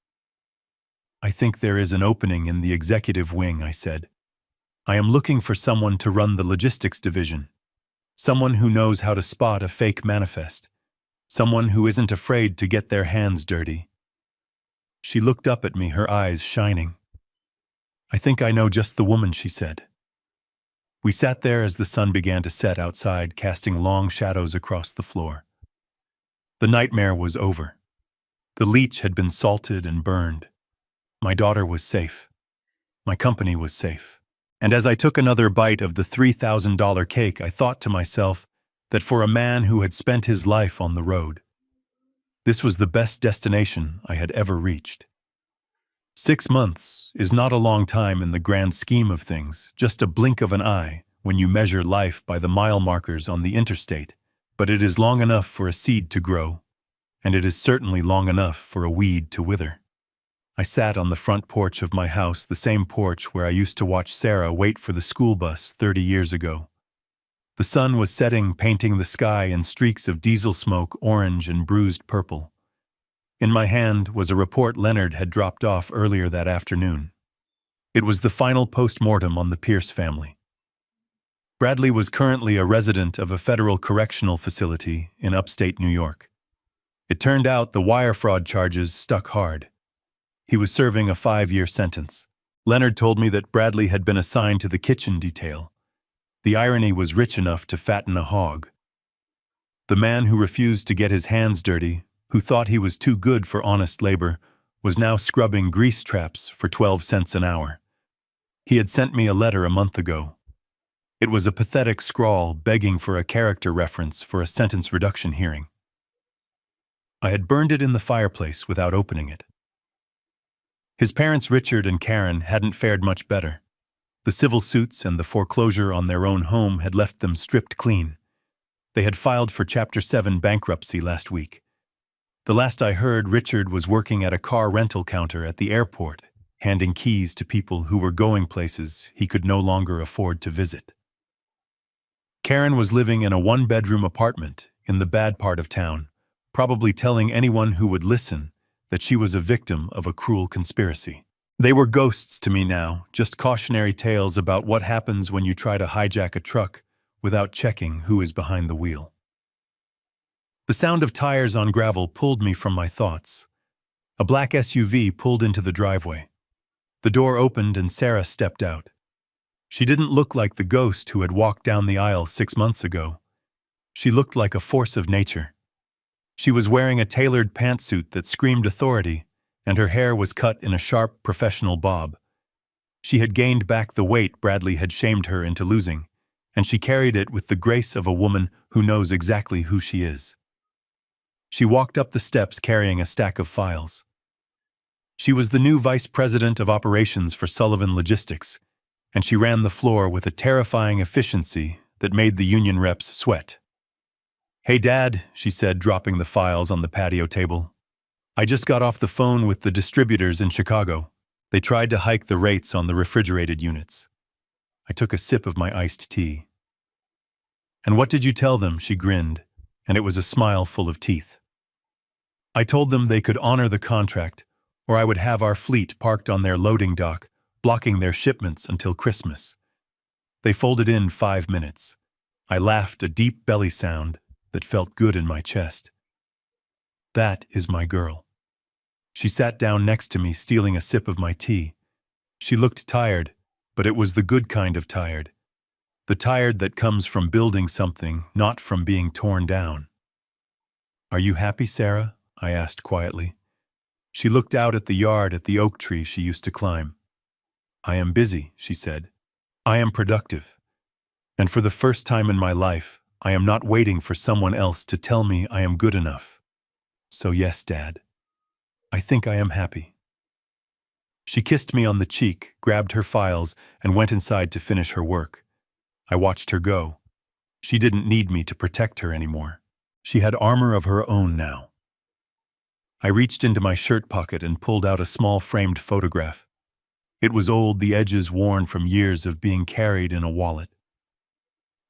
"I think there is an opening in the executive wing," I said. "I am looking for someone to run the logistics division, someone who knows how to spot a fake manifest, someone who isn't afraid to get their hands dirty." She looked up at me, her eyes shining. "I think I know just the woman," she said. We sat there as the sun began to set outside, casting long shadows across the floor. The nightmare was over. The leech had been salted and burned. My daughter was safe. My company was safe. And as I took another bite of the $3,000 cake, I thought to myself that for a man who had spent his life on the road, this was the best destination I had ever reached. 6 months is not a long time in the grand scheme of things, just a blink of an eye when you measure life by the mile markers on the interstate, but it is long enough for a seed to grow, and it is certainly long enough for a weed to wither. I sat on the front porch of my house, the same porch where I used to watch Sarah wait for the school bus 30 years ago. The sun was setting, painting the sky in streaks of diesel smoke, orange and bruised purple. In my hand was a report Leonard had dropped off earlier that afternoon. It was the final post-mortem on the Pierce family. Bradley was currently a resident of a federal correctional facility in upstate New York. It turned out the wire fraud charges stuck hard. He was serving a 5-year sentence. Leonard told me that Bradley had been assigned to the kitchen detail. The irony was rich enough to fatten a hog. The man who refused to get his hands dirty, who thought he was too good for honest labor, was now scrubbing grease traps for 12 cents an hour. He had sent me a letter a month ago. It was a pathetic scrawl begging for a character reference for a sentence reduction hearing. I had burned it in the fireplace without opening it. His parents, Richard and Karen, hadn't fared much better. The civil suits and the foreclosure on their own home had left them stripped clean. They had filed for Chapter 7 bankruptcy last week. The last I heard, Richard was working at a car rental counter at the airport, handing keys to people who were going places he could no longer afford to visit. Karen was living in a one-bedroom apartment in the bad part of town, probably telling anyone who would listen that she was a victim of a cruel conspiracy. They were ghosts to me now, just cautionary tales about what happens when you try to hijack a truck without checking who is behind the wheel. The sound of tires on gravel pulled me from my thoughts. A black SUV pulled into the driveway. The door opened and Sarah stepped out. She didn't look like the ghost who had walked down the aisle 6 months ago. She looked like a force of nature. She was wearing a tailored pantsuit that screamed authority, and her hair was cut in a sharp, professional bob. She had gained back the weight Bradley had shamed her into losing, and she carried it with the grace of a woman who knows exactly who she is. She walked up the steps carrying a stack of files. She was the new vice president of operations for Sullivan Logistics, and she ran the floor with a terrifying efficiency that made the union reps sweat. "Hey, Dad," she said, dropping the files on the patio table. "I just got off the phone with the distributors in Chicago. They tried to hike the rates on the refrigerated units." I took a sip of my iced tea. "And what did you tell them?" She grinned, and it was a smile full of teeth. "I told them they could honor the contract, or I would have our fleet parked on their loading dock, blocking their shipments until Christmas. They folded in 5 minutes. I laughed, a deep belly sound that felt good in my chest. That is my girl." She sat down next to me, stealing a sip of my tea. She looked tired, but it was the good kind of tired. The tired that comes from building something, not from being torn down. "Are you happy, Sarah?" I asked quietly. She looked out at the yard at the oak tree she used to climb. "I am busy," she said. "I am productive. And for the first time in my life, I am not waiting for someone else to tell me I am good enough. So yes, Dad, I think I am happy." She kissed me on the cheek, grabbed her files, and went inside to finish her work. I watched her go. She didn't need me to protect her anymore. She had armor of her own now. I reached into my shirt pocket and pulled out a small framed photograph. It was old, the edges worn from years of being carried in a wallet.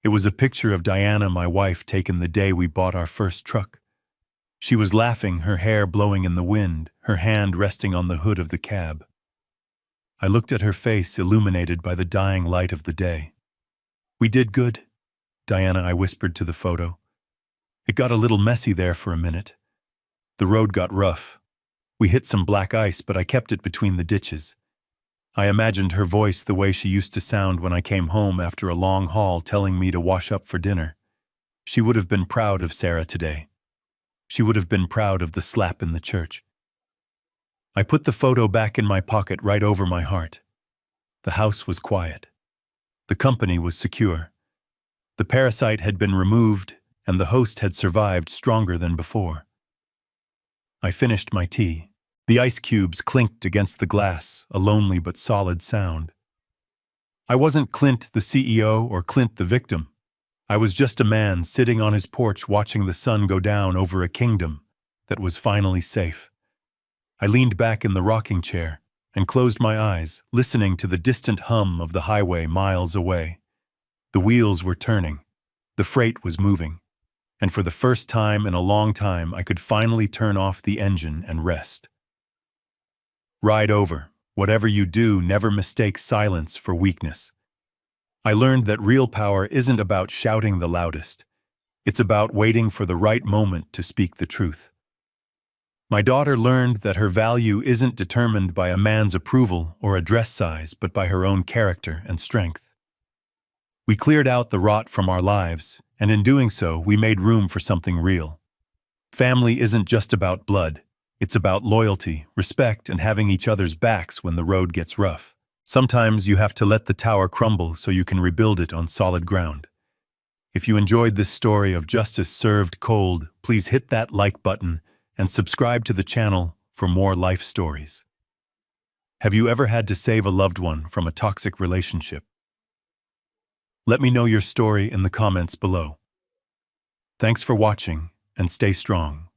It was a picture of Diana, my wife, taken the day we bought our first truck. She was laughing, her hair blowing in the wind, her hand resting on the hood of the cab. I looked at her face, illuminated by the dying light of the day. "We did good, Diana," I whispered to the photo. "It got a little messy there for a minute. The road got rough. We hit some black ice, but I kept it between the ditches." I imagined her voice the way she used to sound when I came home after a long haul, telling me to wash up for dinner. She would have been proud of Sarah today. She would have been proud of the slap in the church. I put the photo back in my pocket, right over my heart. The house was quiet. The company was secure. The parasite had been removed, and the host had survived stronger than before. I finished my tea. The ice cubes clinked against the glass, a lonely but solid sound. I wasn't Clint the CEO or Clint the victim. I was just a man sitting on his porch watching the sun go down over a kingdom that was finally safe. I leaned back in the rocking chair and closed my eyes, listening to the distant hum of the highway miles away. The wheels were turning. The freight was moving. And for the first time in a long time, I could finally turn off the engine and rest. Ride over. Whatever you do, never mistake silence for weakness. I learned that real power isn't about shouting the loudest. It's about waiting for the right moment to speak the truth. My daughter learned that her value isn't determined by a man's approval or a dress size, but by her own character and strength. We cleared out the rot from our lives, and in doing so, we made room for something real. Family isn't just about blood. It's about loyalty, respect, and having each other's backs when the road gets rough. Sometimes you have to let the tower crumble so you can rebuild it on solid ground. If you enjoyed this story of justice served cold, please hit that like button and subscribe to the channel for more life stories. Have you ever had to save a loved one from a toxic relationship? Let me know your story in the comments below. Thanks for watching, and stay strong.